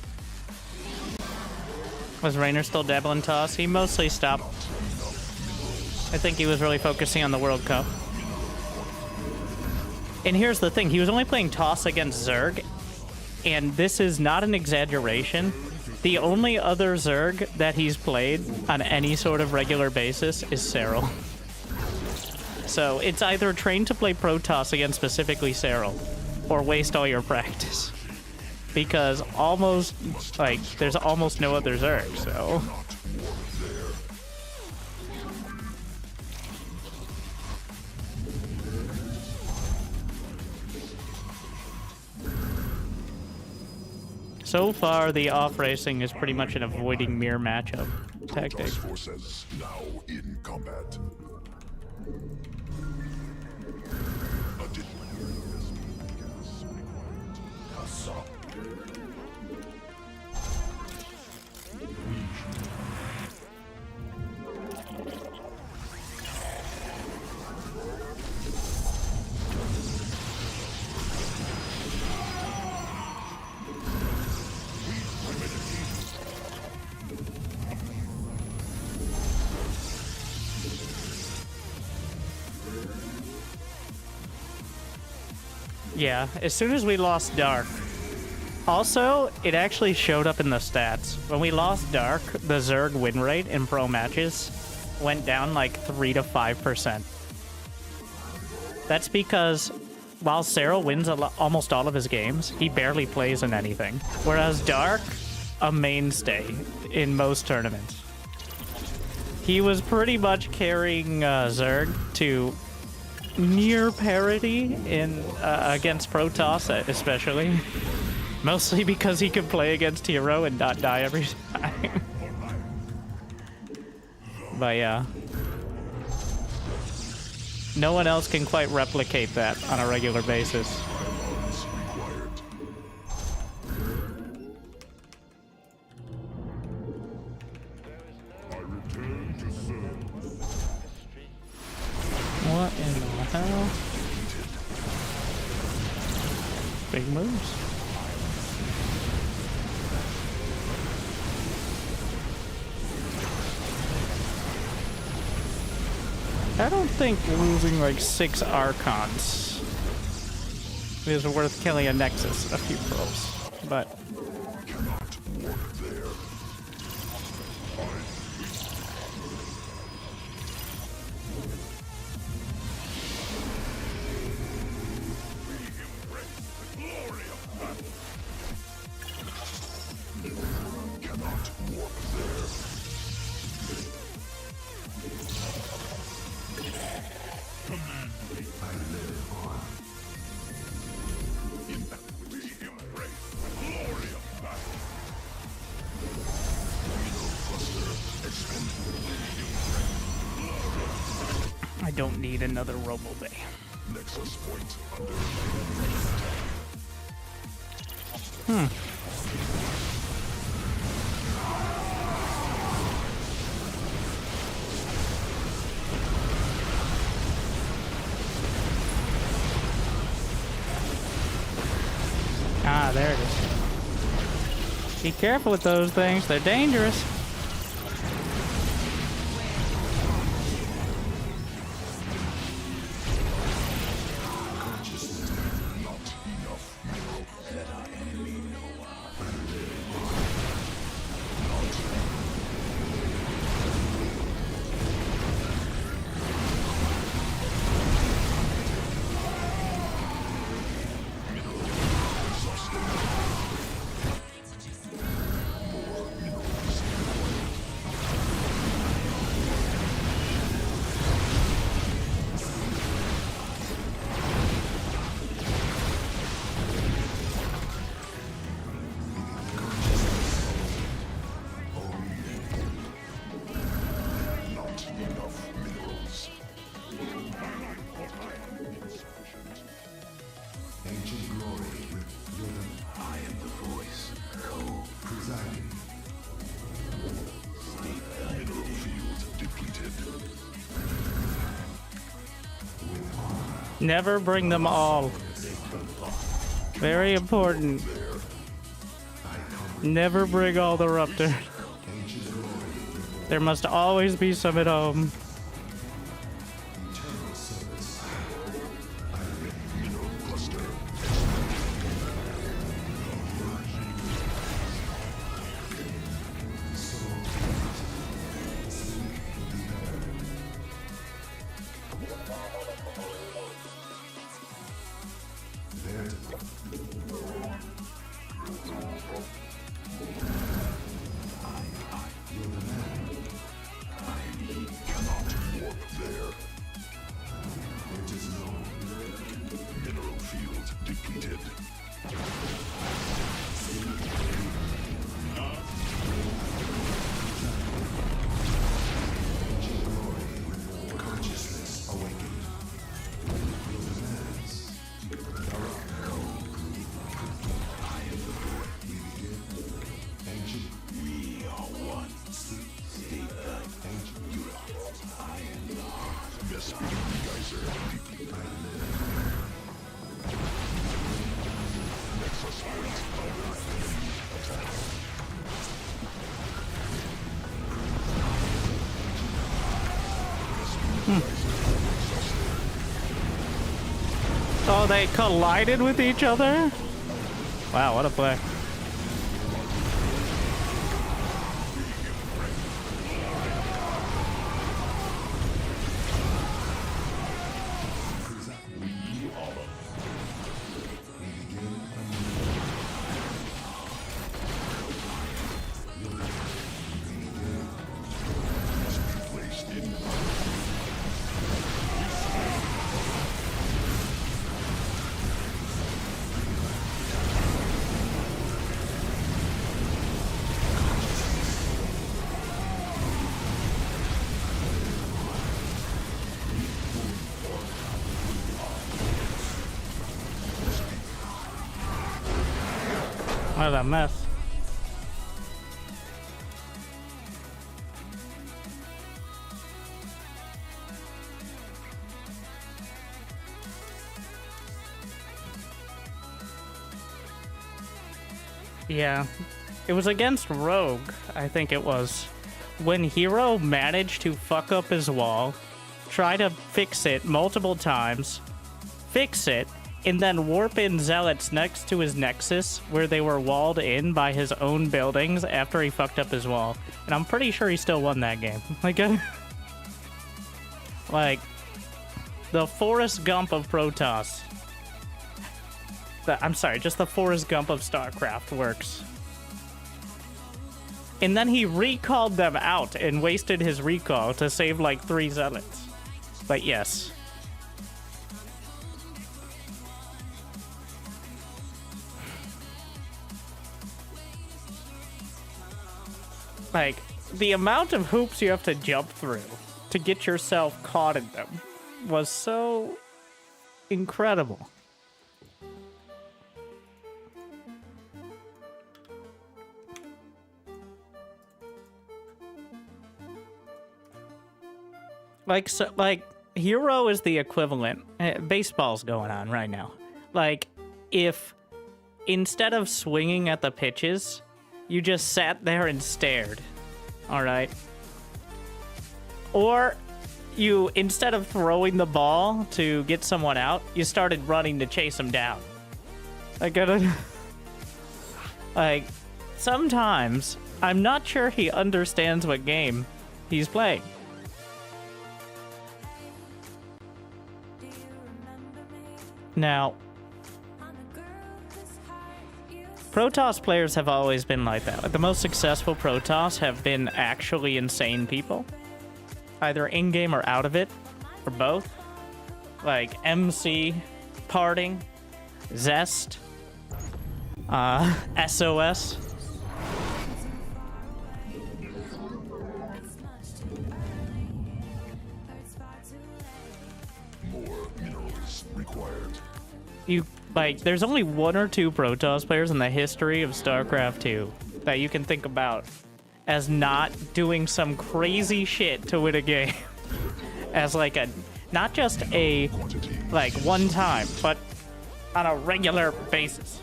Was Raynor still dabbling toss? He mostly stopped. I think he was really focusing on the World Cup. And here's the thing, he was only playing toss against Zerg, and this is not an exaggeration. The only other Zerg that he's played on any sort of regular basis is Serral. So it's either train to play Protoss against specifically Serral, or waste all your practice. Because almost, like, there's almost no other Zerg, so... So far, the off-racing is pretty much an avoiding mirror matchup tactic. Protoss forces now in combat. Yeah, as soon as we lost Dark, Also, it actually showed up in the stats. When we lost Dark, the Zerg win rate in pro matches went down like 3 to 5%. That's because while Cyril wins almost all of his games, he barely plays in anything. Whereas Dark, a mainstay in most tournaments. He was pretty much carrying Zerg to near parity in against Protoss, especially. Mostly because he could play against Hero and not die every time. But yeah. No one else can quite replicate that on a regular basis. I return to serve. What in the hell? Big moves. I don't think losing like 6 Archons is worth killing a Nexus a few pros, but I don't need another Robo Bay. Nexus point under. Ah, there it is. Be careful with those things, they're dangerous. Never bring them all. Very important. Never bring all the Ruptor. There must always be some at home. Oh, they collided with each other? Wow, what a play. What a mess. Yeah, it was against Rogue, I think it was. When Hero managed to fuck up his wall, try to fix it multiple times, fix it, and then warp in Zealots next to his Nexus, where they were walled in by his own buildings after he fucked up his wall. And I'm pretty sure he still won that game. Like, the Forrest Gump of Protoss. I'm sorry, just the Forrest Gump of Starcraft works. And then he recalled them out and wasted his recall to save like 3 Zealots. But yes. Like, the amount of hoops you have to jump through to get yourself caught in them was so incredible. Like, so, like, Hero is the equivalent. Baseball's going on right now. Like, if instead of swinging at the pitches, you just sat there and stared. Alright? Or you, instead of throwing the ball to get someone out, you started running to chase them down. Like, sometimes, I'm not sure he understands what game he's playing. Now, Protoss players have always been like that. Like, the most successful Protoss have been actually insane people. Either in-game or out of it, or both. Like, MC, Parting, Zest, SOS. More minerals required. There's only 1 or 2 Protoss players in the history of StarCraft 2 that you can think about as not doing some crazy shit to win a game. As like a, not just a, like, one time, but on a regular basis.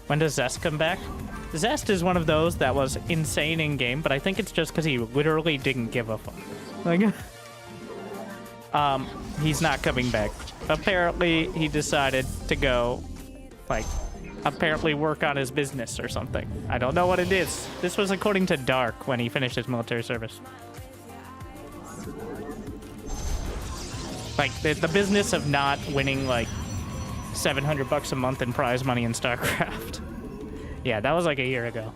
When does Zest come back? Zest is one of those that was insane in game, but I think it's just because he literally didn't give a fuck. Like, he's not coming back. Apparently, he decided to go, like, apparently work on his business or something. I don't know what it is. This was according to Dark when he finished his military service. Like, the business of not winning, like, $700 a month in prize money in StarCraft. Yeah, that was like a year ago.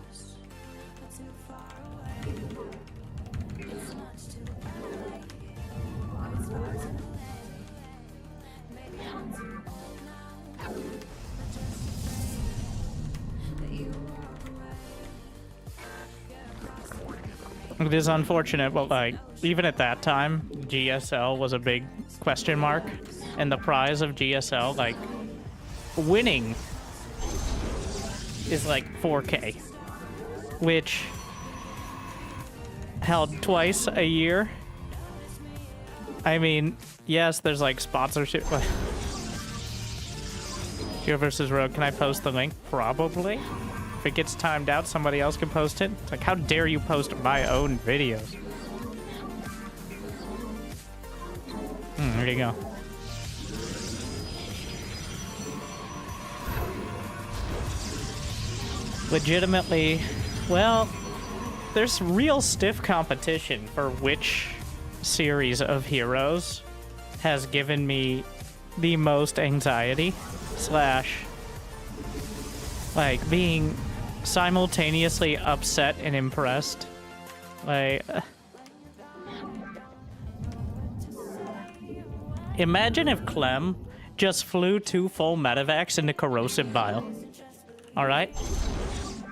It is unfortunate, but, like, even at that time, GSL was a big question mark. And the prize of GSL, like, winning is like 4K. Which held twice a year. I mean, yes, there's, like, sponsorship. Geo versus Rogue, can I post the link? Probably. If it gets timed out, somebody else can post it. It's like, how dare you post my own videos? There you go. Legitimately, well, there's real stiff competition for which series of heroes has given me the most anxiety, slash, like, being simultaneously upset and impressed. Like, imagine if Clem just flew 2 full medevacs into Corrosive Bile. Alright?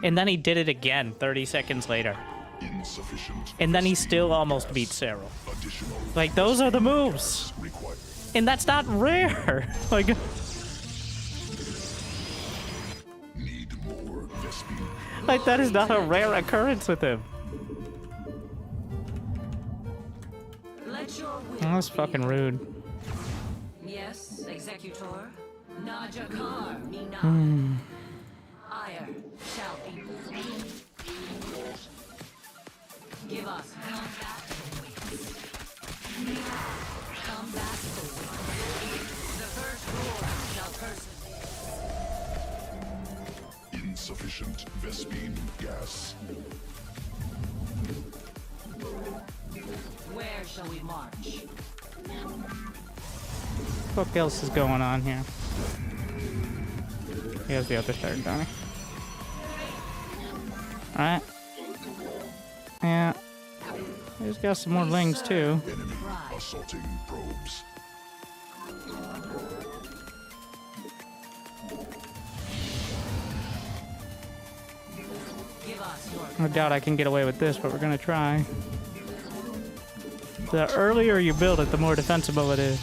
And then he did it again 30 seconds later. Insufficient. And then he still almost beat Cyril. Additional Like, those are the moves. required. And that's not rare. Like, Need more Like, that is not a rare occurrence with him. Let your will That's be fucking rude. Yes, Executor. Najakar Mina. Ire shall be born. Give us combat awaits. Combat awaits. The first roar shall persevere. Insufficient Vespine gas. Where shall we march? What else is going on here? He has the other third, don't he? Alright. Yeah. He's got some more lings too. Enemy assaulting probes. Give us your I doubt I can get away with this, but we're gonna try. The earlier you build it, the more defensible it is.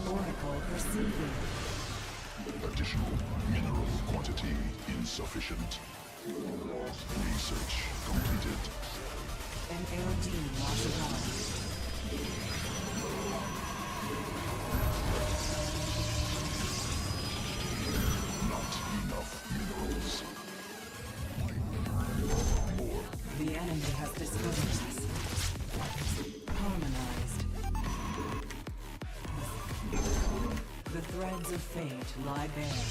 Oracle perceiving. Additional mineral quantity insufficient. Research completed. An Aerodine washes on. Not enough minerals. The enemy has discovered us. Harmonized. The threads of fate lie bare.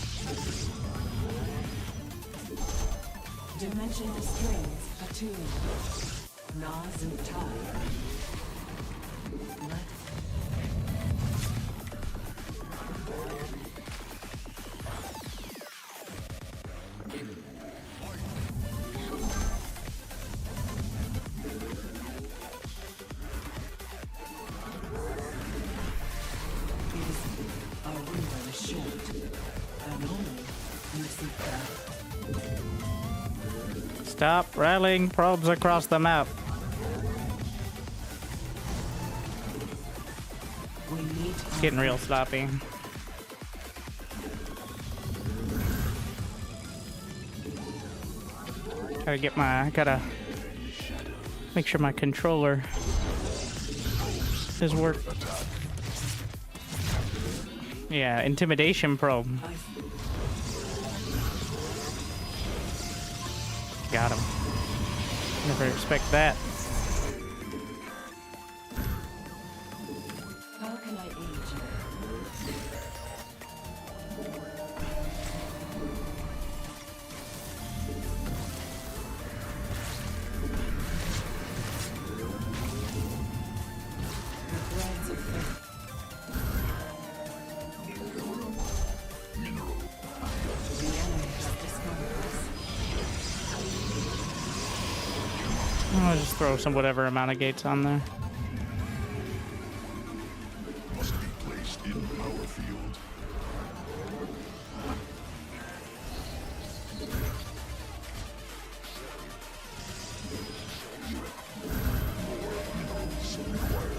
Dimensional strings attuned. Nazutai. Let a ruler is short. And only you seek death. Stop rallying probes across the map. We need It's getting real sloppy. Gotta make sure my controller is working. Yeah, intimidation probe. Got him. Never expect that. How can I aid you? The threads of fate. The enemy has discovered us. I'll just throw some whatever amount of gates on there. Must be placed in power field. Minerals required.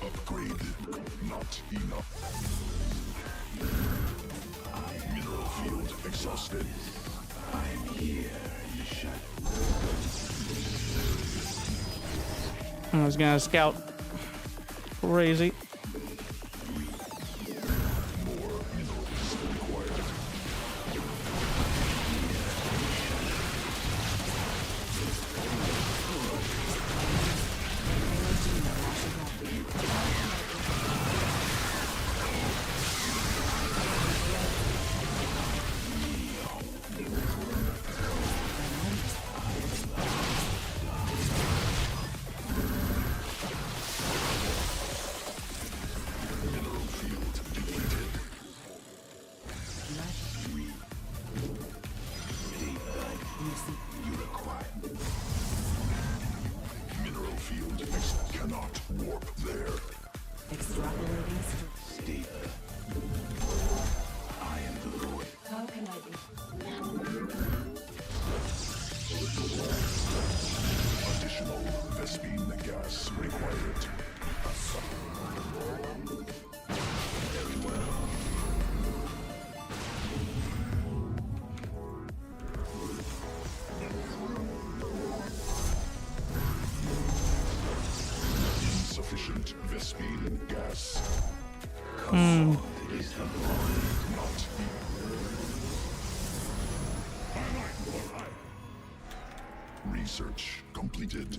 Upgraded. Not enough. Mineral field exhausted. I'm here, I was gonna scout crazy. gas. Hmm. Research completed.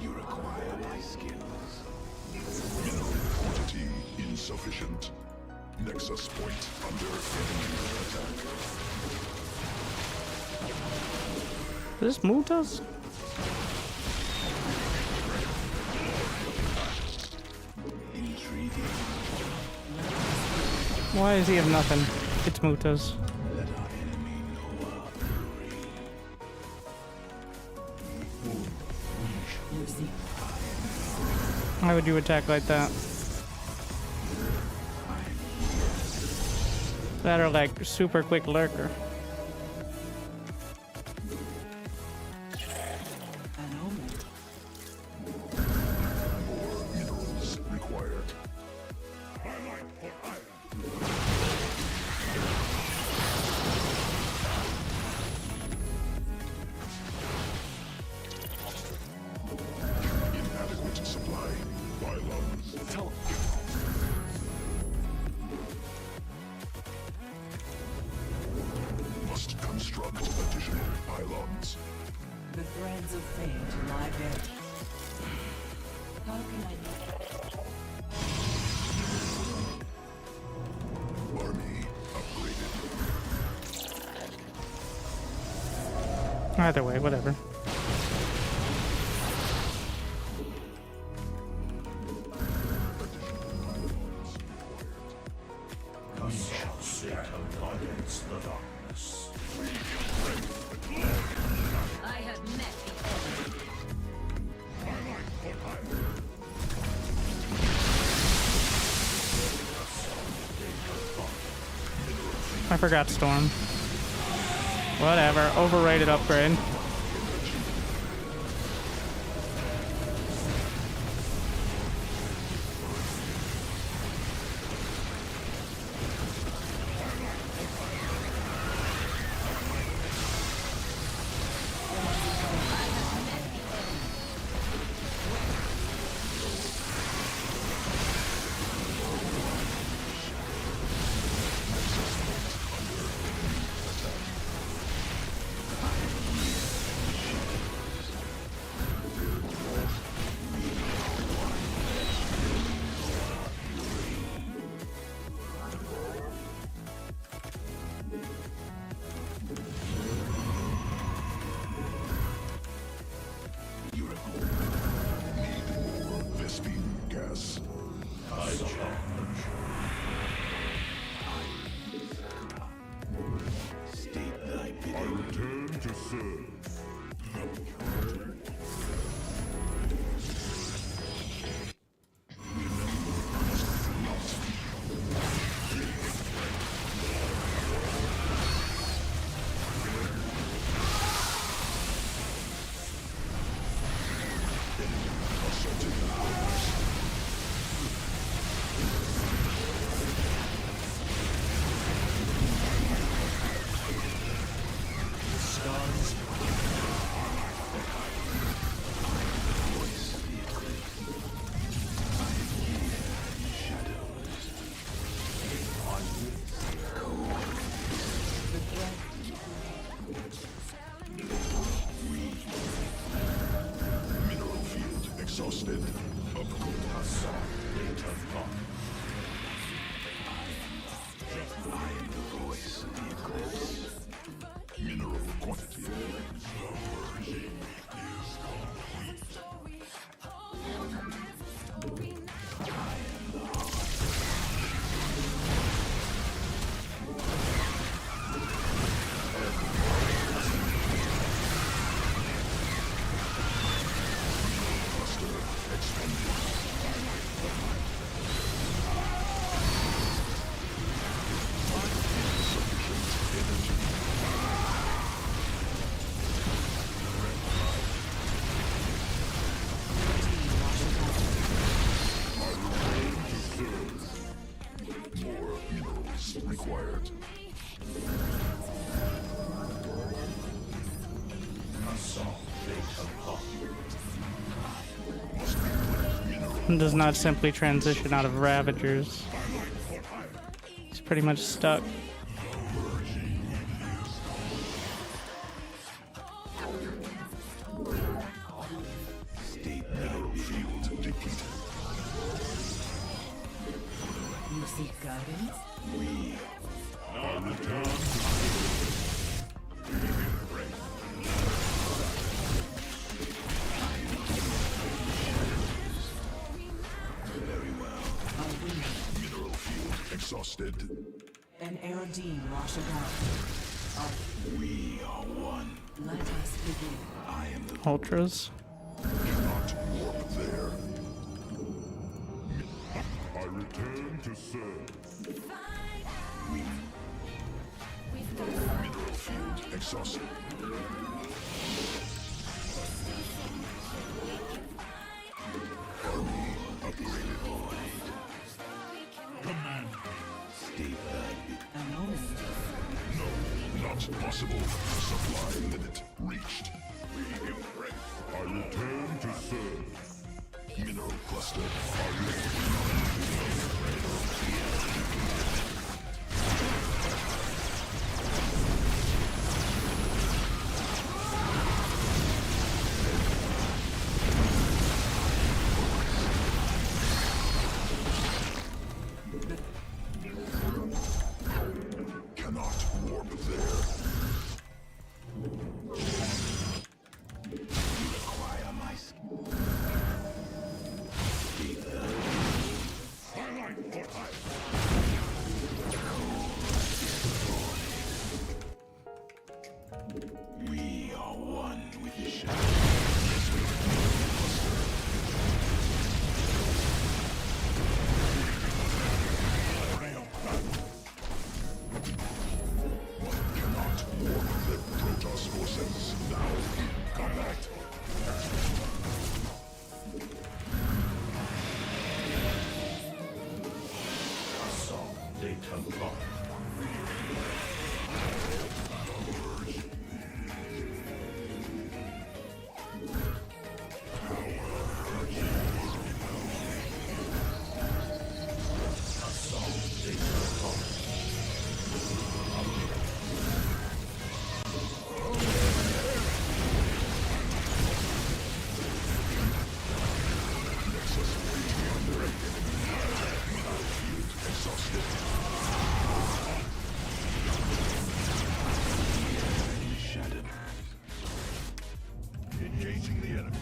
You require my skills. Mineral quantity insufficient. Nexus point under enemy attack. Is this Mutas? Intriguing. Why does he have nothing? It's Mutas. Let our enemy know our fury. Why would you attack like that? That or like super quick lurker. An omen. More minerals required. Inadequate supply. Pylons. Must construct additional pylons. The threads of fate lie buried. How can I Army upgraded. Either way, whatever. I have met the enemy. I forgot Storm. Whatever, overrated upgrade. Vespine gas. State thy bidding. Return to serve. Mineral field exhausted. Upgrade. I am the voice of the eclipse. Mineral quantity. Cluster expanded. More minerals required. Must be mineral does not simply transition out of Ravagers. He's pretty much stuck. You seek guidance? Exhausted. An Aerodine wash about. We are one. Let us begin. I am the Ultras. cannot warp there. I return to serve. Mineral field exhausted. Army upgraded. Command. Stay back. An omen. No, not possible. Supply limit reached. We embrace. I return to serve. Mineral cluster. Cannot warp there. You require my we are one with the shadow. Cannot warp the Protoss forces now in combat. Assault data lock. Shattered. Engaging the enemy.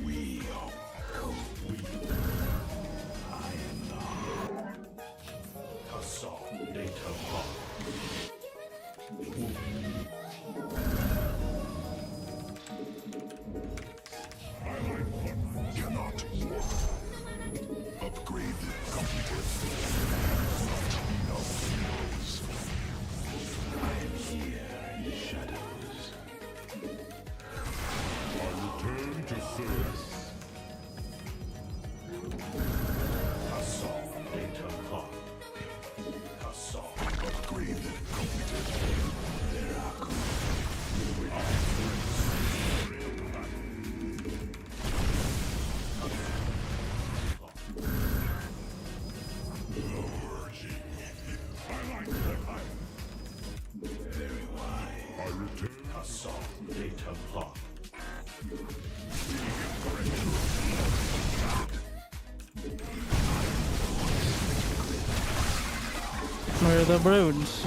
We are co-we. I am the assault data lock. Cannot warp. Upgrade completed. Not enough heroes. I am here in the shadows. I return to serve. Assault data lock. Assault upgrade completed. There are very wise. I return. Assault data lock. Where are the broods?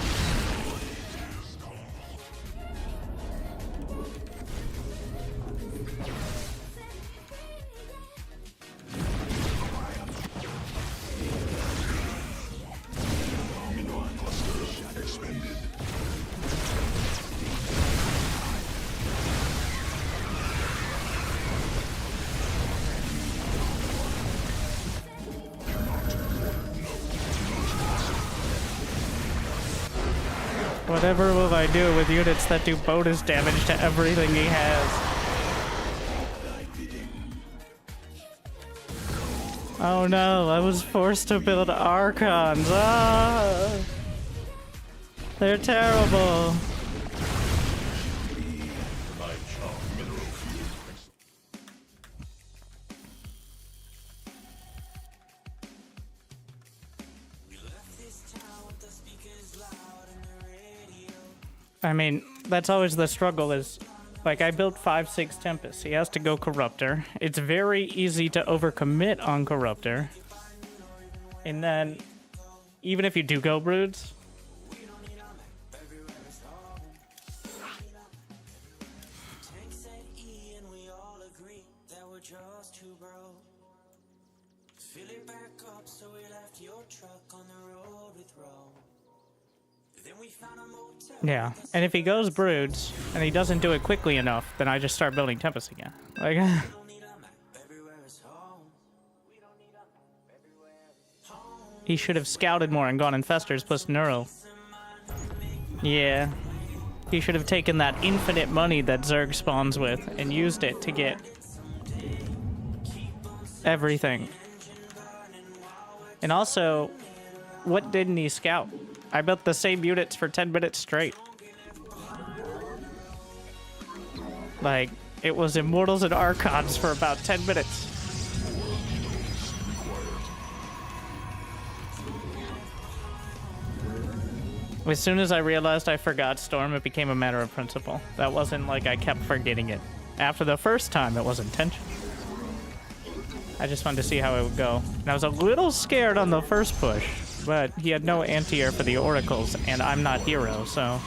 Expended. Whatever will I do with units that do bonus damage to everything he has? Oh no, I was forced to build Archons. Ah! They're terrible. My charm mineral field. I mean, that's always the struggle is, like, I built 5/6 Tempest. He has to go Corruptor. It's very easy to overcommit on Corruptor. And then, even if you do go Broods, yeah, and if he goes Broods, and he doesn't do it quickly enough, then I just start building Tempest again. Like, he should have scouted more and gone Infestors plus Neuro. Yeah. He should have taken that infinite money that Zerg spawns with and used it to get everything. And also, what didn't he scout? I built the same units for 10 minutes straight. Like, it was Immortals and Archons for about 10 minutes. As soon as I realized I forgot Storm, it became a matter of principle. That wasn't like I kept forgetting it. After the first time, it was intentional. I just wanted to see how it would go. And I was a little scared on the first push, but he had no anti-air for the Oracles, and I'm not hero, so...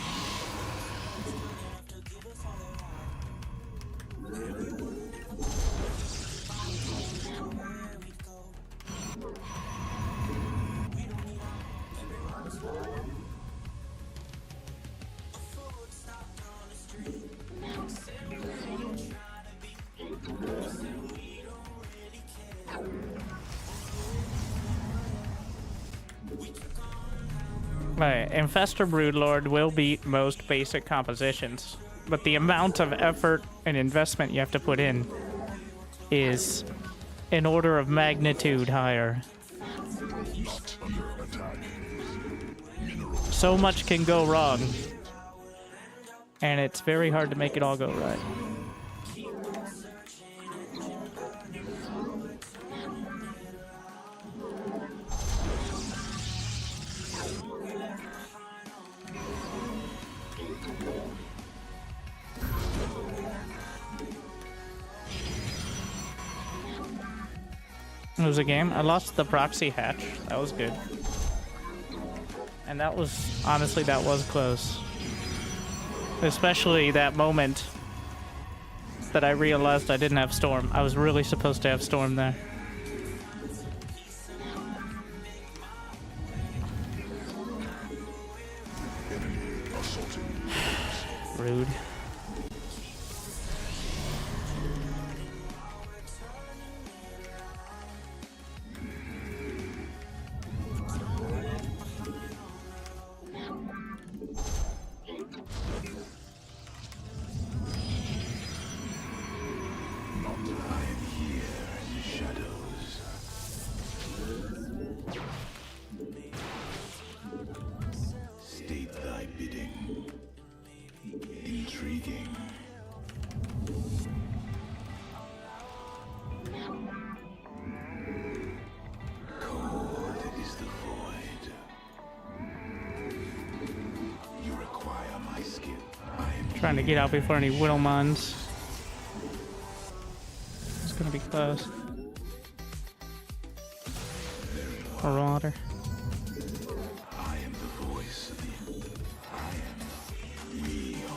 Right, Infestor Broodlord will beat most basic compositions, but the amount of effort and investment you have to put in is an order of magnitude higher. So much can go wrong, and it's very hard to make it all go right. It was a game. I lost the proxy hatch. That was good. And that was, honestly, that was close. Especially that moment that I realized I didn't have Storm. I was really supposed to have Storm there. Rude. Trying to get out before any Widowmons. It's gonna be close. Marauder. I am the voice of the... I am real.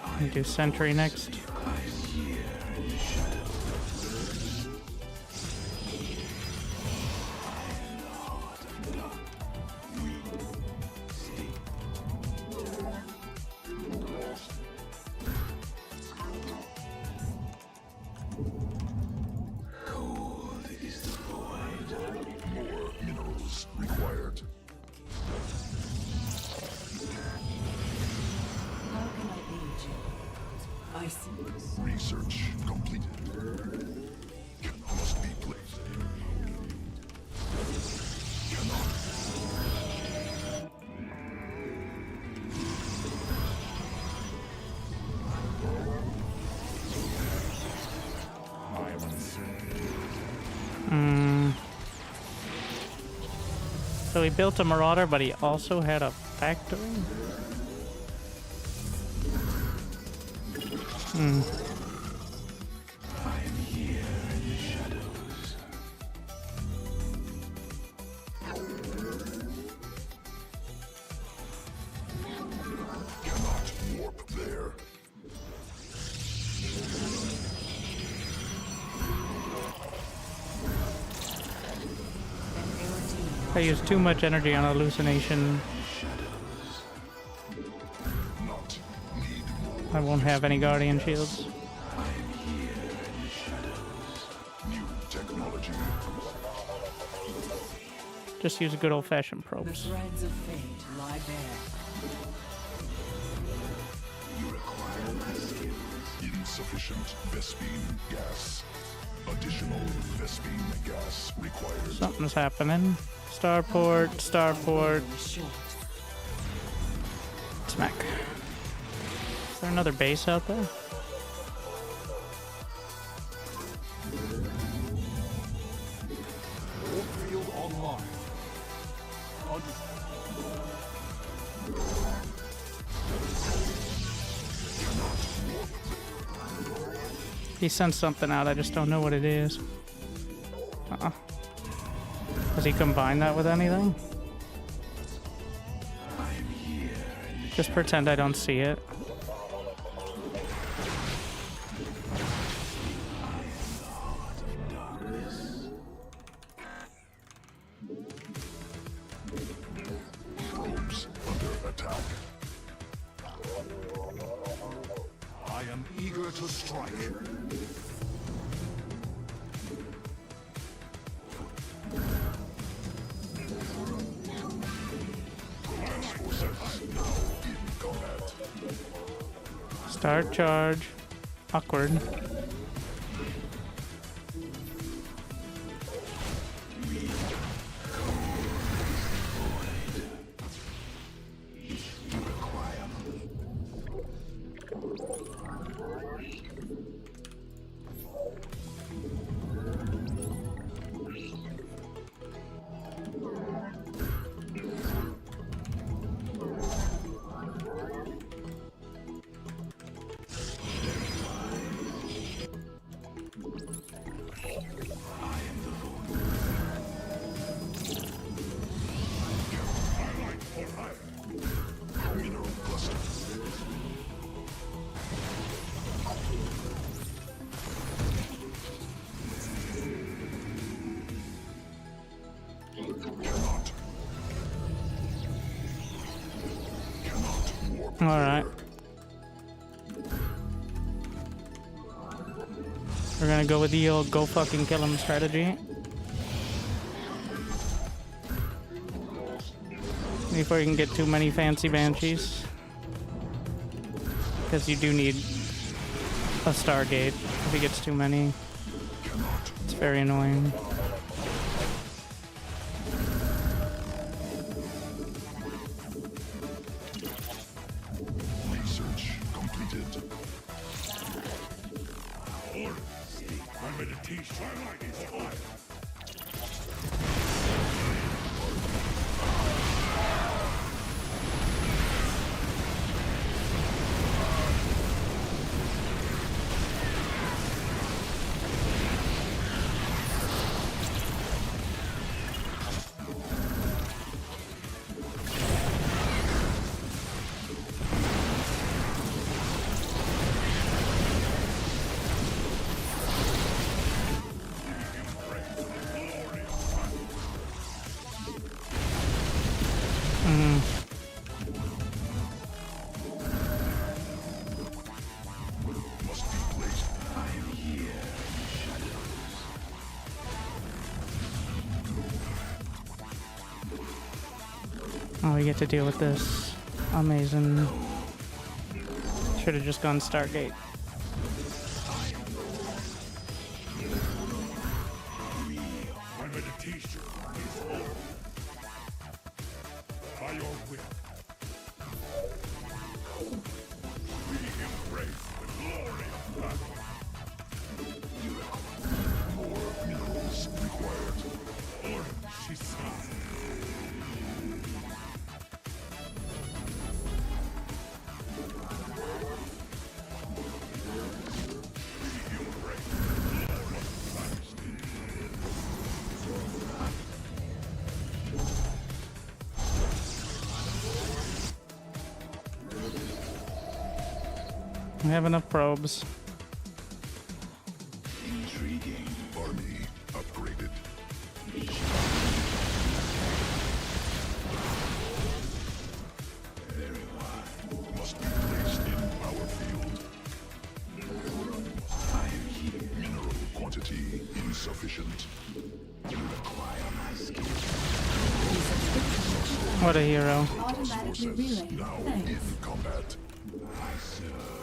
I'm gonna do Sentry next. I see. Research completed. Must be placed. Cannot. I am uncertain. So he built a Marauder, but he also had a factory? Cannot warp there. I used too much energy on hallucination. Not need more. I won't have any guardian shields. New technology. Just use good old-fashioned The probes. threads of fate lie bare. You require my skills. Insufficient Vespine gas. Additional Vespine gas required. Something's happening. Starport, starport, Very short. smack. Is there another base out there? Field online. He sent something out, I just don't know what it is. Does he combine that with anything? Just pretend I don't see it. Probes under attack. I am eager to strike. Start charge. Awkward. Mineral cluster. Cannot warp. Alright. We're gonna go with the old go fucking kill him strategy. Before you can get too many fancy banshees. Because you do need a Stargate if he gets too many. It's very annoying. Research completed. My meditation is high. Must be placed. I am here. Oh, we get to deal with this. Amazing. Should have just gone Stargate. T-shirt is over. By your will, we embrace the glory of battle. More minerals required. Or she says. We have enough probes. Intriguing. Army upgraded. Very wide. Must be placed in power field. Mineral quantity insufficient. You require my skill. What a hero. Automatically Forces relay. now Thanks. in combat. I serve.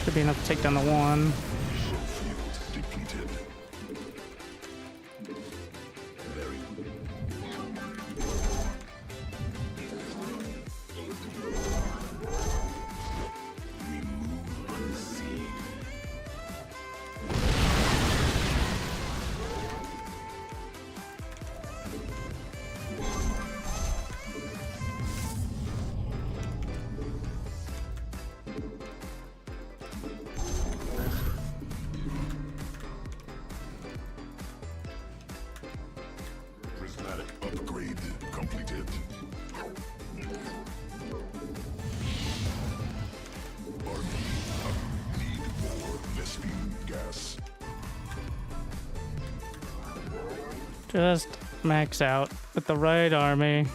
Should be enough to take down the one. Field depleted. Very remove unseen. Prismatic upgrade completed. Army, need more Vespine gas. Just max out with the right army.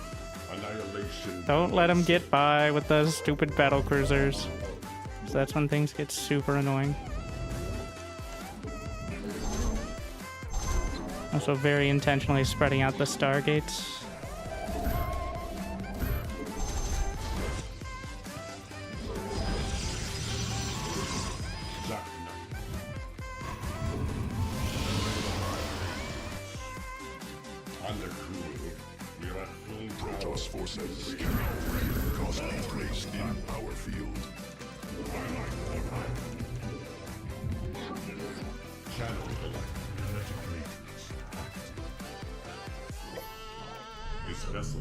Annihilation. Don't let them get by with those stupid battle cruisers. So that's when things get super annoying. Also very intentionally spreading out the stargates. Under crew. We are at full power. Protoss forces cannot be placed in power field. Channel the light. This vessel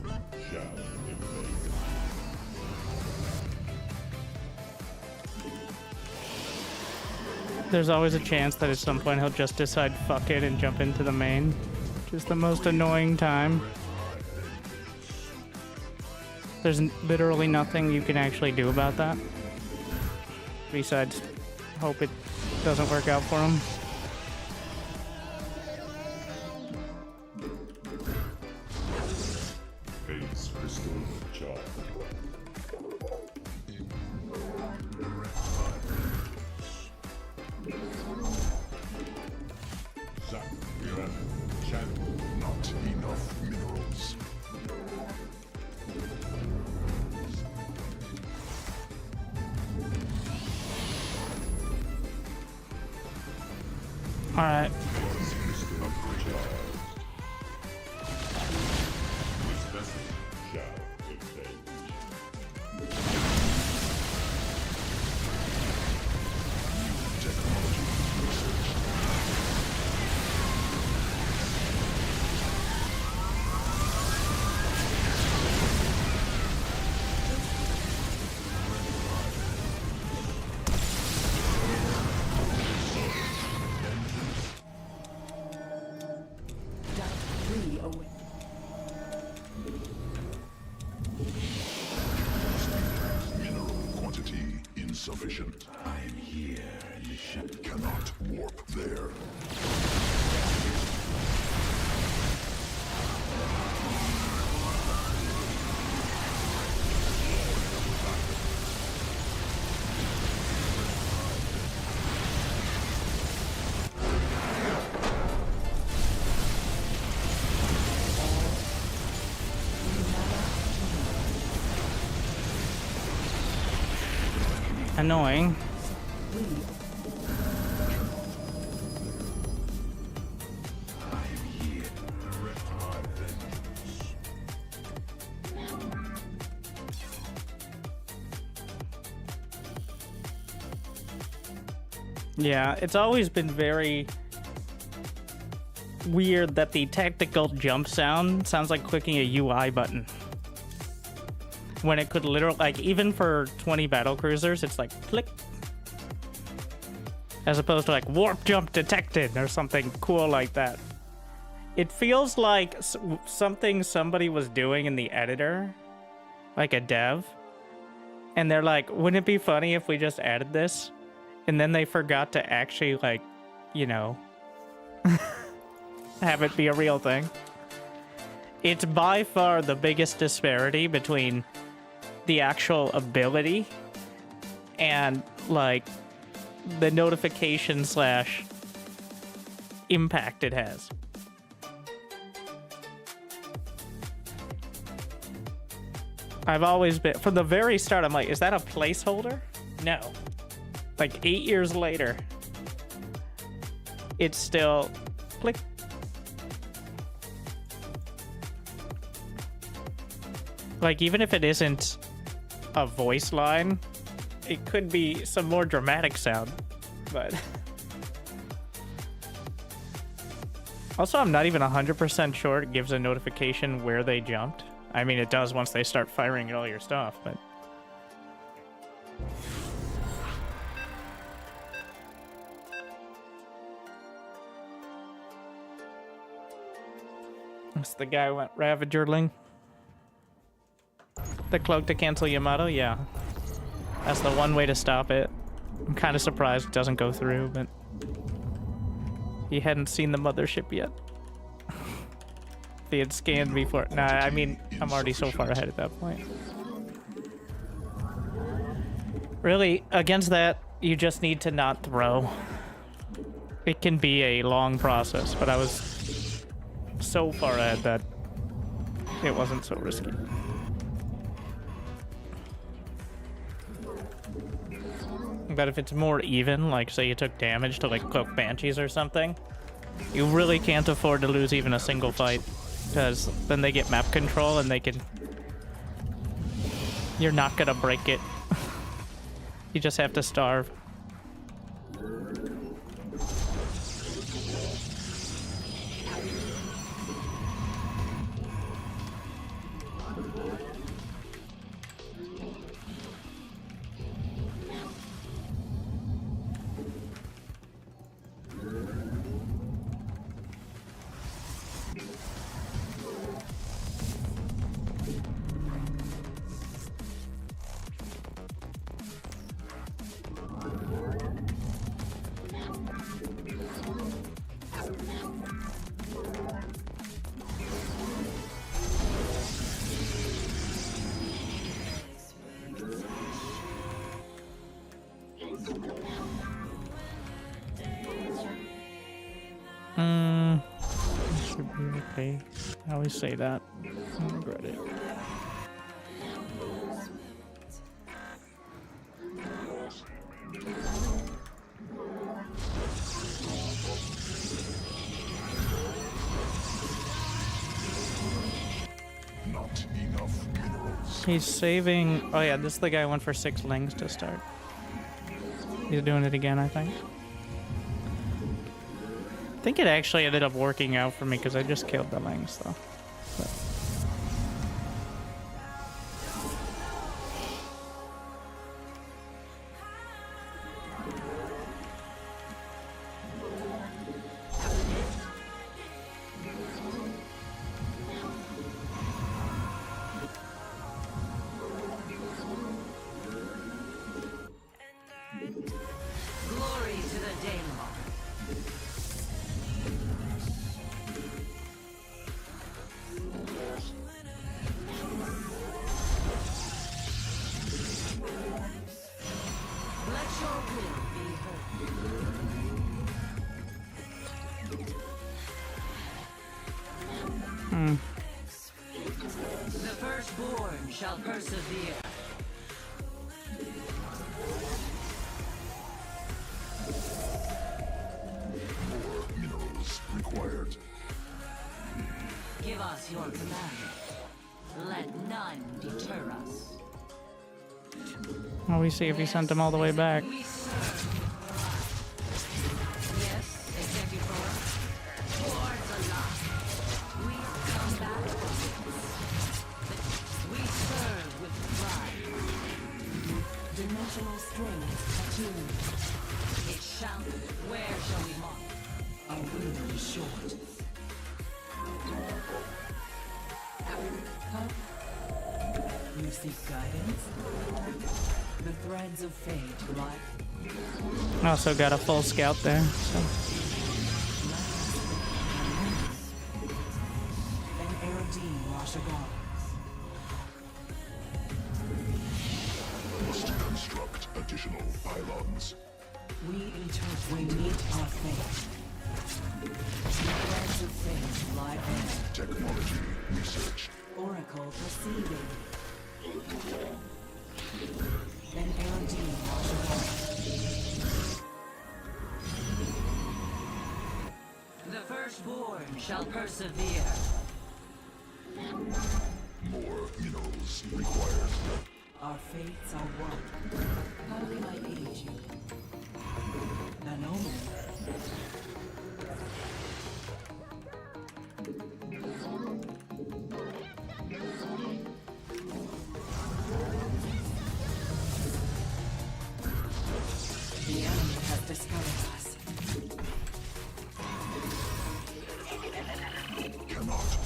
shall invade. There's always a chance that at some point he'll just decide fuck it and jump into the main. Which is the most annoying time. There's literally nothing you can actually do about that. Besides, hope it doesn't work out for him. Phase crystal charge. Zach, we are at channel. Not enough minerals. Alright. This vessel shall invade. Mineral quantity insufficient. I'm here. You cannot warp there. annoying. Yeah, it's always been very weird that the tactical jump sound sounds like clicking a UI button. When it could literally, like, even for 20 battle cruisers, it's like click. As opposed to like warp jump detected or something cool like that. It feels like something somebody was doing in the editor, like a dev. And they're like, wouldn't it be funny if we just added this? And then they forgot to actually, like, you know, have it be a real thing. It's by far the biggest disparity between the actual ability and, like, the notification slash impact it has. I've always been, from the very start, I'm like, is that a placeholder? No. Like 8 years later, it's still click. Like, even if it isn't a voice line, it could be some more dramatic sound, but also I'm not even 100% sure it gives a notification where they jumped. I mean, it does once they start firing at all your stuff, but that's the guy who went Ravagerling. The cloak to cancel Yamato, yeah. That's the one way to stop it. I'm kind of surprised it doesn't go through, but he hadn't seen the mothership yet. If he had scanned before. Nah, I mean, I'm already so far ahead at that point. Really, against that, you just need to not throw. It can be a long process, but I was so far ahead that it wasn't so risky. But if it's more even, like say you took damage to like Cloak Banshees or something, you really can't afford to lose even a single fight, because then they get map control and they can... You're not gonna break it. You just have to starve. Should be okay. I always say that. I regret it. Not enough minerals. He's saving... Oh yeah, this is the guy who went for 6 lings to start. He's doing it again, I think. I think it actually ended up working out for me because I just killed the lings, though. But. Glory to the Daemon. Let your will be heard. The firstborn shall persevere. Give us your command. Let none deter us. Well, we see if he sent him all the way back. We serve. Yes, Executor. Swords aloft. We combat. We serve with pride. Dimensional strength attuned. It shall. Where shall we mark? A wind short. You seek guidance? The threads of fate lie. I also got a full scout there. So. An Aerodine Rashagar. Must construct additional pylons. We meet our fate. The threads of fate lie there. Technology researched. Oracle perceiving. An Aerodine Rashagar. The firstborn shall persevere. More minerals required. Our fates are one. How can I aid you? An omen. The enemy has discovered us. Cannot.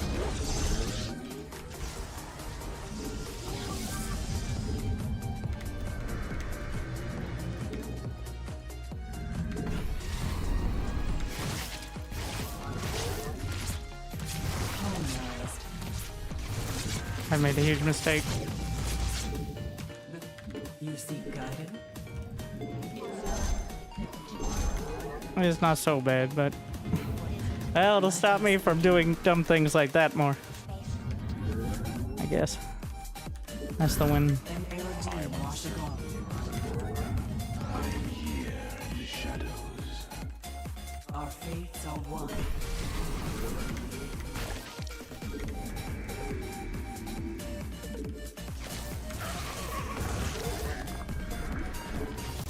Colonized. I made a huge mistake. You seek guidance? It's not so bad, but well, it'll stop me from doing dumb things like that more. I guess. That's the win. An Aerodine Rashagar. Our fates are one.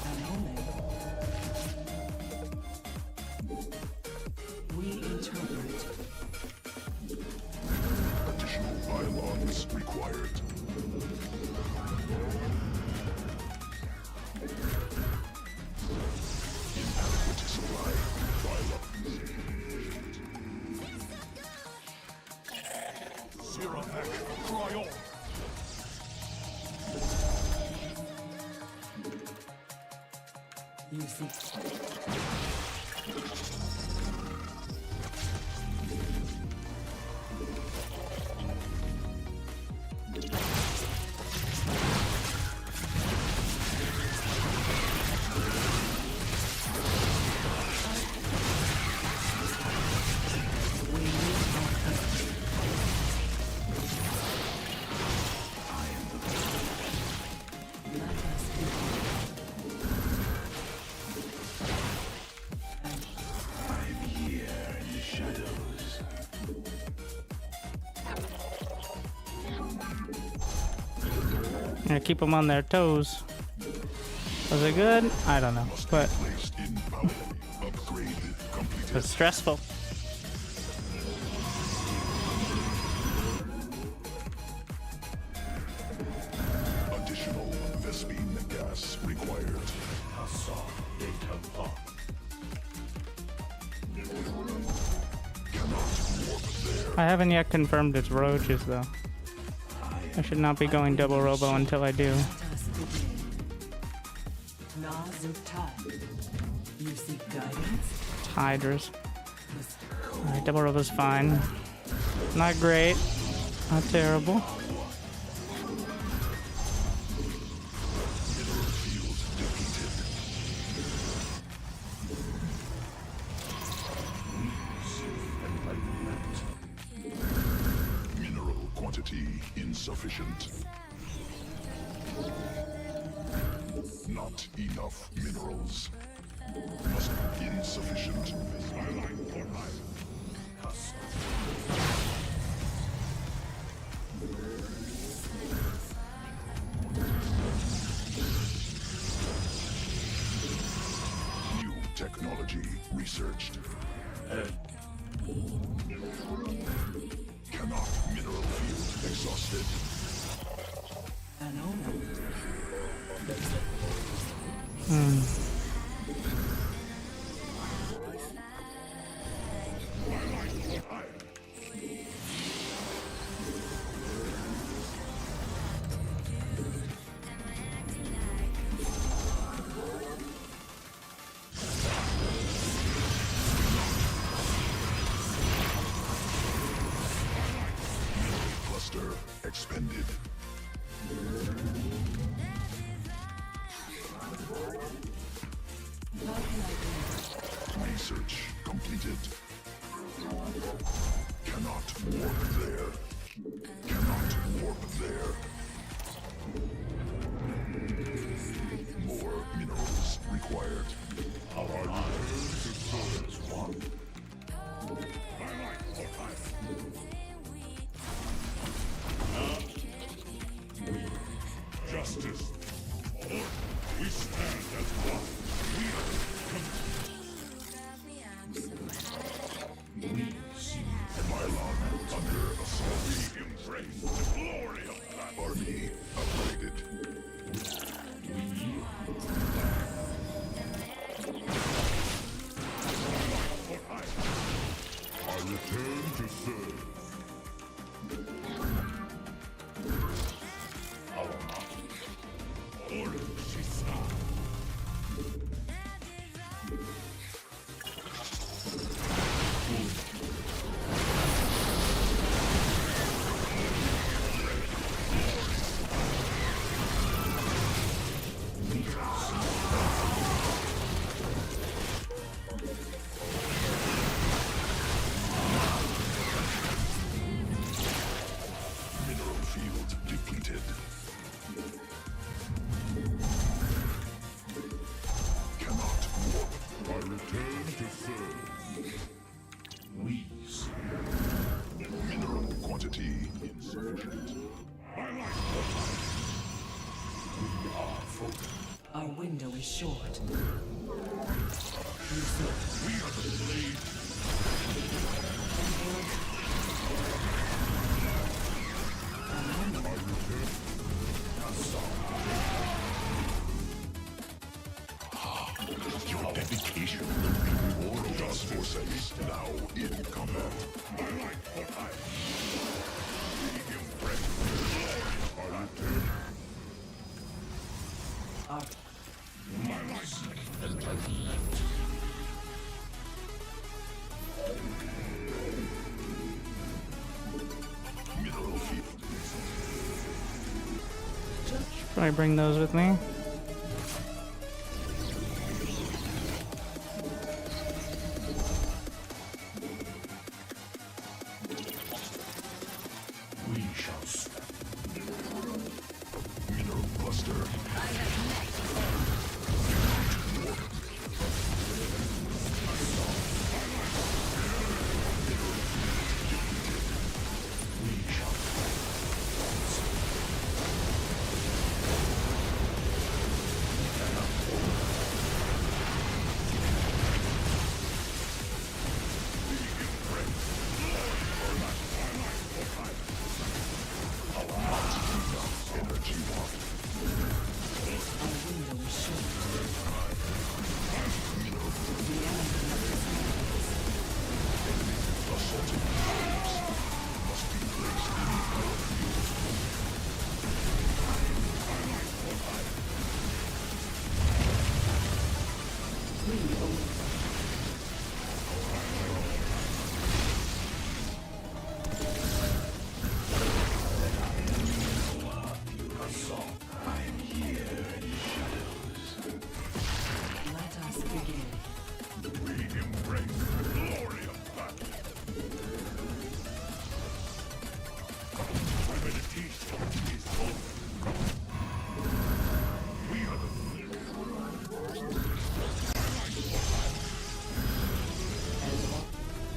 An omen. We interpret. Additional pylons required. Inadequate supply. Zero-Mech, cry on! You seek. Yeah, keep them on their toes. Was it good? I don't know, but Placed in power. Upgrade completed. it's stressful. Additional Vespine gas required. Cannot warp there. I haven't yet confirmed it's roaches though. I should not be going double robo until I do. Let us begin. Nazutai. You seek guidance? Hydras. Alright, double robo's fine. Not great. Not terrible. Mineral quantity insufficient. Not enough minerals. Must insufficient. charged. Cannot mineral field exhausted. An owner. Cluster expended. Research completed. Cannot warp there. Cannot warp there. More minerals required. Our eyes is one. Justice. We stand as one. Mylon under assault. We embrace the glory of battle. Army upgraded. I return to serve. Order she stop. Mineral field depleted. Cannot warp. I return to serve. Wheeze. Mineral quantity insufficient. I like what we are focused. Our window is short. We are the blade. Your dedication will be rewarded. Just forces now in combat. I like what I embrace. I return. Our My life. Mineral field. Probably bring those with me. We shall step. Mineral cluster. We shall energy walk. our window is short. Assaulting waves must be placed in our field. Let us begin. We embrace the glory of battle. My meditation is over. We are the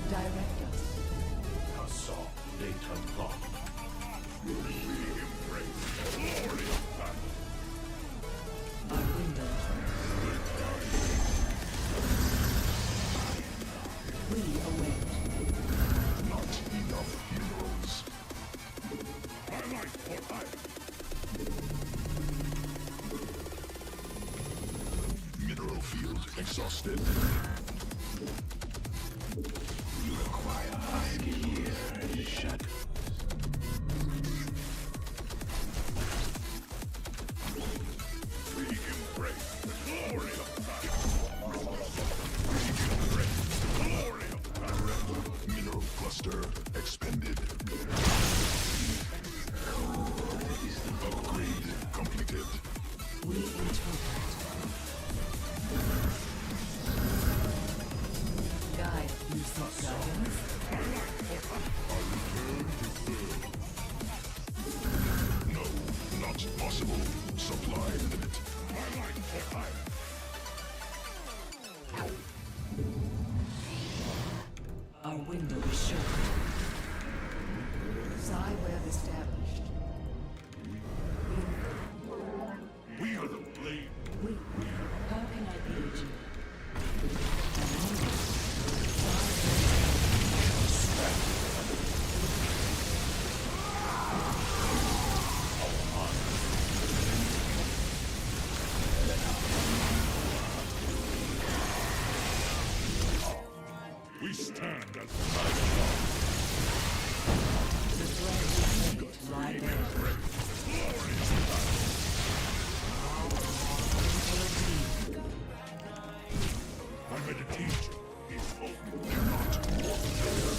Direct us. assault data locked. We embrace the glory of battle. Our window. exhausted. You require my skill. Shadow. We embrace the glory of battle. We embrace the glory of battle. Mineral cluster expended. Upgrade completed. We interpret. Guide, you seek guidance? No, not possible. Supply limit. Our window is short. Psi web established. We are the blade. We. How can I aid you? We stand as The threat is laid. Lie there. my meditation is open. Cannot walk there.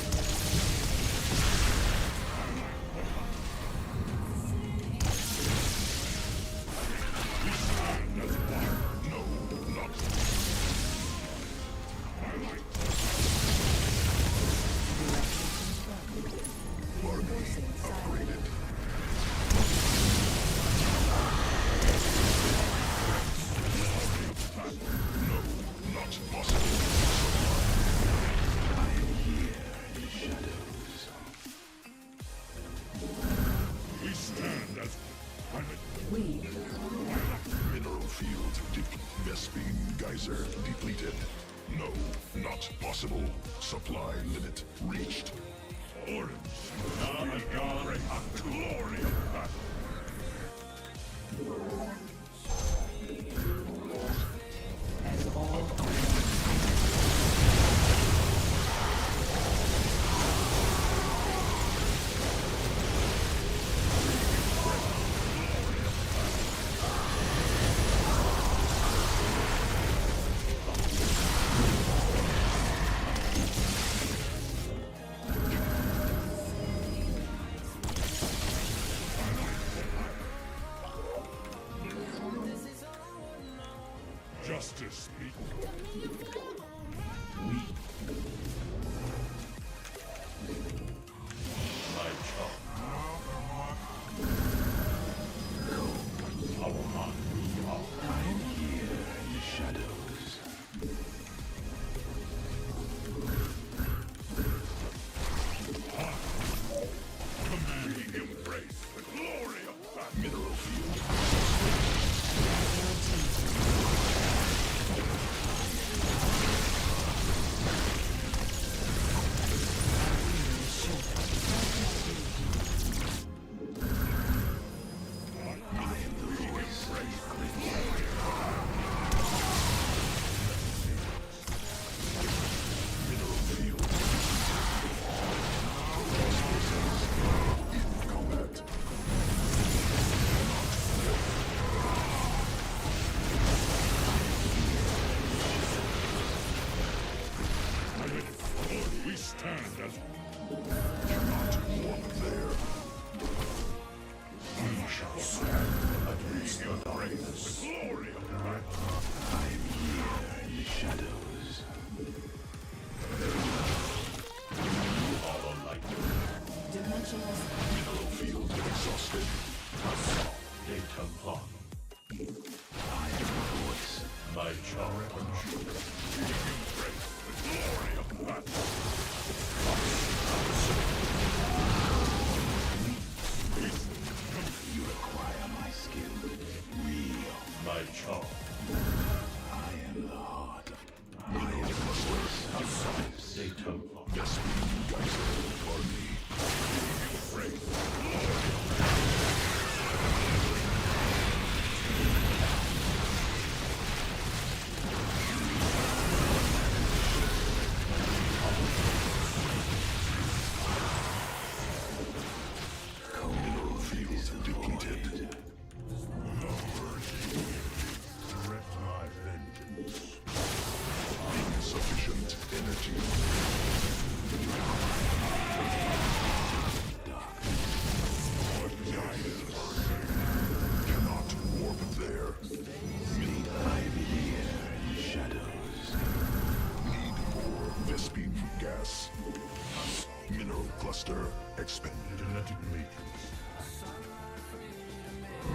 We stand as one. No, not. My light. Army upgraded. No, not possible. I am here in the shadows. We stand as We. mineral field Vespine geyser depleted. No, not possible. Supply limit reached. Orange, now and glory of glory of battle. As all Justice speak. My child. Our heart will out. I am here in the shadows. Command embrace the glory of that mineral field. We stand as cannot walk there. We shall stand against the darkness. The glory of battle. I am here in the shadows. You are a light. dimensional Mineral field exhausted. Assault de Templar. I am the voice. My charge. We embrace the glory of battle. You require my skill. Real. My charm. I am the heart of. I am the voice. Assault de Templar. Vespine geyser for me. Embrace the glory of battle. expended. Genetic matrix.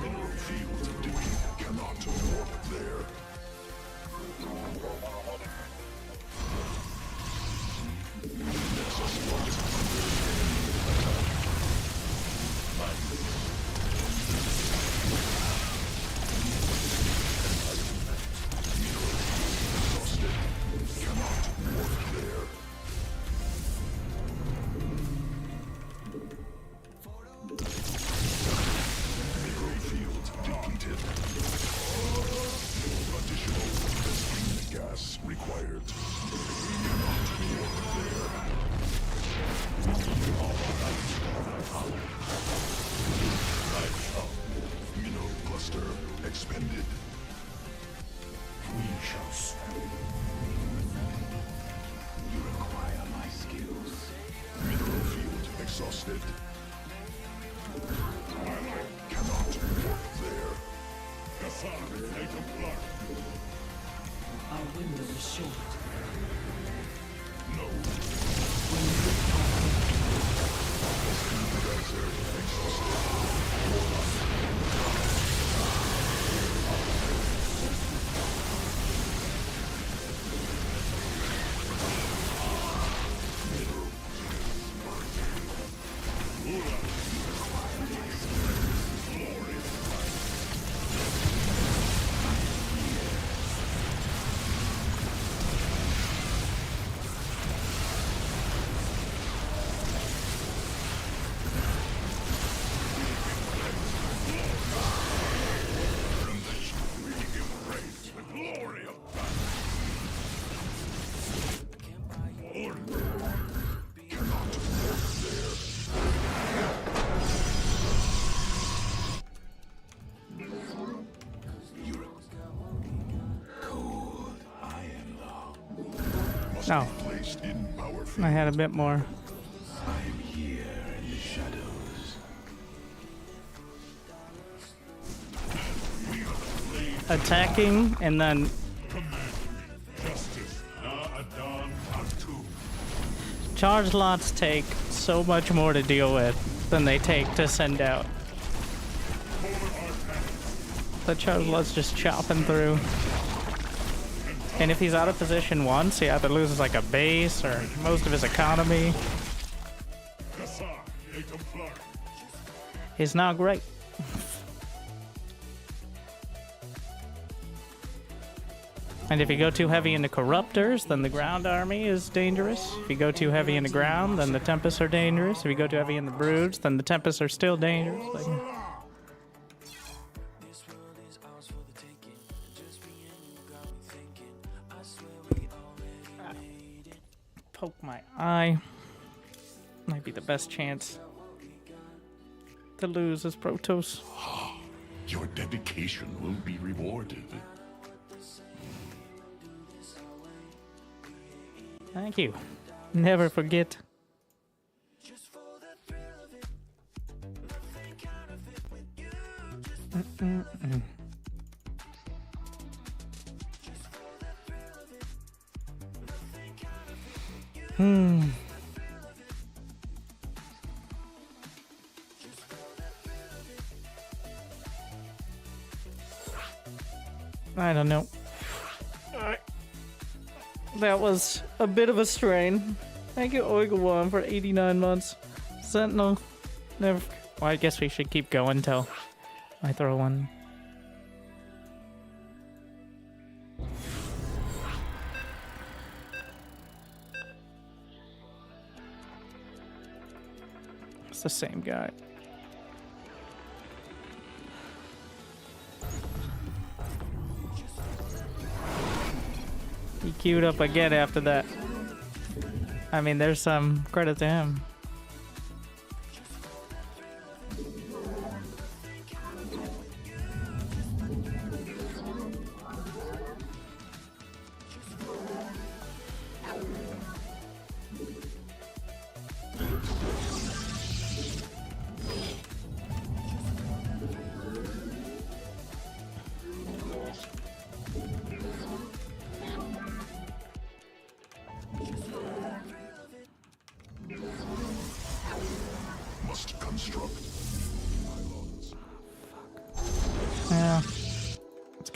Mineral fields depleted. Cannot warp there. Nexus locked exhausted. Cannot warp there. Mineral fields depleted. Additional benzene gas required. Cannot warp there. Mineral cluster expended. We shall see. You require my skills. Mineral field exhausted. Cannot work there. Our window is short. No. No, Placed in power I had a bit more. I'm here in the shadows. Attacking and then Justice. Adon Atu. charge lots take so much more to deal with than they take to send out. The charge lots just chopping through. And if he's out of position once, he either loses like a base or most of his economy. It's not great. And if you go too heavy into corruptors, then the ground army is dangerous. If you go too heavy into ground, then the tempests are dangerous. If you go too heavy in the broods, then the tempests are still dangerous. Like, poke my eye. Might be the best chance to lose as Protoss. Your dedication will be rewarded. Thank you. Never forget. I don't know. That was a bit of a strain. Thank you, Oiga1, for 89 months. Sentinel. Never. Well, I guess we should keep going till I throw one. It's the same guy. He queued up again after that. I mean, there's some credit to him.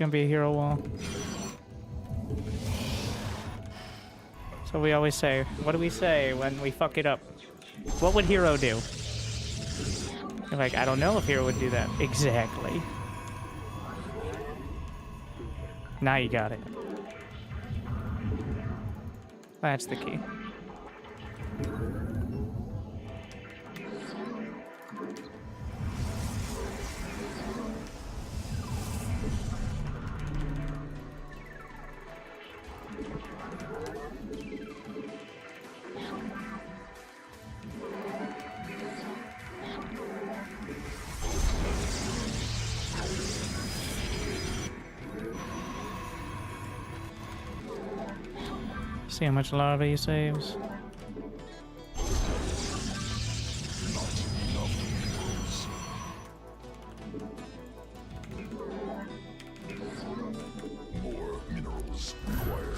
gonna be a hero wall. So we always say, what do we say when we fuck it up? What would hero do? You're like, I don't know if hero would do that. Exactly. Now you got it. That's the key. See how much lava he saves. More minerals required.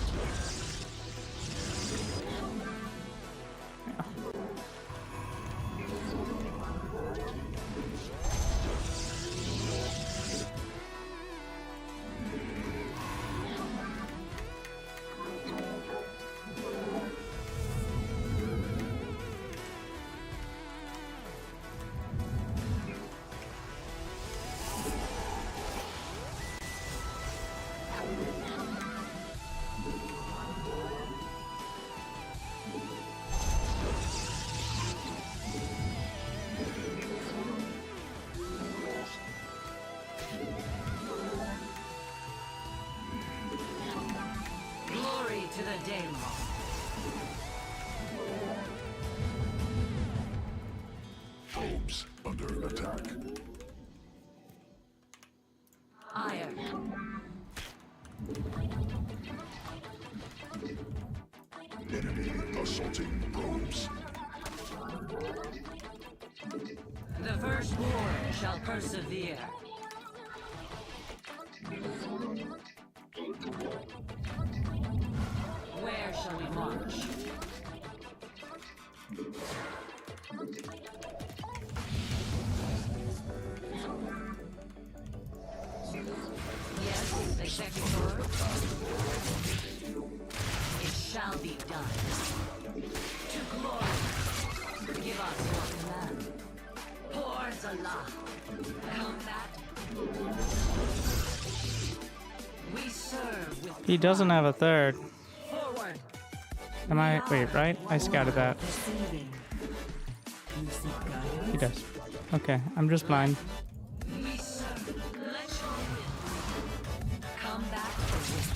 Glory to the Daemon. Troops under attack. Iron. Enemy assaulting probes. The first war shall persevere. Where shall we march? Yes, Executor. It shall be done. To glory. Give us your command. Hordes Allah. Combat. We serve with He doesn't have a third. forward. Am I? Wait, right? I scouted that. Receiving. You seek guidance? He does. Okay, I'm just blind. We serve. Let your will. Combat for wins.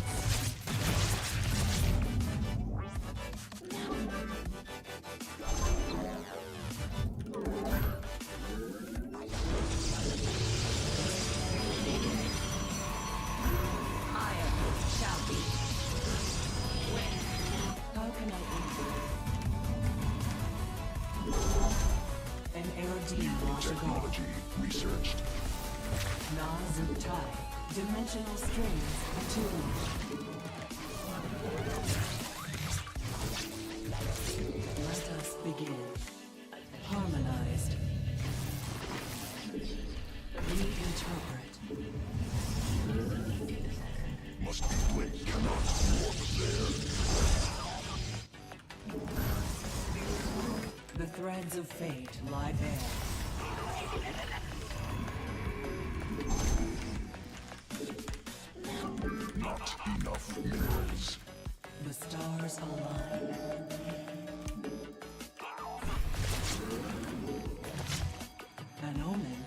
Iron shall be. How can I aid? An AOD launch ago. Technology researched. Nazutai. Dimensional strings attuned. Let us begin. Harmonized. Reinterpret. Must be quick. Cannot warp there. The threads of fate lie bare. Not enough minerals. The stars align. An omen.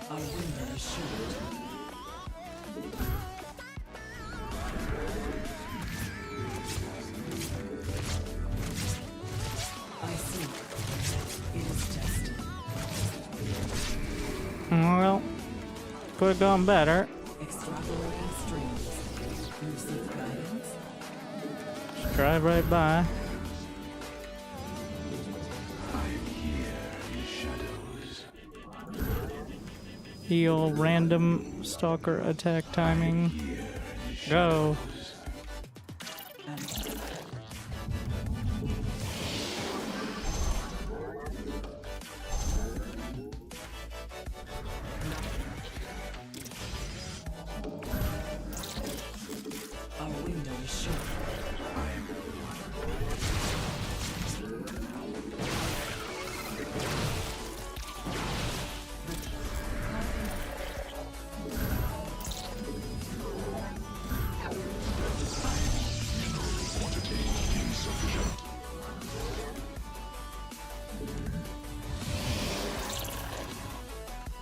A winner assured. I see. It is destined. Well, could have gone better. Extrapolating strings. You seek guidance? Drive right by. Shadows. Heal random stalker attack timing. Go. Our window is short.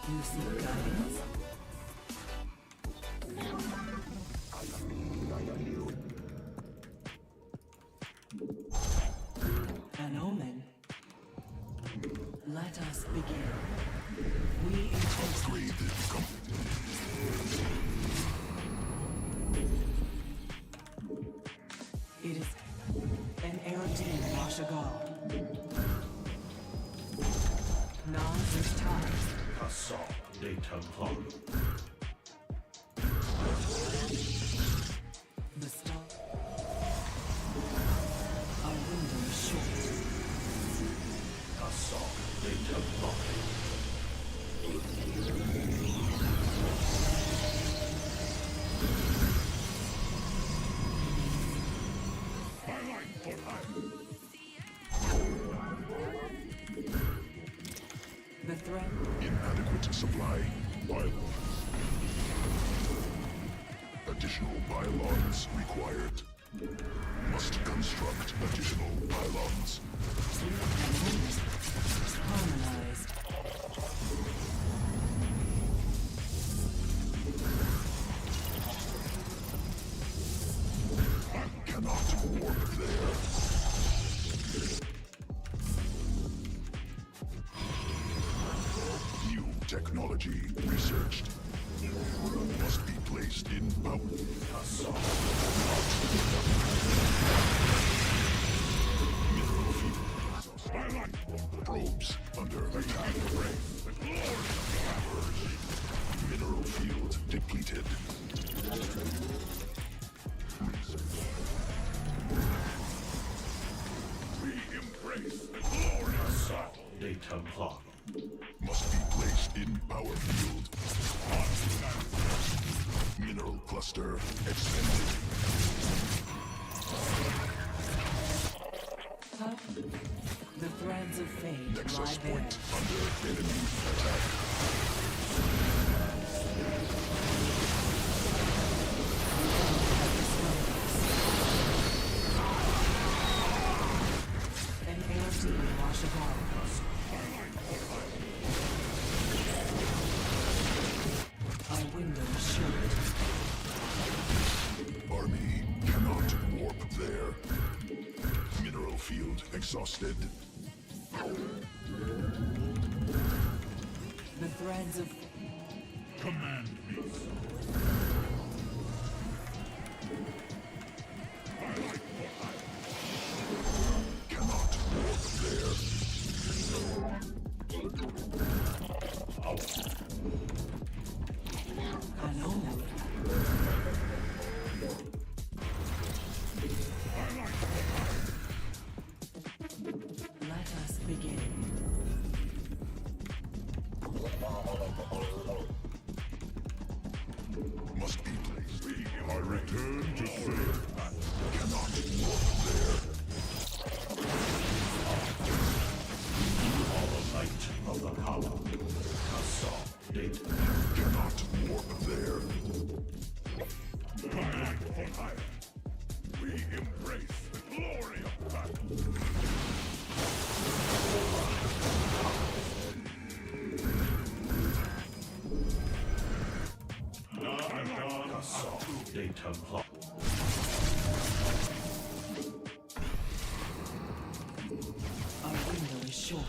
You seek guidance? An omen. Let us begin. We intend It is an Erodine Washagal. Nas is ties. Assault de Templar. The star. Our window is short. Assault de Templar. The threat. Inadequate supply. Pylons. Additional pylons required. Must construct additional pylons. Harmonized. Cannot warp there. New technology researched. Must be placed in power. Mineral field. Probes under attack. Mineral field depleted. We embrace the glory of Assault De Templar. must be placed in power field. Mineral cluster extended. Huh? The threads of fate Nexus lie there. point under enemy attack. An Erodine Washagal. Our window is short. Army cannot warp there. Mineral field exhausted. The threads of Command me. Cannot warp there. an omen. Let us begin. Must be placed. I return to serve. Cannot warp there. All the light of the power. Assault de Cannot warp there. We embrace the glory of battle. Assault de Templar. Our window is short.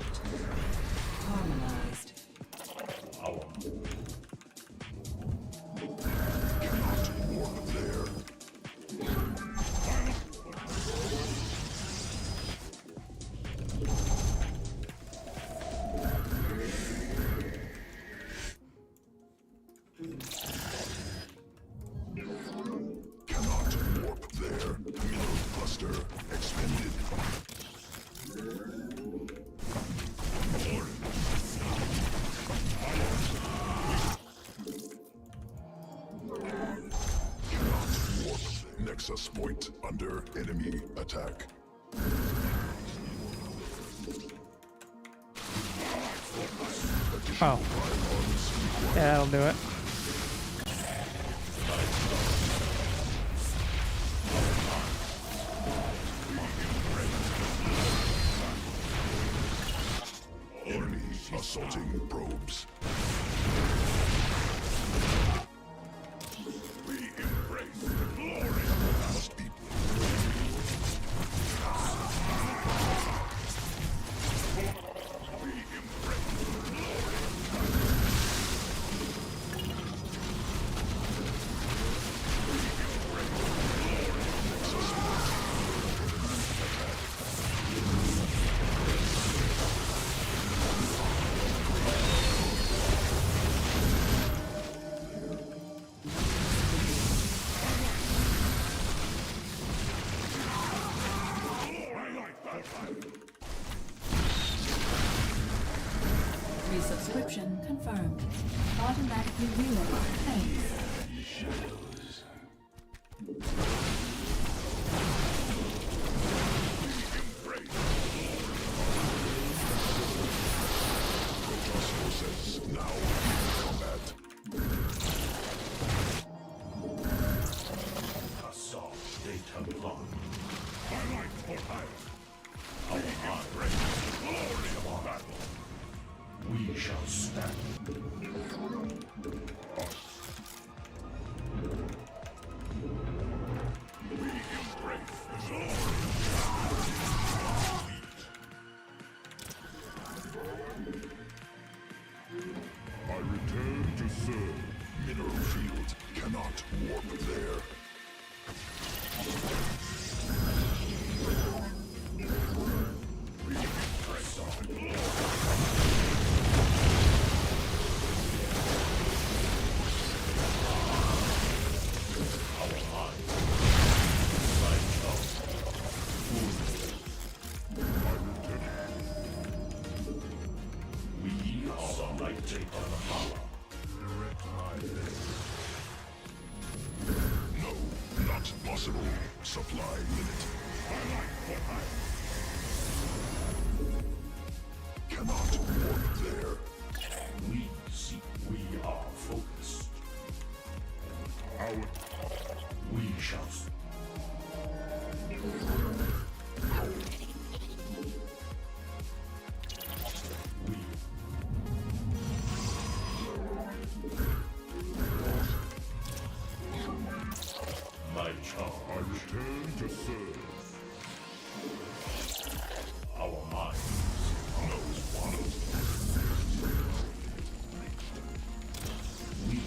Harmonized. Power. Cannot warp there. Nexus point under enemy attack. Oh. Yeah, that'll do it. Enemy assaulting probes. We embrace the glory must be. Resubscription confirmed. Automatically relay. Thanks. Forces now in combat. Assault data block. My life for hire. Our heart breaks the glory of battle. We shall stand. We embrace the glory. I return to serve. Mineral field cannot warp there. We embrace our glory. We are the light data power. No, not possible. Supply limit. Cannot warp there. We see. We are focused. Our We shall. We my charge. I return to serve. Our minds. Knows one. We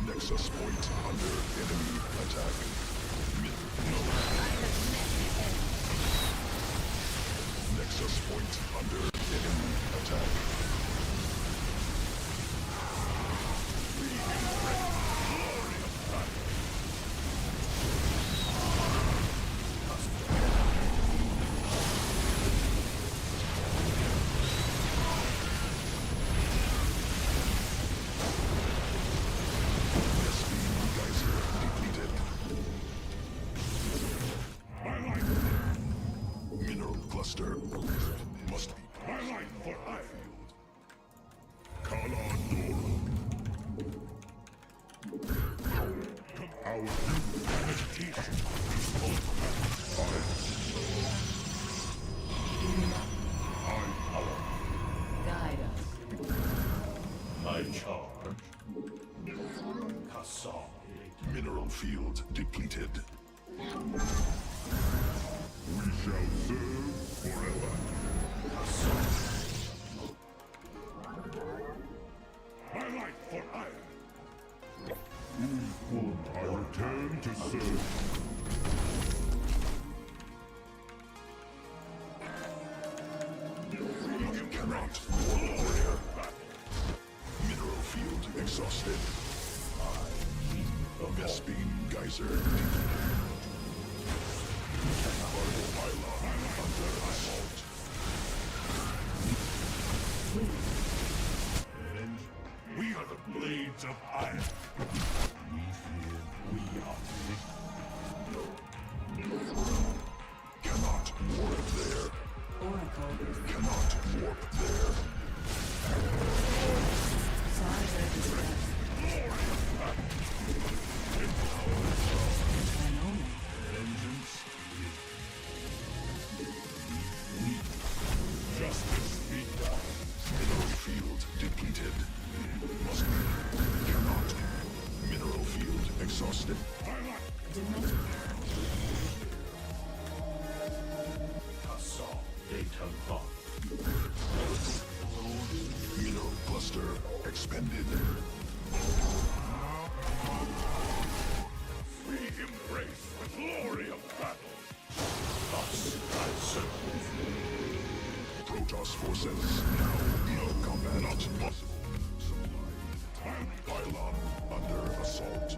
Nexus point under enemy attack. Nexus point under enemy attack. Geyser depleted. Mineral cluster must be. My life for Highfield. Kalador. Our new meditation is Guide us. my charge. Kassam. mineral field depleted. We shall serve forever. My life for iron. I return to serve. You cannot warrior. Mineral field exhausted. Vespine geyser. Pylon under assault. We are the blades of iron. forces. No combat. Not possible. Supply. Pylon under assault.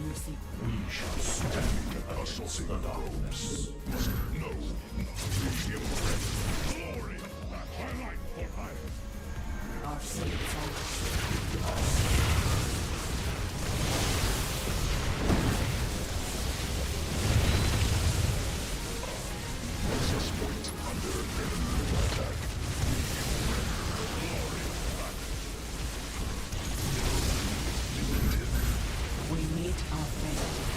You see, We shall stand against Assaulting the darkness. Must no. We embrace glory. Twilight for hire. our saints are Access point under enemy attack. we meet our fate.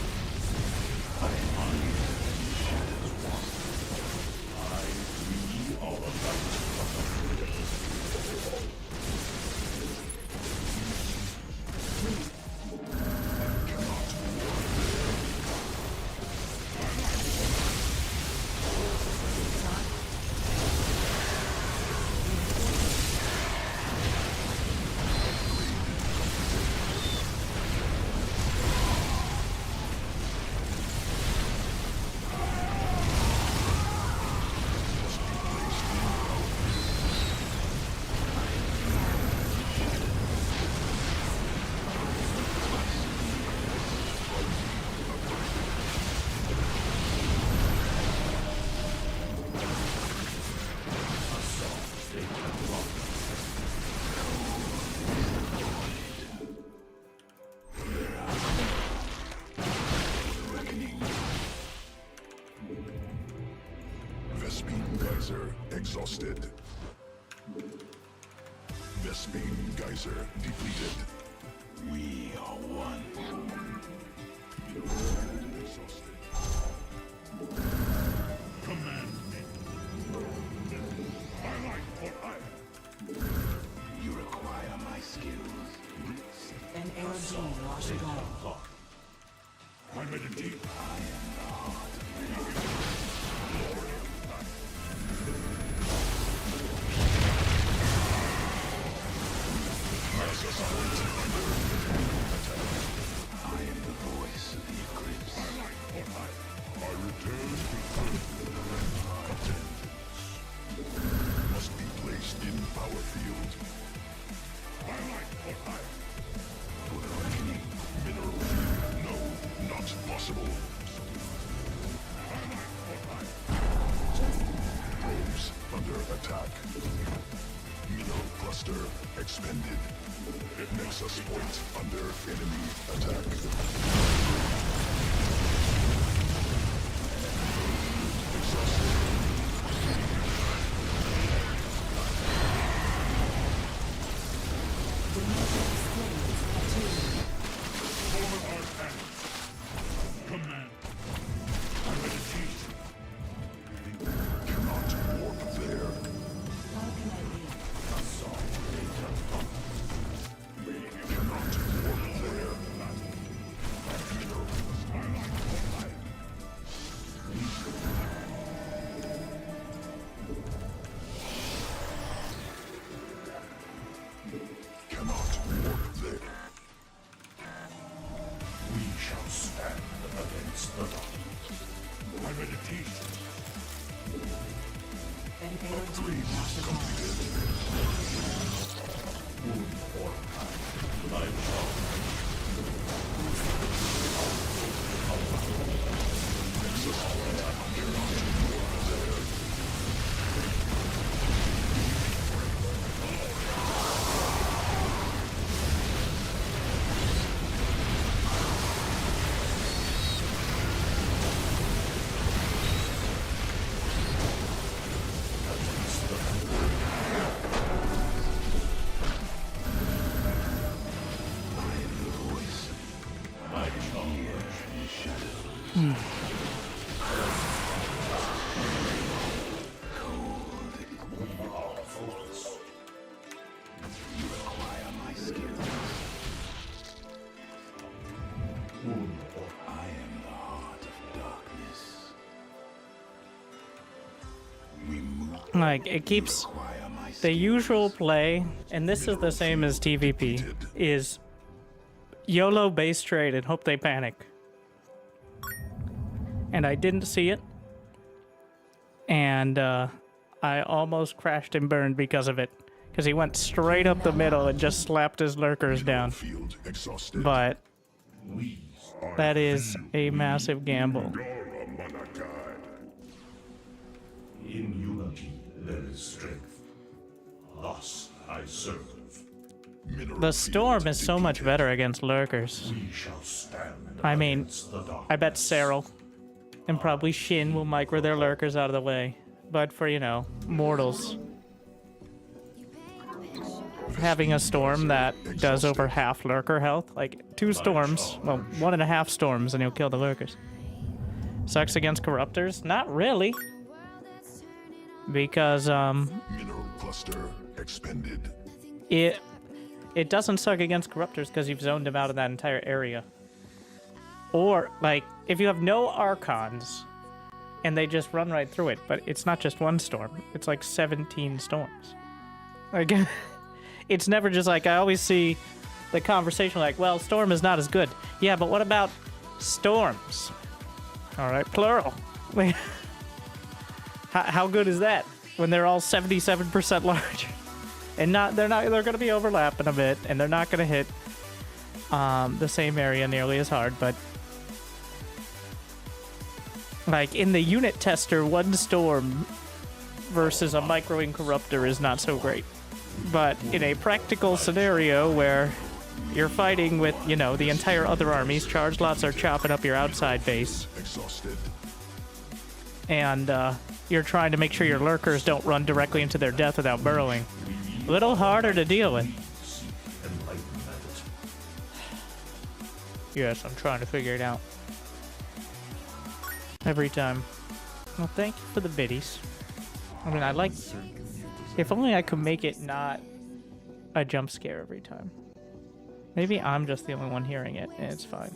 Vespene Geyser exhausted. Vespene Geyser depleted. We are one. Exhausted. Command me. Highlight for hire. You require my skills. An AOD lost all. I'm at a deep. I am the voice of the eclipse. I return to Earth. Must be placed in power field. For the awakening, mineral field. No, not possible. Probes under attack. Mineral cluster expended. Nexus point under enemy attack. Command. I'm at a teach. Cannot warp there. How can I be? Cannot warp there. Cannot warp there. We shall stand against the darkness. I'm at a teach. An AOD lost all. Or thy child. Like, it keeps the usual play, and this is the same as TVP, is YOLO base trade and hope they panic. And I didn't see it. and I almost crashed and burned because of it. Because he went straight up the middle and just slapped his lurkers down. Field exhausted. But that is a massive gamble. Gora Manakai. In unity there is strength. Thus I serve. Mineral The storm field is so much depleted. better against lurkers. We shall stand I mean, against the dark. I bet Cyril and probably Shin will micro their lurkers out of the way. But for, you know, mortals, having a storm that does over half lurker health, like 2 storms, well, 1.5 storms, and he'll kill the lurkers. Sucks against corruptors? Not really. Because, Mineral cluster expended. it doesn't suck against corruptors because you've zoned them out of that entire area. Or, like, if you have no archons, and they just run right through it, but it's not just one storm, it's like 17 storms. Like, it's never just like, I always see the conversation like, well, storm is not as good. Yeah, but what about storms? All right, plural. How good is that when they're all 77% large? And they're going to be overlapping a bit, and they're not going to hit the same area nearly as hard, but like in the unit tester, one storm versus a microing corruptor is not so great. But in a practical scenario where you're fighting with, you know, the entire other armies, charge lots are chopping up your outside base, Exhausted. and you're trying to make sure your lurkers don't run directly into their death without burrowing. A little harder to deal with. Yes, I'm trying to figure it out. Every time. Well, thank you for the biddies. I mean, I like... If only I could make it not a jump scare every time. Maybe I'm just the only one hearing it, and it's fine.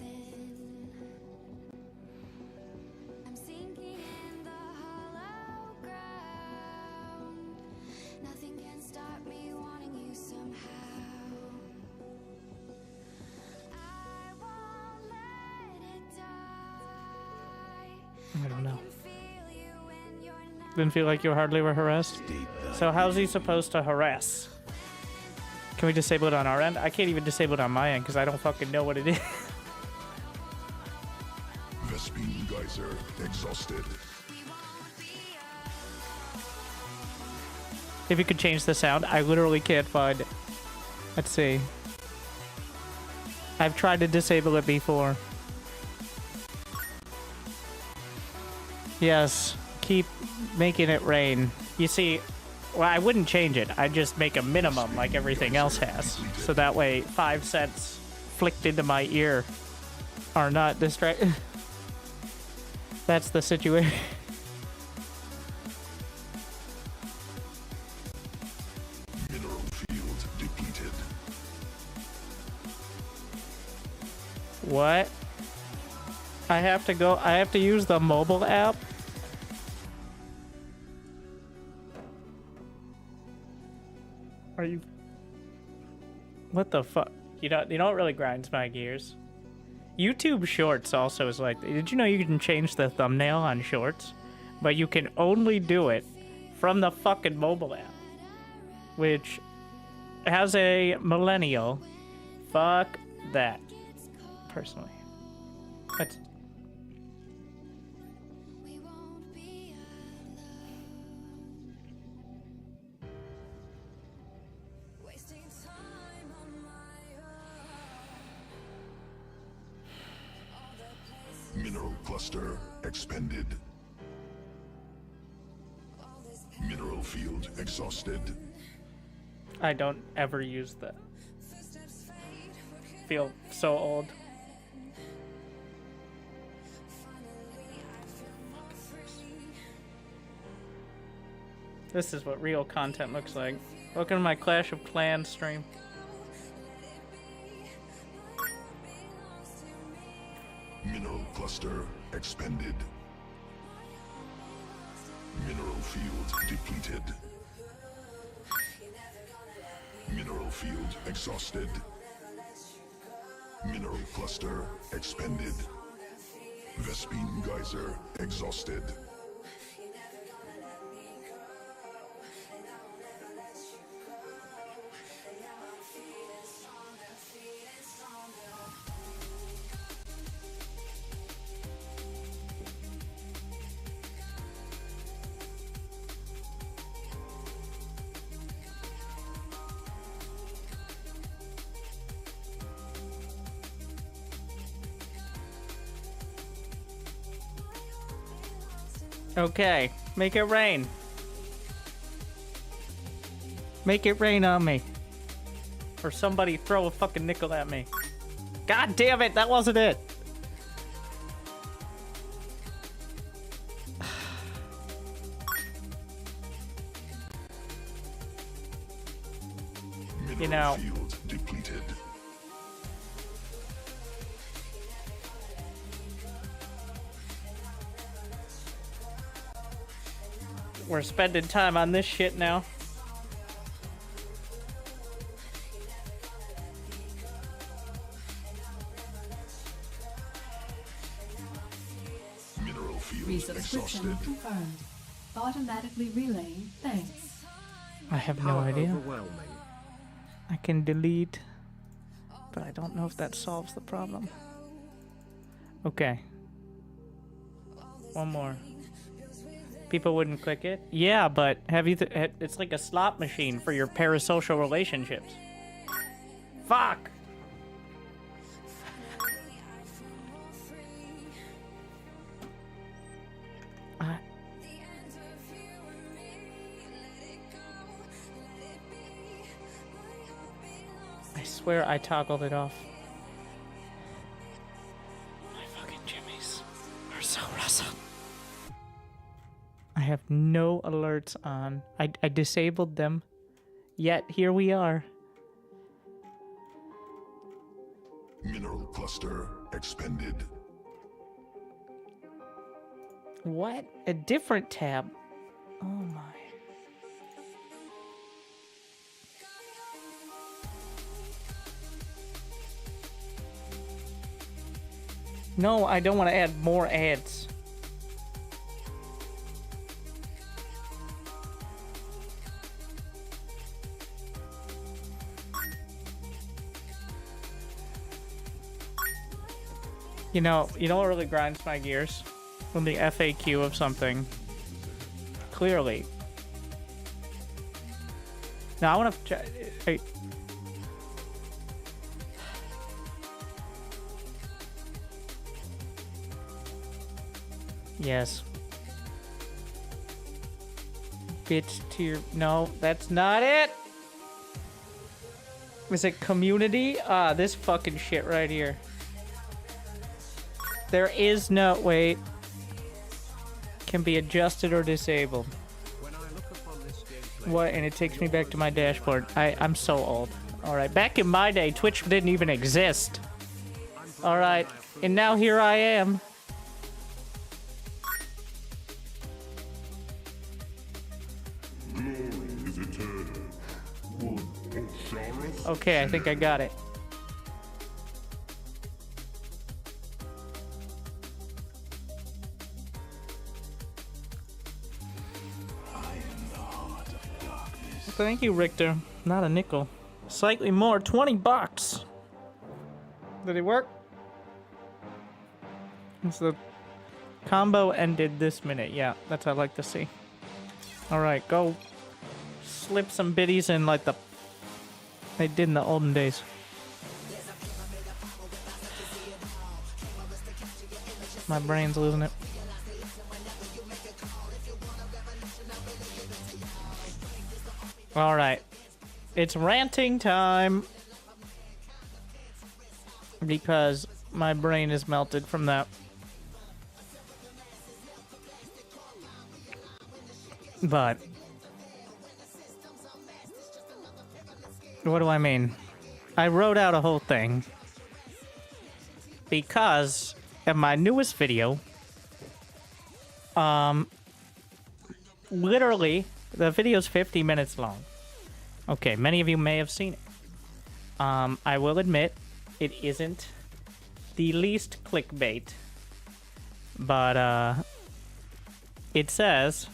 I'm sinking in the hollow ground. Nothing can stop me wanting you somehow. I won't let it die. I don't know. Feel you when you're not. Didn't feel like you hardly were harassed? So how's he supposed to harass? Can we disable it on our end? I can't even disable it on my end because I don't fucking know what it is. Vespine Geyser exhausted. If you could change the sound, I literally can't find it. Let's see. I've tried to disable it before. Yes, keep making it rain. You see, well, I wouldn't change it. I'd just make a minimum like everything else has. So that way, 5 cents flicked into my ear are not distracted. That's the situation. Mineral field depleted. What? I have to use the mobile app? Are you... What the fuck? You know what really grinds my gears? YouTube Shorts also is like... Did you know you can change the thumbnail on Shorts? But you can only do it from the fucking mobile app. Which, as a millennial, fuck that. Personally. That's... We won't be alone. Wasting time on my own. Mineral cluster expended. Mineral field exhausted. I don't ever use that. Feel so old. This is what real content looks like. Welcome to my Clash of Clans stream. Mineral cluster expended. Mineral field depleted. Mineral field exhausted. Mineral cluster expended. Vespine Geyser exhausted. Okay, make it rain. Make it rain on me. Or somebody throw a fucking nickel at me. God damn it, that wasn't it. You know, Field depleted. we're spending time on this shit now. Mineral field Resubscription exhausted. confirmed. Automatically relaying thanks. I have no How idea. overwhelming. I can delete, but I don't know if that solves the problem. Okay. One more. People wouldn't click it? Yeah, but have you... it's like a slot machine for your parasocial relationships. Fuck! I swear I toggled it off. My fucking jimmies are so rustled. I have no alerts on. I disabled them. Yet here we are. Mineral cluster expended. What? A different tab. Oh my. No, I don't want to add more ads. You know what really grinds my gears? When the FAQ of something clearly. Now I want to try. Yes. Bitch tier. No, that's not it. Is it community? Ah, this fucking shit right here. There is no... Wait. Can be adjusted or disabled. When I look upon this gameplay, What? And it takes me back to my dashboard. I'm so old. Alright, back in my day, Twitch didn't even exist. Alright, and now here I am. Glory is eternal. Would Osiris Okay, I think I got it. Thank you, Richter. Not a nickel. Slightly more, 20 bucks. Did it work? It's the combo ended this minute. Yeah, that's what I like to see. Alright, go slip some biddies in like they did in the olden days. My brain's losing it. Alright. It's ranting time. Because my brain is melted from that. But what do I mean? I wrote out a whole thing because in my newest video, literally the video's 50 minutes long. Okay, many of you may have seen it. I will admit it isn't the least clickbait, but it says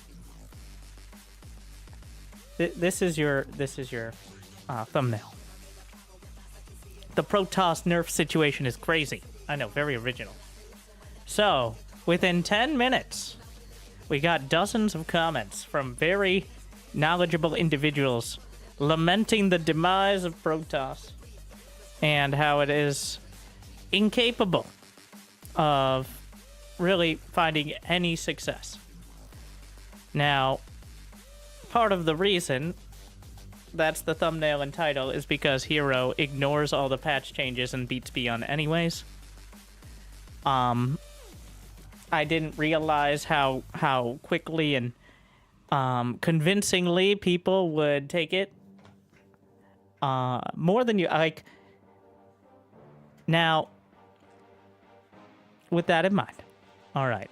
this is your thumbnail. The Protoss nerf situation is crazy. I know, very original. So, within 10 minutes, we got dozens of comments from very knowledgeable individuals lamenting the demise of Protoss and how it is incapable of really finding any success. Now, part of the reason that's the thumbnail and title is because Hero ignores all the patch changes and beats Beyond anyways. I didn't realize how quickly and convincingly people would take it. More than you like. Now, with that in mind, all right.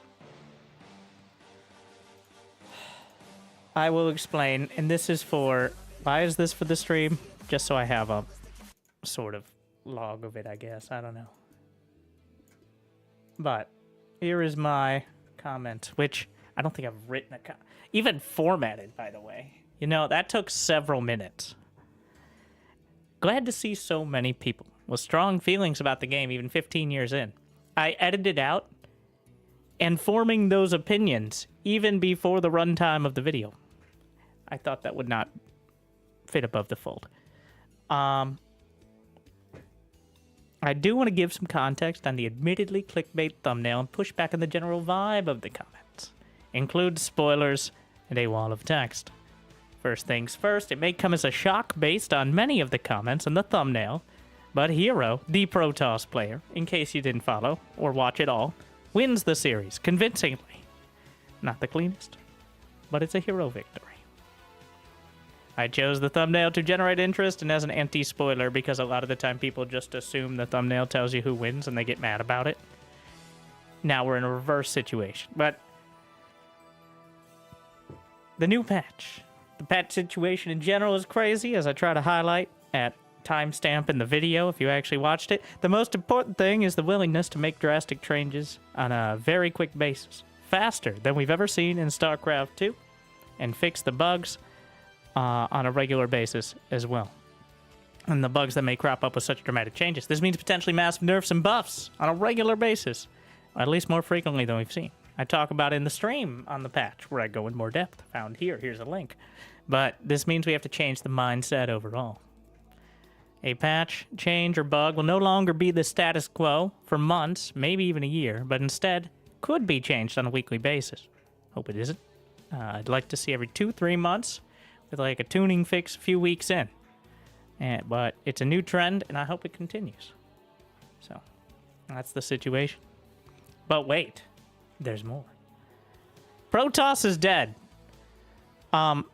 I will explain, and this is for... Why is this for the stream? Just so I have a sort of log of it, I guess. I don't know. But here is my comment, which I don't think I've written even formatted, by the way. You know, that took several minutes. Glad to see so many people with strong feelings about the game, even 15 years in. I edited out and forming those opinions even before the runtime of the video. I thought that would not fit above the fold. I do want to give some context on the admittedly clickbait thumbnail and push back on the general vibe of the comments. Include spoilers and a wall of text. First things first, it may come as a shock based on many of the comments in the thumbnail, but Hero, the Protoss player, in case you didn't follow or watch it all, wins the series convincingly. Not the cleanest, but it's a Hero victory. I chose the thumbnail to generate interest and as an anti-spoiler because a lot of the time people just assume the thumbnail tells you who wins and they get mad about it. Now we're in a reverse situation. But the new patch. The patch situation in general is crazy, as I try to highlight at timestamp in the video if you actually watched it. The most important thing is the willingness to make drastic changes on a very quick basis. Faster than we've ever seen in Starcraft 2. And fix the bugs on a regular basis as well. And the bugs that may crop up with such dramatic changes. This means potentially massive nerfs and buffs on a regular basis, at least more frequently than we've seen. I talk about it in the stream on the patch, where I go in more depth. Found here. Here's a link. But this means we have to change the mindset overall. A patch, change, or bug will no longer be the status quo for months, maybe even a year, but instead could be changed on a weekly basis. Hope it isn't. I'd like to see every 2-3 months with like a tuning fix a few weeks in. But it's a new trend, and I hope it continues. So, that's the situation. But wait, there's more. Protoss is dead. As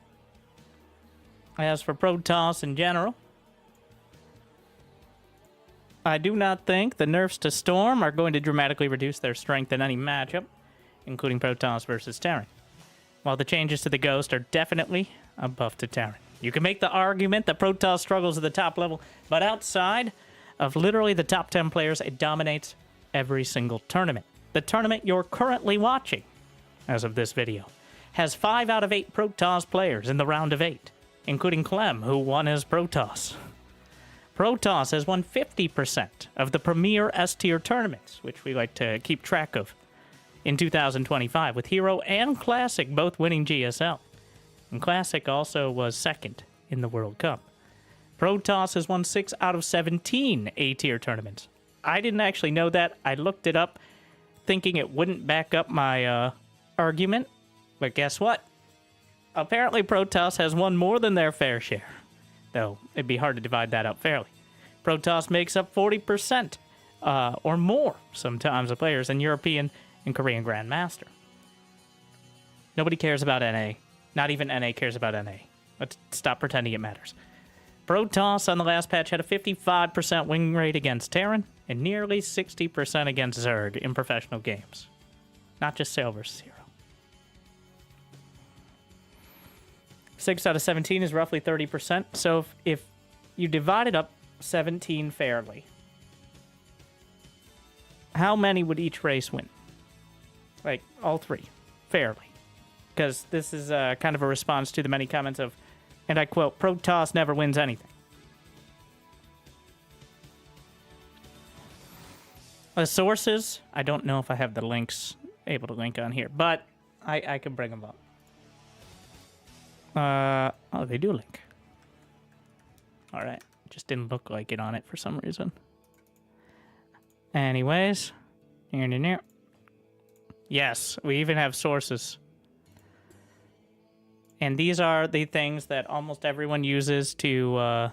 for Protoss in general, I do not think the nerfs to Storm are going to dramatically reduce their strength in any matchup, including Protoss versus Terran. While the changes to the Ghost are definitely a buff to Terran. You can make the argument that Protoss struggles at the top level, but outside of literally the top 10 players, it dominates every single tournament. The tournament you're currently watching, as of this video, has 5 out of 8 Protoss players in the round of 8, including Clem, who won as Protoss. Protoss has won 50% of the premier S-tier tournaments, which we like to keep track of, in 2025, with Hero and Classic both winning GSL. And Classic also was second in the World Cup. Protoss has won 6 out of 17 A-tier tournaments. I didn't actually know that. I looked it up thinking it wouldn't back up my argument. But guess what? Apparently Protoss has won more than their fair share. Though, it'd be hard to divide that up fairly. Protoss makes up 40% or more sometimes of players in European and Korean Grandmaster. Nobody cares about NA. Not even NA cares about NA. Let's stop pretending it matters. Protoss on the last patch had a 55% win rate against Terran and nearly 60% against Zerg in professional games. Not just Sail versus Hero. 6 out of 17 is roughly 30%. So if you divided up 17 fairly, how many would each race win? Like, all 3. Fairly. Because this is kind of a response to the many comments of, and I quote, Protoss never wins anything. The sources, I don't know if I have the links able to link on here, but I can bring them up. Oh, they do link. All right. Just didn't look like it on it for some reason. Anyways. Yes, we even have sources. And these are the things that almost everyone uses to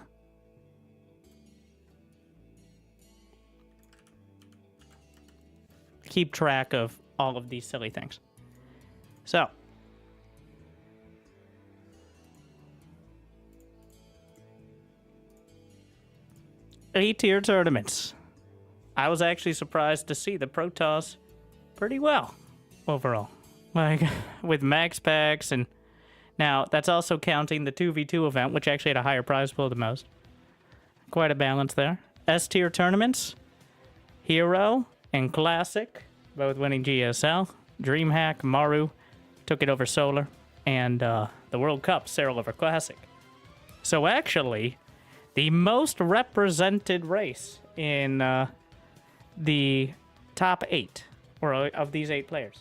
keep track of all of these silly things. So, A-tier tournaments. I was actually surprised to see the Protoss pretty well overall. Like, with max packs, and now that's also counting the 2v2 event, which actually had a higher prize pool than most. Quite a balance there. S-tier tournaments, Hero and Classic, both winning GSL. DreamHack, Maru took it over Solar, and the World Cup, Cyril over Classic. So actually, the most represented race in the top 8, or of these 8 players.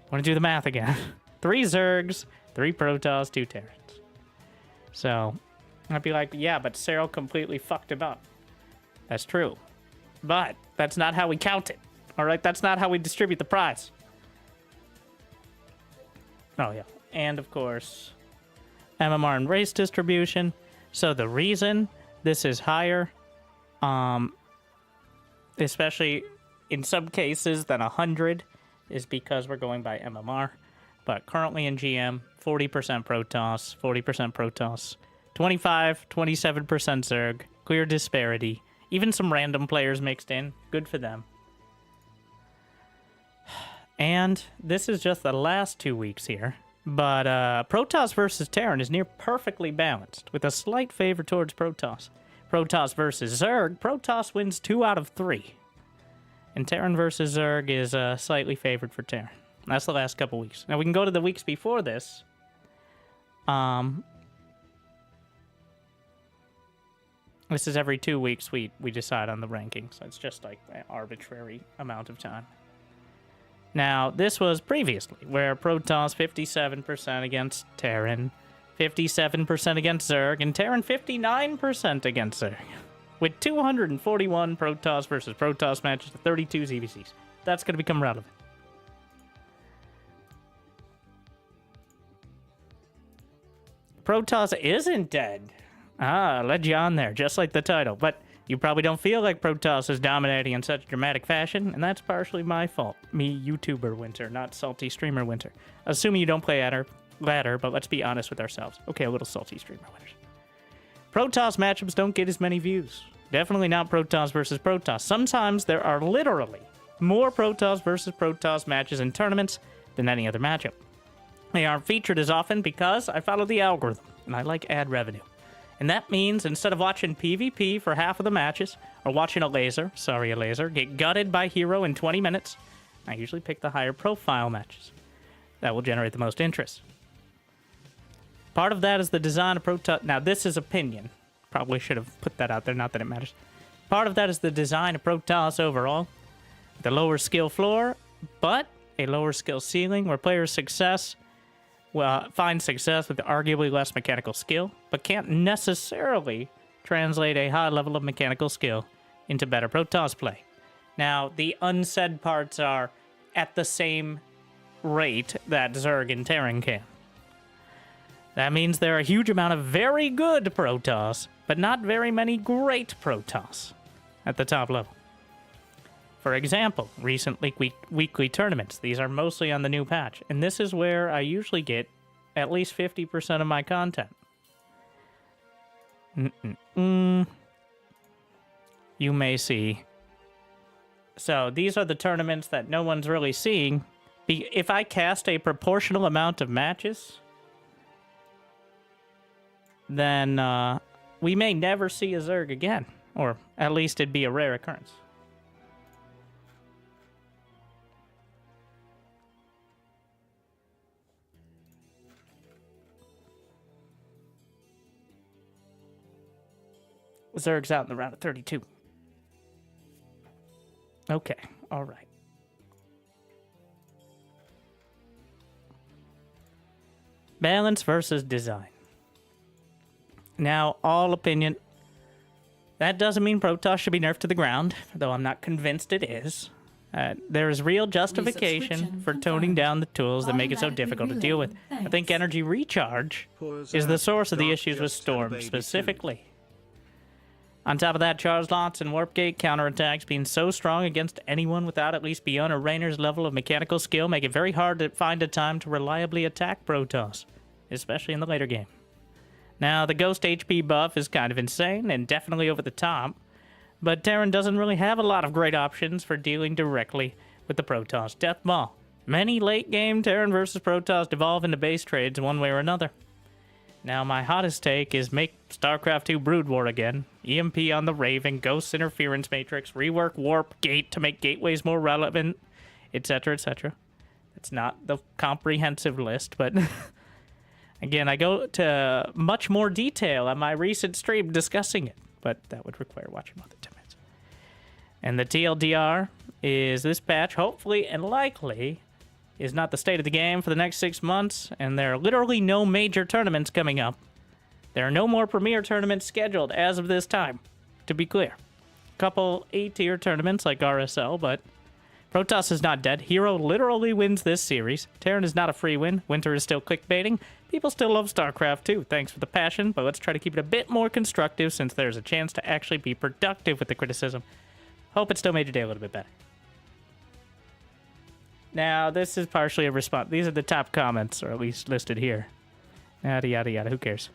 I want to do the math again. 3 Zergs, 3 Protoss, 2 Terrans. So, I'd be like, yeah, but Cyril completely fucked him up. That's true. But that's not how we count it. Alright, that's not how we distribute the prize. Oh, yeah. And, of course, MMR and race distribution. So the reason this is higher, especially in some cases than 100, is because we're going by MMR. But currently in GM, 40% Protoss, 40% Protoss, 27% Zerg, clear disparity. Even some random players mixed in. Good for them. And this is just the last 2 weeks here. But Protoss versus Terran is near perfectly balanced, with a slight favor towards Protoss. Protoss versus Zerg, Protoss wins 2 out of 3. And Terran versus Zerg is slightly favored for Terran. That's the last couple weeks. Now we can go to the weeks before this. This is every 2 weeks we decide on the rankings. It's just like an arbitrary amount of time. Now, this was previously, where Protoss 57% against Terran, 57% against Zerg, and Terran 59% against Zerg, with 241 Protoss versus Protoss matches to 32 ZVCs. That's going to become relevant. Protoss isn't dead. Ah, led you on there, just like the title. But you probably don't feel like Protoss is dominating in such dramatic fashion, and that's partially my fault. Me, YouTuber Winter, not salty streamer Winter. Assuming you don't play ladder, but let's be honest with ourselves. Okay, a little salty streamer Winters. Protoss matchups don't get as many views. Definitely not Protoss versus Protoss. Sometimes there are literally more Protoss versus Protoss matches in tournaments than any other matchup. They aren't featured as often because I follow the algorithm, and I like ad revenue. And that means instead of watching PvP for half of the matches, or watching a laser get gutted by Hero in 20 minutes, I usually pick the higher profile matches. That will generate the most interest. Part of that is the design of Protoss. Now, this is opinion. Probably should have put that out there, not that it matters. Part of that is the design of Protoss overall. The lower skill floor, but a lower skill ceiling where players' success find success with arguably less mechanical skill, but can't necessarily translate a high level of mechanical skill into better Protoss play. Now, the unsaid parts are at the same rate that Zerg and Terran can. That means there are a huge amount of very good Protoss, but not very many great Protoss at the top level. For example, recent weekly tournaments. These are mostly on the new patch, and this is where I usually get at least 50% of my content. You may see. So these are the tournaments that no one's really seeing. If I cast a proportional amount of matches, then we may never see a Zerg again, or at least it'd be a rare occurrence. Zerg's out in the round of 32. Okay, all right. Balance versus design. Now, all opinion. That doesn't mean Protoss should be nerfed to the ground, though I'm not convinced it is. There is real justification Resubscription for toning confirmed. down the tools that make it so Automatically difficult to deal with. relaying I think thanks. energy recharge is the source of the issues with Storm, specifically. On top of that, charge lots and warp gate counterattacks being so strong against anyone without at least beyond a Rainer's level of mechanical skill make it very hard to find a time to reliably attack Protoss, especially in the later game. Now, the Ghost HP buff is kind of insane and definitely over the top, but Terran doesn't really have a lot of great options for dealing directly with the Protoss Death Ball. Many late-game Terran versus Protoss devolve into base trades one way or another. Now, my hottest take is make StarCraft 2 Brood War again, EMP on the Raven, Ghost Interference Matrix, rework Warp Gate to make gateways more relevant, etc., etc. It's not the comprehensive list, but again, I go to much more detail on my recent stream discussing it, but that would require watching more than 10 minutes. And the TLDR is this patch, hopefully and likely, is not the state of the game for the next 6 months, and there are literally no major tournaments coming up. There are no more Premier tournaments scheduled as of this time, to be clear. Couple A-tier tournaments like RSL, but Protoss is not dead. Hero literally wins this series. Terran is not a free win. Winter is still clickbaiting. People still love StarCraft too. Thanks for the passion, but let's try to keep it a bit more constructive since there's a chance to actually be productive with the criticism. Hope it still made your day a little bit better. Now, this is partially a response. These are the top comments, or at least listed here. Yada, yada, yada. Who cares?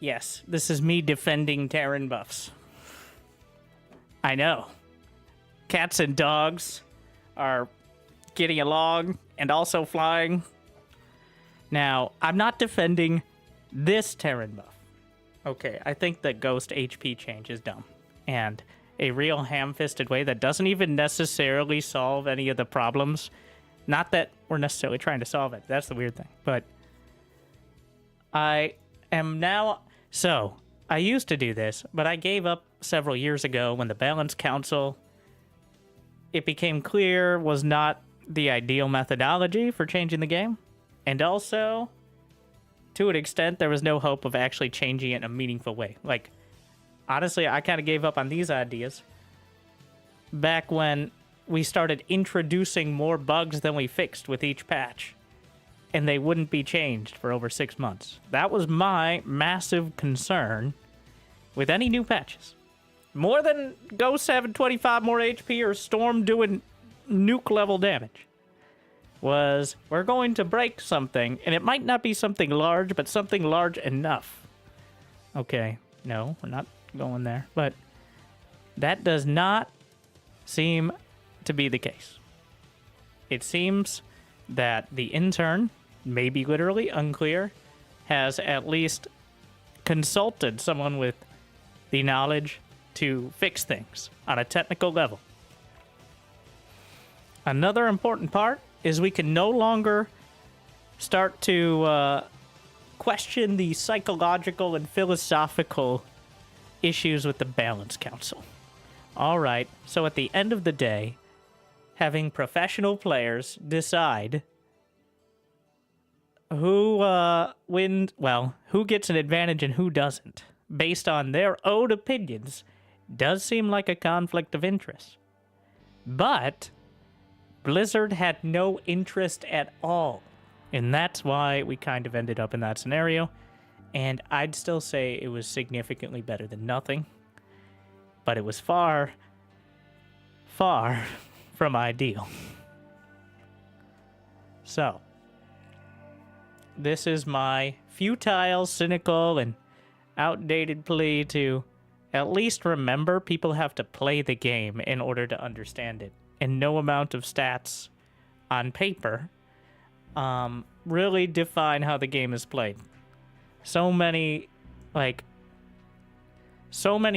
Yes, this is me defending Terran buffs. I know. Cats and dogs are getting along and also flying. Now, I'm not defending this Terran buff. Okay, I think the Ghost HP change is dumb. And a real ham-fisted way that doesn't even necessarily solve any of the problems. Not that we're necessarily trying to solve it. That's the weird thing. But I am now... So, I used to do this, but I gave up several years ago when the Balance Council, it became clear, was not the ideal methodology for changing the game. And also, to an extent, there was no hope of actually changing it in a meaningful way. Like, honestly, I kind of gave up on these ideas back when we started introducing more bugs than we fixed with each patch. And they wouldn't be changed for over 6 months. That was my massive concern with any new patches. More than Ghost having 25 more HP or Storm doing nuke level damage. Was we're going to break something, and it might not be something large, but something large enough. Okay, no, we're not going there. But that does not seem to be the case. It seems that the intern, maybe literally unclear, has at least consulted someone with the knowledge to fix things on a technical level. Another important part is we can no longer start to question the psychological and philosophical issues with the Balance Council. All right, so at the end of the day, having professional players decide who wins, well, who gets an advantage and who doesn't, based on their own opinions, does seem like a conflict of interest. But Blizzard had no interest at all, and that's why we kind of ended up in that scenario. And I'd still say it was significantly better than nothing, but it was far, far from ideal. So, this is my futile, cynical, and outdated plea to at least remember people have to play the game in order to understand it. And no amount of stats on paper really define how the game is played. So many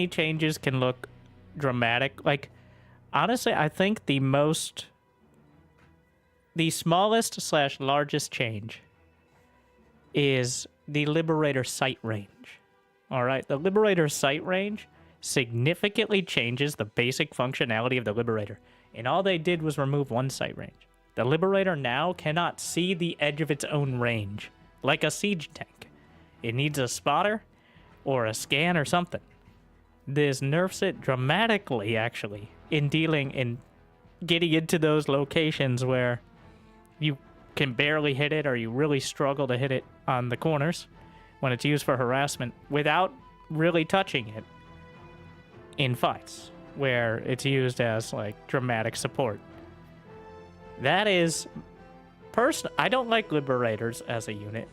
changes can look dramatic. Like, honestly, I think the smallest / largest change is the Liberator sight range. All right, the Liberator sight range significantly changes the basic functionality of the Liberator. And all they did was remove one sight range. The Liberator now cannot see the edge of its own range, like a siege tank. It needs a spotter or a scan or something. This nerfs it dramatically, actually, in getting into those locations where you can barely hit it or you really struggle to hit it on the corners when it's used for harassment without really touching it in fights where it's used as like dramatic support. That is I don't like Liberators as a unit,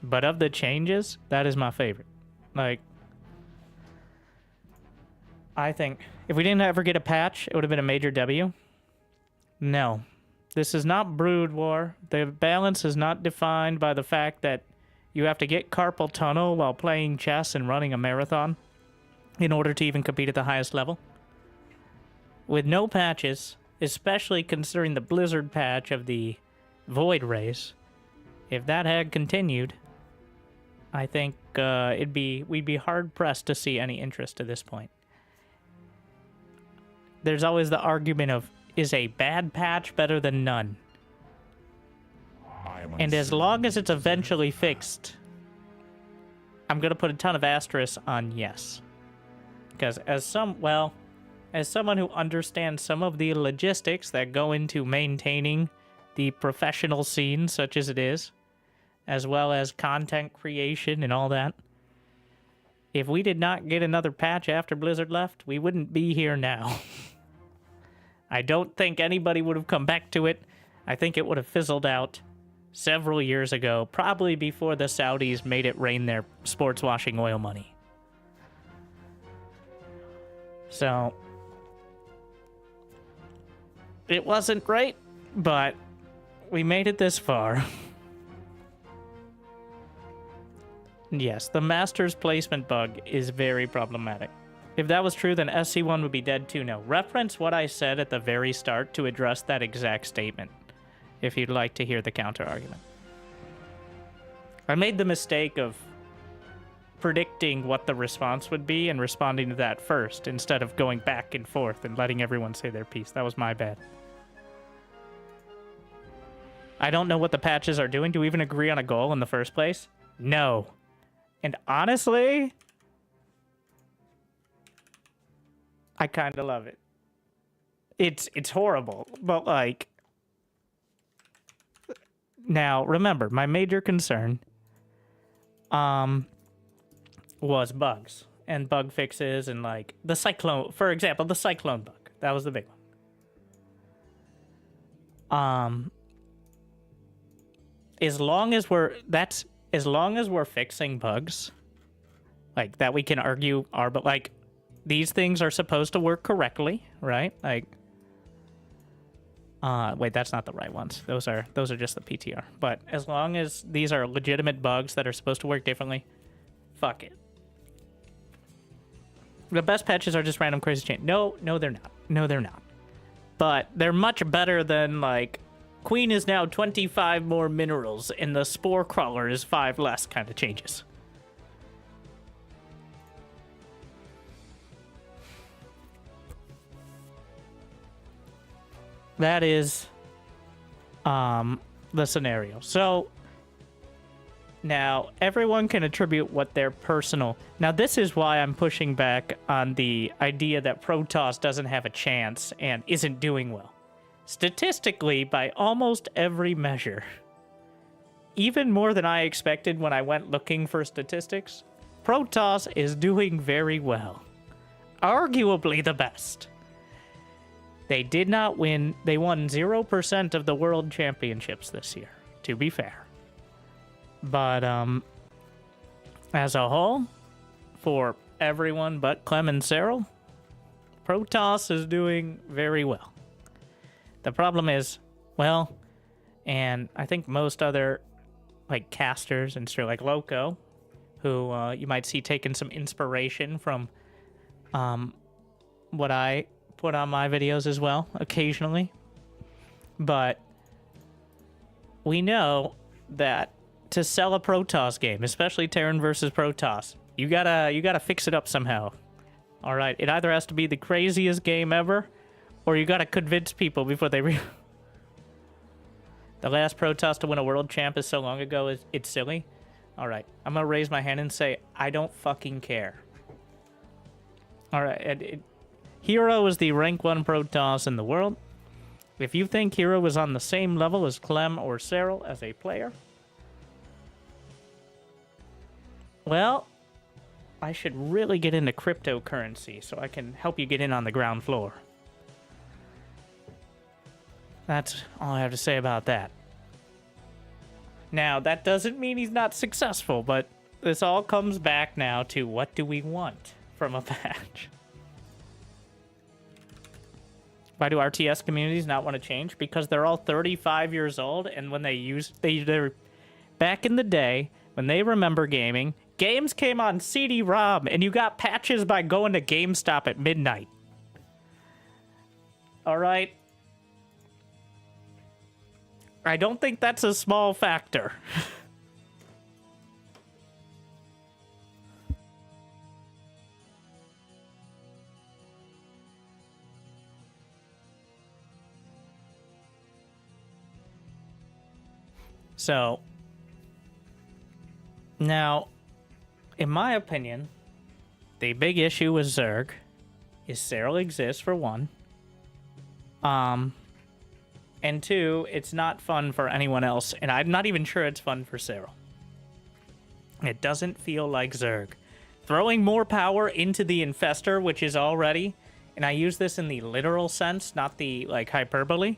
but of the changes, that is my favorite. Like, I think if we didn't ever get a patch, it would have been a major W. No. This is not Brood War. The balance is not defined by the fact that you have to get carpal tunnel while playing chess and running a marathon in order to even compete at the highest level. With no patches, especially considering the Blizzard patch of the Void Race, if that had continued, I think we'd be hard-pressed to see any interest at this point. There's always the argument of, is a bad patch better than none? And as long as it's eventually fixed, I'm going to put a ton of asterisks on yes. Because as someone who understands some of the logistics that go into maintaining the professional scene such as it is, as well as content creation and all that, if we did not get another patch after Blizzard left, we wouldn't be here now. I don't think anybody would have come back to it. I think it would have fizzled out several years ago, probably before the Saudis made it rain their sports washing oil money. So, it wasn't great, but we made it this far. Yes, the Master's placement bug is very problematic. If that was true, then SC1 would be dead too. No. Reference what I said at the very start to address that exact statement, if you'd like to hear the counter-argument. I made the mistake of predicting what the response would be and responding to that first, instead of going back and forth and letting everyone say their piece. That was my bad. I don't know what the patches are doing. Do we even agree on a goal in the first place? No. And honestly, I kind of love it. It's horrible, but like, now remember, my major concern was bugs and bug fixes and like the cyclone, for example, the cyclone bug. That was the big one. As long as we're fixing bugs like that, we can argue are, but like, these things are supposed to work correctly, right? Like, wait, that's not the right ones. Those are just the PTR. But as long as these are legitimate bugs that are supposed to work differently, fuck it. The best patches are just random crazy change. No, they're not. No, they're not. But they're much better than, like, Queen is now 25 more minerals and the Spore Crawler is 5 less kind of changes. That is the scenario. So now everyone can attribute what their personal... Now this is why I'm pushing back on the idea that Protoss doesn't have a chance and isn't doing well. Statistically, by almost every measure, even more than I expected when I went looking for statistics, Protoss is doing very well. Arguably the best. They did not win. They won 0% of the world championships this year, to be fair. But as a whole, for everyone but Clem and Cyril, Protoss is doing very well. The problem is, well, and I think most other like casters and stuff like Loco, who you might see taking some inspiration from what I put on my videos as well, occasionally. But we know that to sell a Protoss game, especially Terran versus Protoss, you gotta fix it up somehow. All right, it either has to be the craziest game ever, or you gotta convince people before they The last Protoss to win a world champ is so long ago, it's silly. All right, I'm gonna raise my hand and say, I don't fucking care. All right, Hero is the rank 1 Protoss in the world. If you think Hero is on the same level as Clem or Cyril as a player, well, I should really get into cryptocurrency so I can help you get in on the ground floor. That's all I have to say about that. Now, that doesn't mean he's not successful, but this all comes back now to what do we want from a patch? Why do RTS communities not want to change? Because they're all 35 years old, and when they're back in the day, when they remember gaming, games came on CD-ROM, and you got patches by going to GameStop at midnight. All right? I don't think that's a small factor. So, now, in my opinion, the big issue with Zerg is Cyril exists, for one. And two, it's not fun for anyone else, and I'm not even sure it's fun for Cyril. It doesn't feel like Zerg. Throwing more power into the Infestor, which is already, and I use this in the literal sense, not the, like, hyperbole,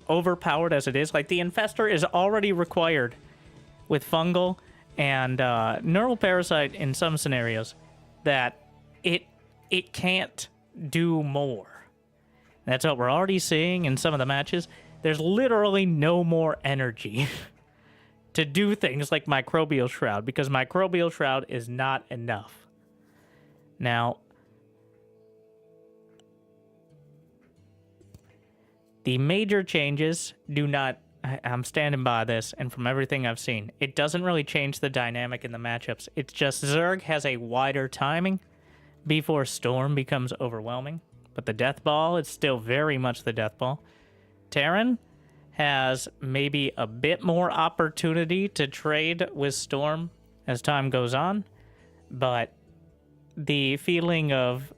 overpowered as it is. Like, the Infestor is already required with Fungal and Neural Parasite in some scenarios that it can't do more. That's what we're already seeing in some of the matches. There's literally no more energy to do things like Microbial Shroud, because Microbial Shroud is not enough. Now, the major changes do not... I'm standing by this, and from everything I've seen, it doesn't really change the dynamic in the matchups. It's just Zerg has a wider timing before Storm becomes overwhelming. But the Death Ball is still very much the Death Ball. Terran has maybe a bit more opportunity to trade with Storm as time goes on, but the feeling of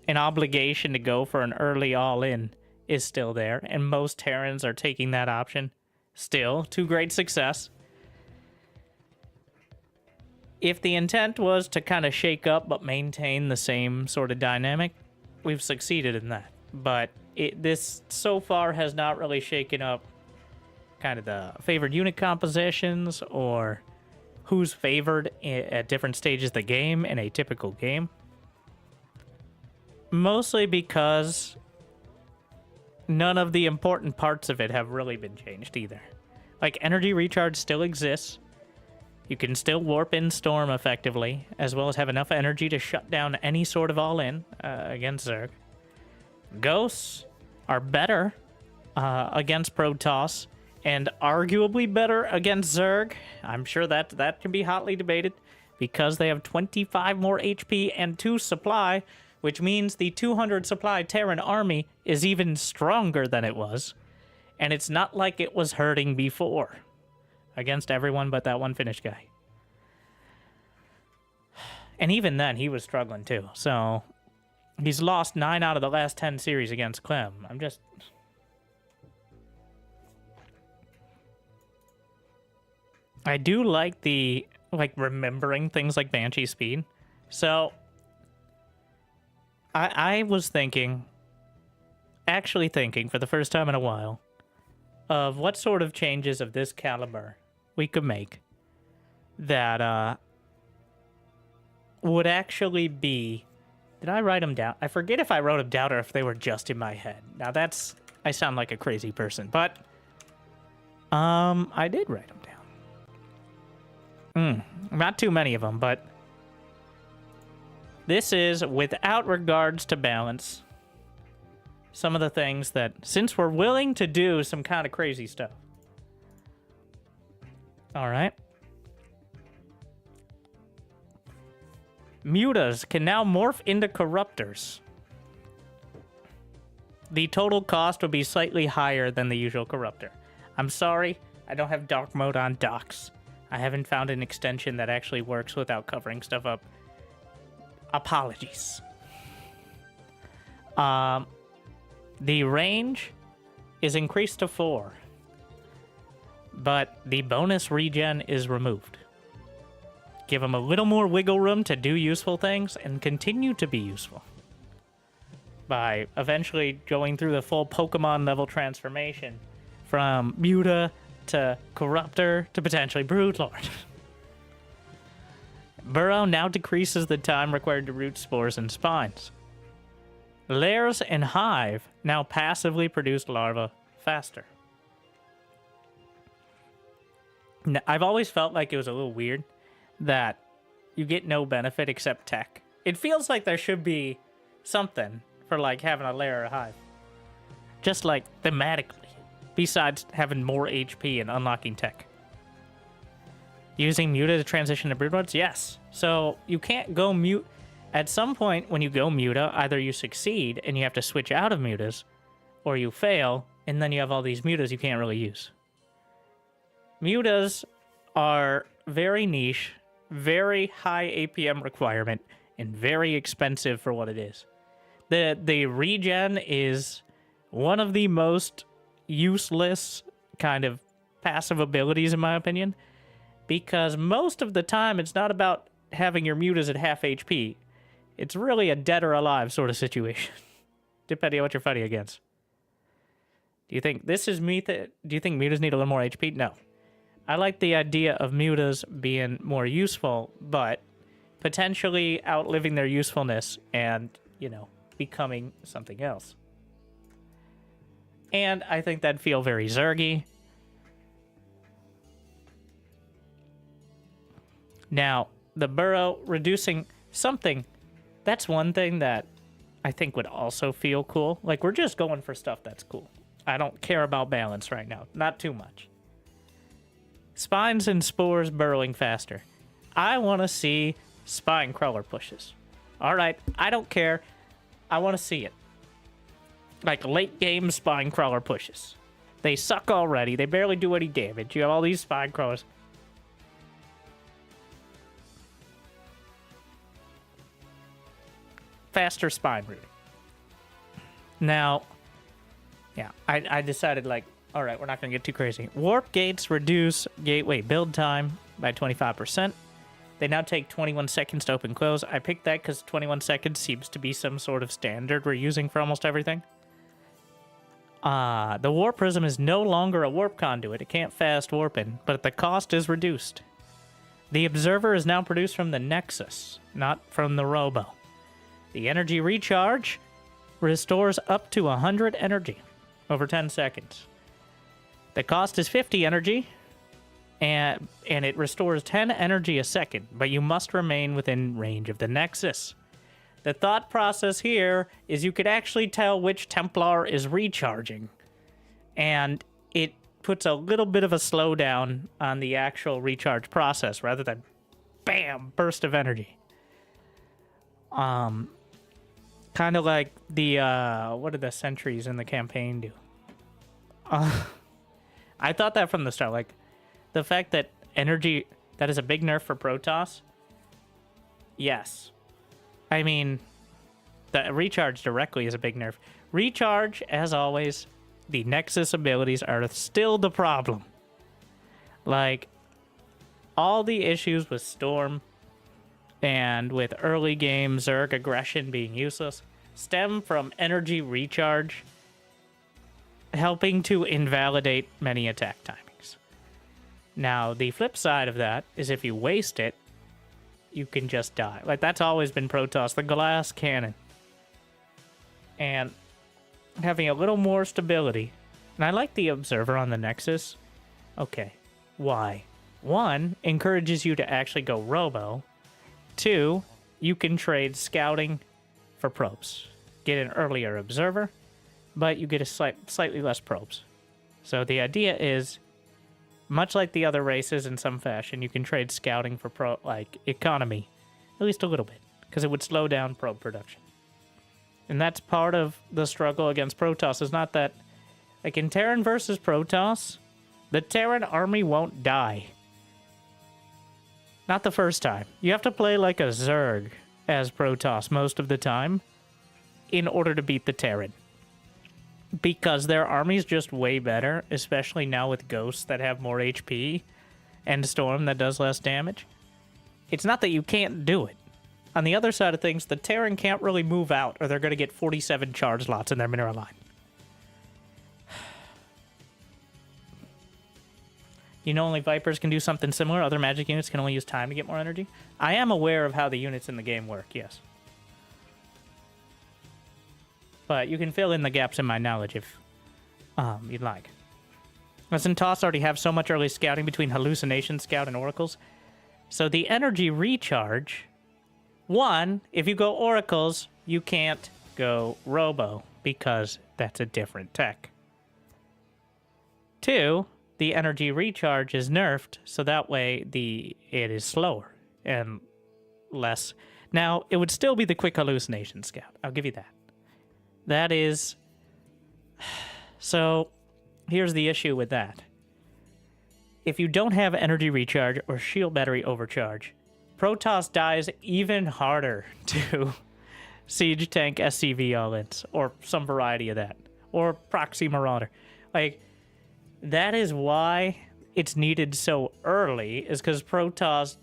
an obligation to go for an early all-in is still there, and most Terrans are taking that option still to great success. If the intent was to kind of shake up but maintain the same sort of dynamic, we've succeeded in that. But this so far has not really shaken up kind of the favored unit compositions or who's favored at different stages of the game in a typical game. Mostly because none of the important parts of it have really been changed either. Like, energy recharge still exists. You can still warp in Storm effectively, as well as have enough energy to shut down any sort of all-in against Zerg. Ghosts are better against Protoss, and arguably better against Zerg. I'm sure that can be hotly debated, because they have 25 more HP and 2 supply, which means the 200 supply Terran army is even stronger than it was. And it's not like it was hurting before against everyone but that one Finnish guy. And even then, he was struggling too. So, he's lost 9 out of the last 10 series against Clem. I do like the, remembering things like Banshee Speed. So, I was actually thinking for the first time in a while, of what sort of changes of this caliber we could make that would actually be... Did I write them down? I forget if I wrote them down or if they were just in my head. Now that's... I sound like a crazy person, but... I did write them down. Not too many of them, but... This is, without regards to balance, some of the things that... Since we're willing to do some kind of crazy stuff. Alright. Mutas can now morph into Corruptors. The total cost will be slightly higher than the usual Corruptor. I'm sorry, I don't have dark mode on docks. I haven't found an extension that actually works without covering stuff up. Apologies. The range is increased to 4, but the bonus regen is removed. Give them a little more wiggle room to do useful things and continue to be useful by eventually going through the full Pokemon level transformation from Muta to Corruptor to potentially Broodlord. Burrow now decreases the time required to root spores and spines. Lairs and Hive now passively produce larvae faster. Now, I've always felt like it was a little weird that you get no benefit except tech. It feels like there should be something for like having a lair or a hive. Just like thematically, besides having more HP and unlocking tech. Using Muta to transition to Broodlords? Yes. So you can't go mute. At some point when you go Muta, either you succeed and you have to switch out of Mutas, or you fail and then you have all these Mutas you can't really use. Mutas are very niche, very high APM requirement, and very expensive for what it is. The regen is one of the most useless kind of passive abilities in my opinion, because most of the time it's not about having your mutas at half HP. It's really a dead or alive sort of situation, depending on what you're fighting against. Do you think this is Muta? Do you think mutas need a little more HP? No. I like the idea of mutas being more useful, but potentially outliving their usefulness and, you know, becoming something else. And I think that'd feel very Zergy. Now, the Burrow reducing something, that's one thing that I think would also feel cool. Like, we're just going for stuff that's cool. I don't care about balance right now. Not too much. Spines and spores burrowing faster. I want to see spine crawler pushes. Alright, I don't care. I want to see it. Like late game spine crawler pushes. They suck already. They barely do any damage. You have all these spine crawlers. Faster spine rooting. Now, yeah, I decided like, all right, we're not going to get too crazy. Warp gates reduce gateway build time by 25%. They now take 21 seconds to open close. I picked that because 21 seconds seems to be some sort of standard we're using for almost everything. The warp prism is no longer a warp conduit. It can't fast warp in, but the cost is reduced. The observer is now produced from the Nexus, not from the Robo. The energy recharge restores up to 100 energy over 10 seconds. The cost is 50 energy, and it restores 10 energy a second, but you must remain within range of the Nexus. The thought process here is you could actually tell which Templar is recharging, and it puts a little bit of a slowdown on the actual recharge process rather than bam, burst of energy. Kind of like the, what did the sentries in the campaign do? I thought that from the start, like, the fact that energy, that is a big nerf for Protoss. Yes. I mean, the recharge directly is a big nerf. Recharge, as always, the Nexus abilities are still the problem. Like, all the issues with Storm and with early game Zerg aggression being useless stem from energy recharge helping to invalidate many attack timings. Now, the flip side of that is if you waste it, you can just die. Like, that's always been Protoss, the glass cannon. And having a little more stability. And I like the Observer on the Nexus. Okay, why? 1, encourages you to actually go Robo. 2, you can trade Scouting for probes. Get an earlier Observer, but you get a slightly less probes. So the idea is, much like the other races in some fashion, you can trade Scouting for like economy, at least a little bit. because it would slow down probe production. And that's part of the struggle against Protoss, is not that, like in Terran versus Protoss, the Terran army won't die. Not the first time. You have to play like a Zerg as Protoss most of the time in order to beat the Terran. Because their army's just way better, especially now with Ghosts that have more HP and Storm that does less damage. It's not that you can't do it. On the other side of things, the Terran can't really move out or they're going to get 47 charge lots in their mineral line. You know only Vipers can do something similar? Other magic units can only use time to get more energy? I am aware of how the units in the game work, yes. But you can fill in the gaps in my knowledge if you'd like. Doesn't TOS already have so much early scouting between Hallucination Scout and Oracles? So the energy recharge... One, if you go Oracles, you can't go Robo, because that's a different tech. Two, the energy recharge is nerfed, so that way it is slower and less. Now, it would still be the quick Hallucination Scout. I'll give you that. That is... So, here's the issue with that. If you don't have energy recharge or shield battery overcharge, Protoss dies even harder to Siege Tank SCV all-ins, or some variety of that, or Proxy Marauder. Like, that is why it's needed so early, is because Protoss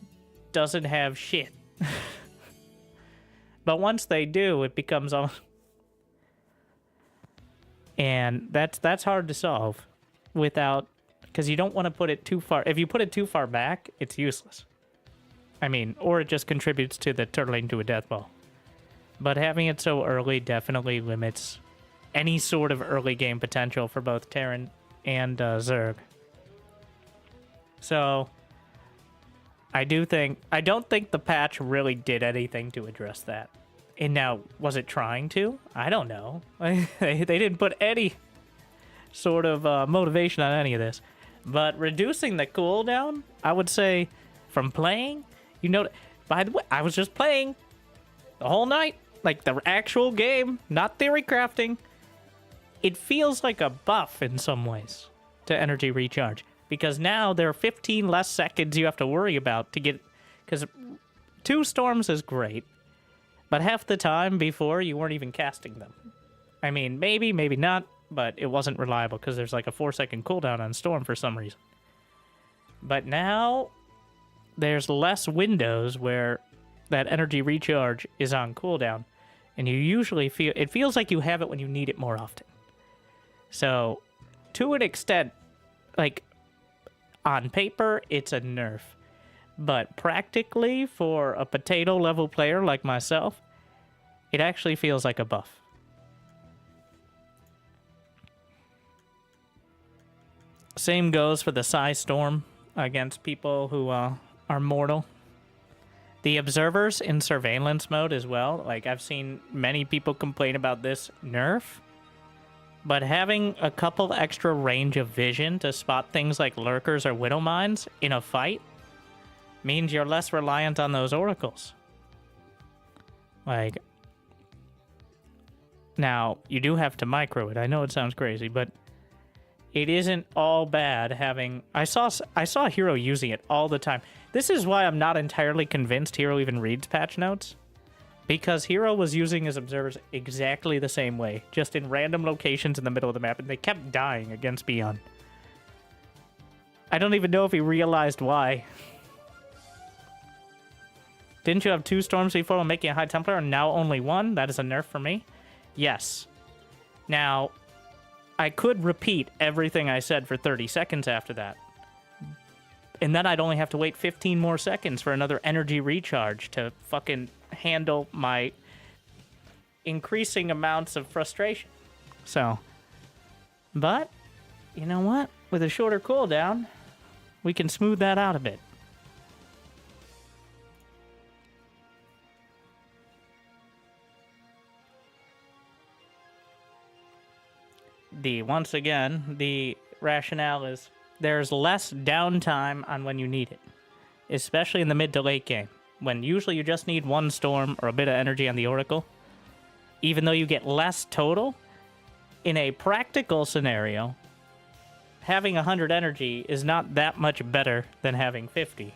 doesn't have shit. But once they do, it becomes all... And that's hard to solve without... Because you don't want to put it too far... If you put it too far back, it's useless. I mean, or it just contributes to the turtling to a death ball. But having it so early definitely limits any sort of early game potential for both Terran and Zerg. So, I don't think the patch really did anything to address that. And now, was it trying to? I don't know. They didn't put any sort of motivation on any of this. But reducing the cooldown, I would say, from playing... You know, by the way, I was just playing the whole night, like the actual game, not theory crafting. It feels like a buff in some ways to energy recharge, because now there are 15 less seconds you have to worry about to get, because 2 storms is great, but half the time before you weren't even casting them. I mean, maybe not, but it wasn't reliable because there's like a 4-second cooldown on storm for some reason. But now... There's less windows where that energy recharge is on cooldown, and you usually feel... It feels like you have it when you need it more often. So, to an extent, like, on paper, it's a nerf. But practically, for a potato-level player like myself, it actually feels like a buff. Same goes for the Psy Storm against people who... are mortal. The observers in surveillance mode as well. Like, I've seen many people complain about this nerf, but having a couple extra range of vision to spot things like lurkers or widow mines in a fight means you're less reliant on those oracles. Like, now, you do have to micro it. I know it sounds crazy, but it isn't all bad having... I saw Hero using it all the time. This is why I'm not entirely convinced Hero even reads patch notes. Because Hero was using his observers exactly the same way, just in random locations in the middle of the map, and they kept dying against Beyond. I don't even know if he realized why. Didn't you have 2 storms before while making a High Templar, and now only 1? That is a nerf for me? Yes. Now... I could repeat everything I said for 30 seconds after that. And then I'd only have to wait 15 more seconds for another energy recharge to fucking handle my increasing amounts of frustration. So, but, you know what? With a shorter cooldown, we can smooth that out a bit. Once again, the rationale is there's less downtime on when you need it, especially in the mid to late game. when usually you just need one storm or a bit of energy on the Oracle. Even though you get less total, in a practical scenario, having 100 energy is not that much better than having 50.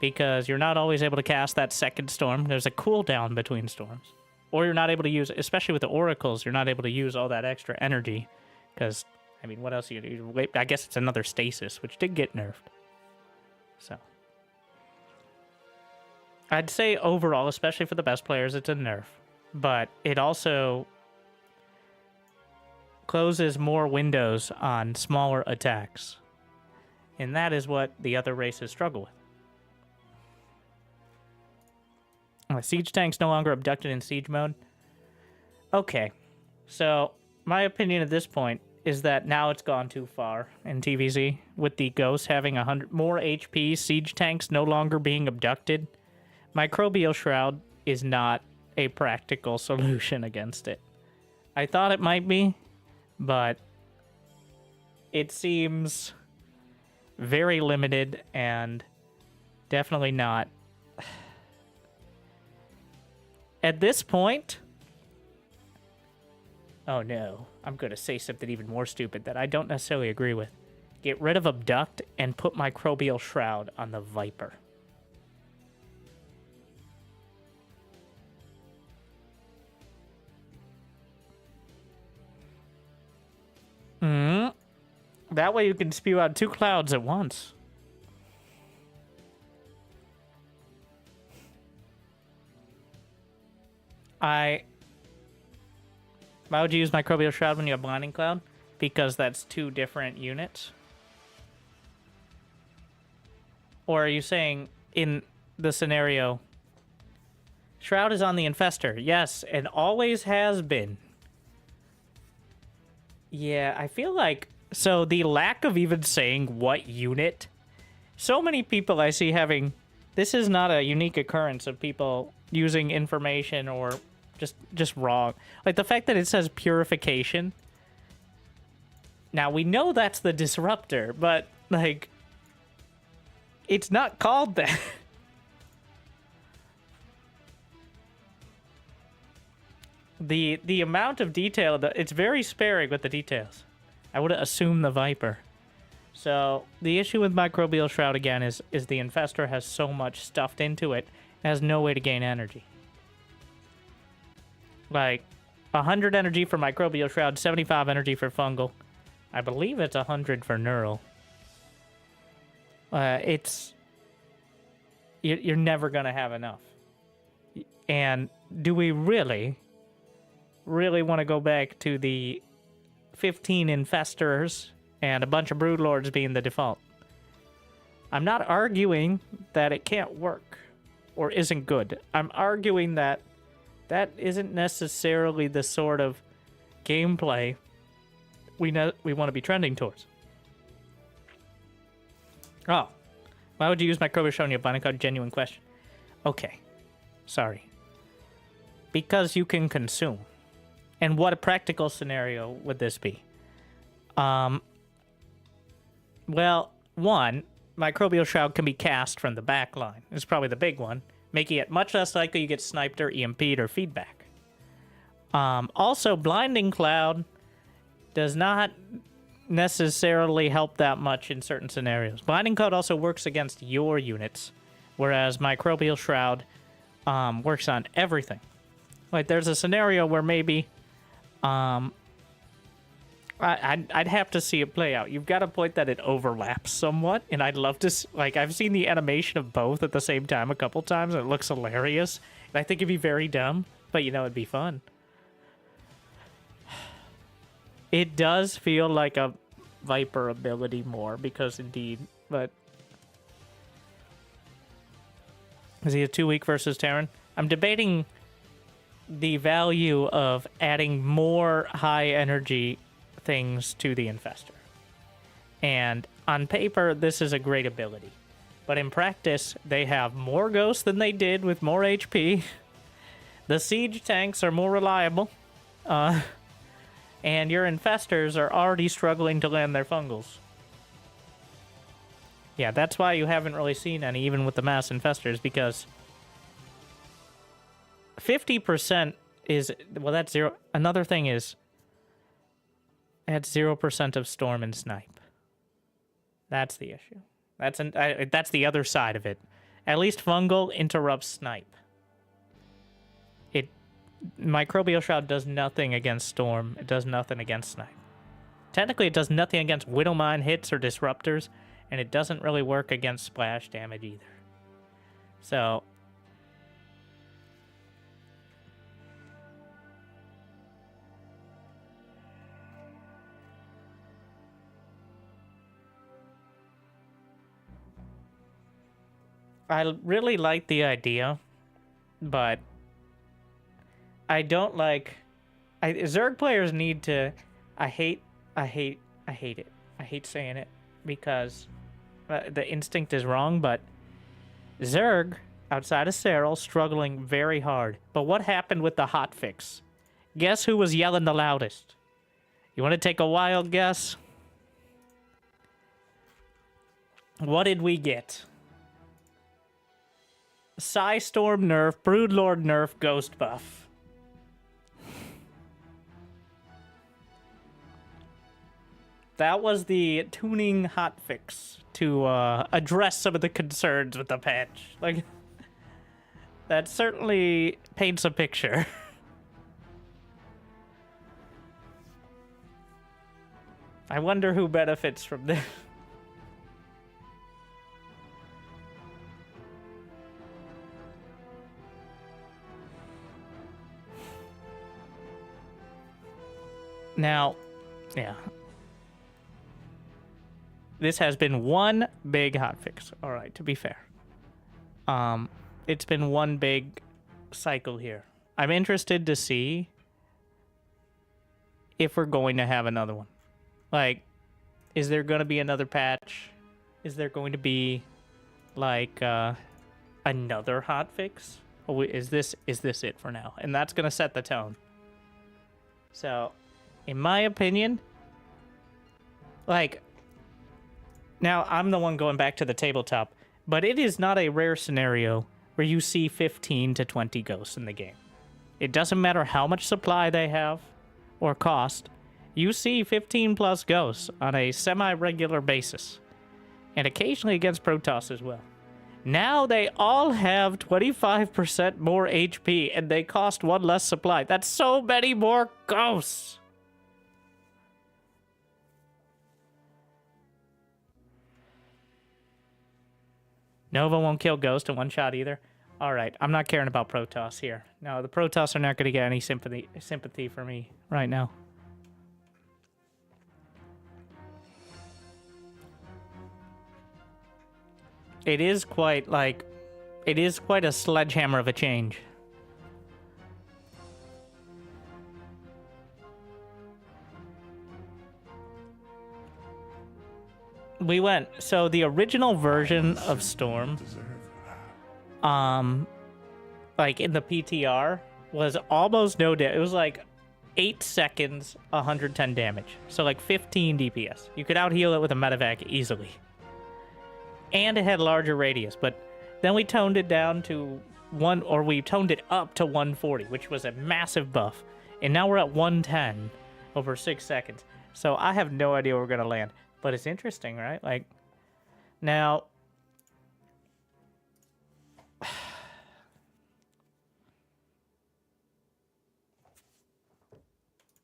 Because you're not always able to cast that second storm. There's a cooldown between storms. Or you're not able to use, especially with the Oracles, you're not able to use all that extra energy. Because, I mean, what else are you do? Wait, I guess it's another stasis, which did get nerfed. So. I'd say overall, especially for the best players, it's a nerf. But it also closes more windows on smaller attacks. And that is what the other races struggle with. Siege tanks no longer abducted in siege mode. Okay. So, my opinion at this point is that now it's gone too far in TVZ. With the Ghost having 100 more HP, siege tanks no longer being abducted. Microbial Shroud is not a practical solution against it. I thought it might be, but it seems very limited and definitely not. At this point, oh no, I'm going to say something even more stupid that I don't necessarily agree with. Get rid of Abduct and put Microbial Shroud on the Viper. That way you can spew out 2 clouds at once. Why would you use Microbial Shroud when you have Blinding Cloud? Because that's 2 different units? Or are you saying in the scenario, Shroud is on the Infestor? Yes, and always has been. Yeah, I feel like... So the lack of even saying what unit... So many people I see having... This is not a unique occurrence of people using information or just wrong. Like the fact that it says Purification. Now, we know that's the Disruptor, but, like... It's not called that. The amount of detail... It's very sparing with the details. I would assume the Viper. So, the issue with Microbial Shroud, again, is the Infestor has so much stuffed into it, it has no way to gain energy. Like, 100 energy for Microbial Shroud, 75 energy for Fungal. I believe it's 100 for Neural. You're never going to have enough. And do we really want to go back to the 15 Infestors and a bunch of Broodlords being the default? I'm not arguing that it can't work or isn't good. I'm arguing that that isn't necessarily the sort of gameplay we want to be trending towards. Oh. Why would you use Microbial Shroud on your Binding Cloud? Genuine question. Okay. Sorry. Because you can consume. And what a practical scenario would this be? Well, one, Microbial Shroud can be cast from the back line. It's probably the big one, making it much less likely you get sniped or EMP'd or feedback. Also, Blinding Cloud does not necessarily help that much in certain scenarios. Blinding Cloud also works against your units, whereas Microbial Shroud works on everything. Like, there's a scenario where maybe... I'd have to see it play out. You've got a point that it overlaps somewhat, and I'd love to... Like, I've seen the animation of both at the same time a couple times, and it looks hilarious. And I think it'd be very dumb, but, you know, it'd be fun. It does feel like a Viper ability more, because indeed, but... Is he a 2-week versus Terran? I'm debating the value of adding more high-energy things to the Infestor. And on paper, this is a great ability. But in practice, they have more ghosts than they did with more HP. The siege tanks are more reliable. And your Infestors are already struggling to land their Fungals. Yeah, that's why you haven't really seen any, even with the mass Infestors, because 50% is, well, that's zero. Another thing is, that's 0% of storm and snipe. That's the issue. That's the other side of it. At least fungal interrupts snipe. Microbial Shroud does nothing against storm. It does nothing against snipe. Technically, it does nothing against Widowmine hits or disruptors, and it doesn't really work against splash damage either. So, I really like the idea, but I don't like... Zerg players need to... I hate it. I hate saying it because the instinct is wrong, but Zerg, outside of Serral, struggling very hard. But what happened with the hotfix? Guess who was yelling the loudest? You want to take a wild guess? What did we get? Psystorm nerf, Broodlord nerf, Ghost buff. That was the tuning hotfix to address some of the concerns with the patch. Like, that certainly paints a picture. I wonder who benefits from this. Now, yeah. This has been one big hotfix. All right, to be fair. It's been one big cycle here. I'm interested to see if we're going to have another one. Like, is there going to be another patch? Is there going to be, like, another hotfix? Or is this it for now? And that's going to set the tone. So, in my opinion, like, now I'm the one going back to the tabletop, but it is not a rare scenario where you see 15 to 20 ghosts in the game. It doesn't matter how much supply they have or cost, you see 15 plus ghosts on a semi-regular basis, and occasionally against Protoss as well. Now they all have 25% more HP, and they cost one less supply. That's so many more ghosts! Nova won't kill Ghost in one shot either. Alright, I'm not caring about Protoss here. No, the Protoss are not going to get any sympathy for me right now. It is quite, like... It is quite a sledgehammer of a change. We went... So, the original version of Storm... like, in the PTR, was almost no damage. It was, like, 8 seconds, 110 damage. So, like, 15 DPS. You could out-heal it with a medevac easily. And it had larger radius, but then we toned it down to we toned it up to 140, which was a massive buff. And now we're at 110 over 6 seconds. So I have no idea where we're going to land. But it's interesting, right? Like, now...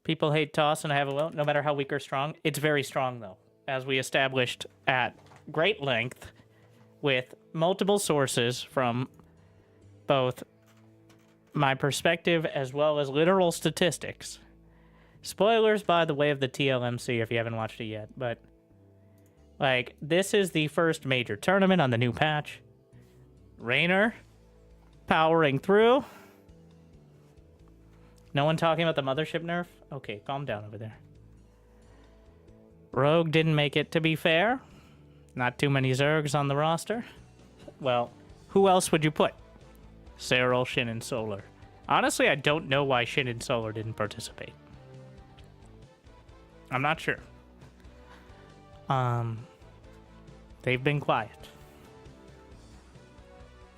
People hate Toss, and I have a vote, no matter how weak or strong. It's very strong, though, as we established at great length with multiple sources from both my perspective as well as literal statistics. Spoilers, by the way, of the TLMC if you haven't watched it yet, but like, this is the first major tournament on the new patch. Raynor powering through. No one talking about the mothership nerf? Okay, calm down over there. Rogue didn't make it, to be fair. Not too many Zergs on the roster. Well, who else would you put? Serral, Shin, and Solar. Honestly, I don't know why Shin and Solar didn't participate. I'm not sure. They've been quiet.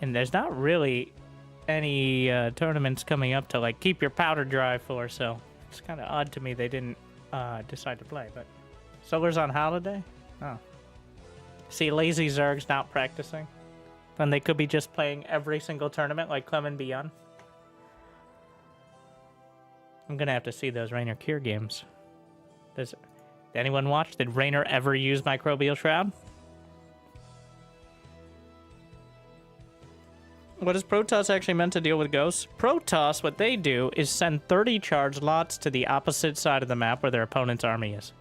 And there's not really any tournaments coming up to like keep your powder dry for, so it's kind of odd to me they didn't decide to play. But Solar's on holiday? Oh. See, lazy Zerg's not practicing. Then they could be just playing every single tournament like Clem and Beyond. I'm gonna have to see those Raynor Cure games. Did anyone watch? Did Raynor ever use Microbial Shroud? What is Protoss actually meant to deal with ghosts? Protoss, what they do is send 30 charge lots to the opposite side of the map where their opponent's army is.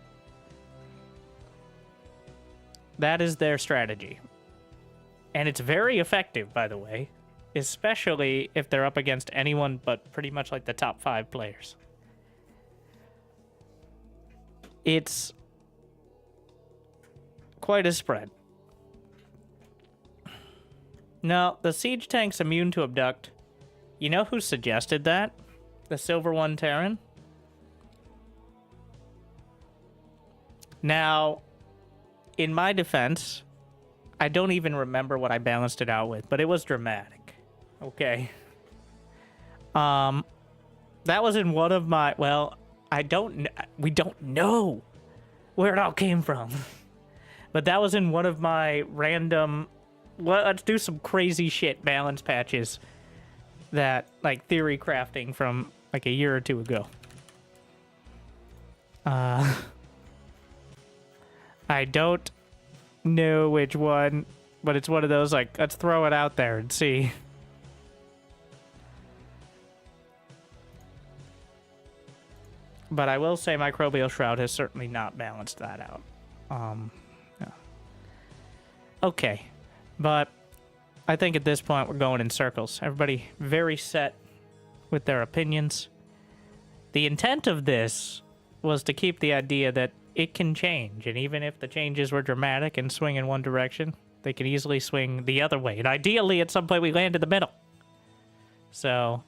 That is their strategy. And it's very effective, by the way. Especially if they're up against anyone but pretty much like the top 5 players. It's quite a spread. No, the siege tank's immune to abduct. You know who suggested that? The Silver One Terran? Now, in my defense, I don't even remember what I balanced it out with, but it was dramatic. Okay. That was in one of my, well, we don't know where it all came from. But that was in one of my random, let's do some crazy shit balance patches that, like, theory crafting from, like, a year or two ago. I don't know which one, but it's one of those, like, let's throw it out there and see. But I will say Microbial Shroud has certainly not balanced that out. Yeah. Okay. But I think at this point we're going in circles. Everybody very set with their opinions. The intent of this was to keep the idea that it can change. And even if the changes were dramatic and swing in one direction, they can easily swing the other way. And ideally, at some point, we land in the middle. So,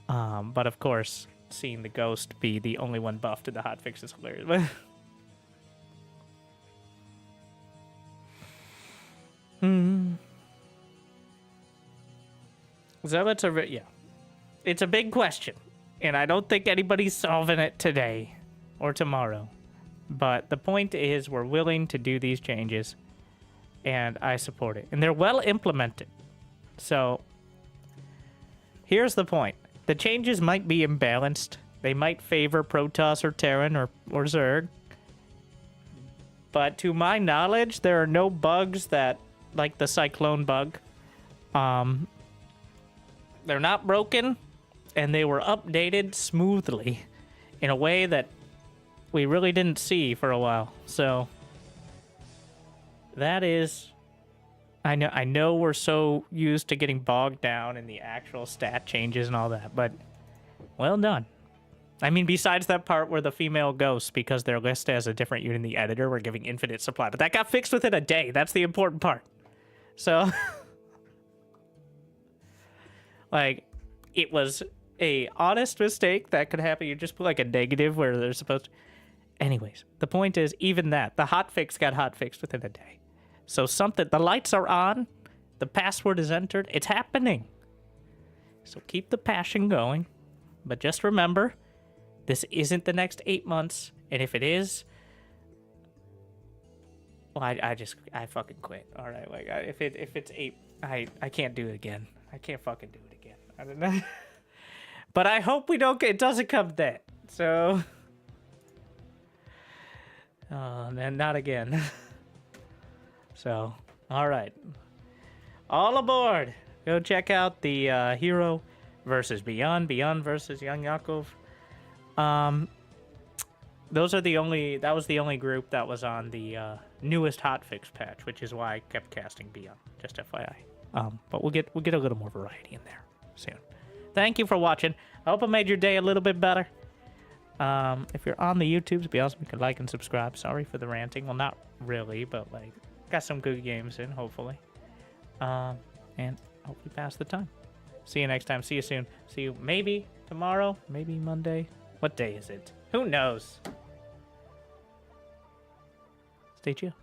but of course, seeing the ghost be the only one buffed in the hotfix is hilarious. So it's yeah. It's a big question. And I don't think anybody's solving it today or tomorrow. But the point is we're willing to do these changes. And I support it. And they're well implemented. So here's the point. The changes might be imbalanced. They might favor Protoss or Terran or Zerg. But to my knowledge, there are no bugs that, like the Cyclone bug. They're not broken, and they were updated smoothly in a way that we really didn't see for a while. So that is, I know we're so used to getting bogged down in the actual stat changes and all that, but well done. I mean, besides that part where the female ghosts, because they're listed as a different unit in the editor, were giving infinite supply, but that got fixed within a day. That's the important part. So, like, it was a honest mistake that could happen. You just put like a negative where they're supposed to. Anyways, the point is, even that, the hotfix got hotfixed within a day. So something, the lights are on, the password is entered, it's happening. So keep the passion going, but just remember, this isn't the next 8 months, and if it is, well, I fucking quit. All right, like if it's 8, I can't do it again. I can't fucking do it again. I don't know. But I hope it doesn't come then. So, then not again. So, all right, all aboard. Go check out the Hero versus Beyond versus Young Yakov. That was the only group that was on the newest hotfix patch, which is why I kept casting Beyond, just FYI. But we'll get a little more variety in there soon. Thank you for watching. I hope I made your day a little bit better. If you're on the YouTubes, it'd be awesome if you could like and subscribe. Sorry for the ranting. Well, not really, but like got some good games in, hopefully. And hopefully pass the time. See you next time. See you soon. See you maybe tomorrow, maybe Monday. What day is it? Who knows? Stay chill.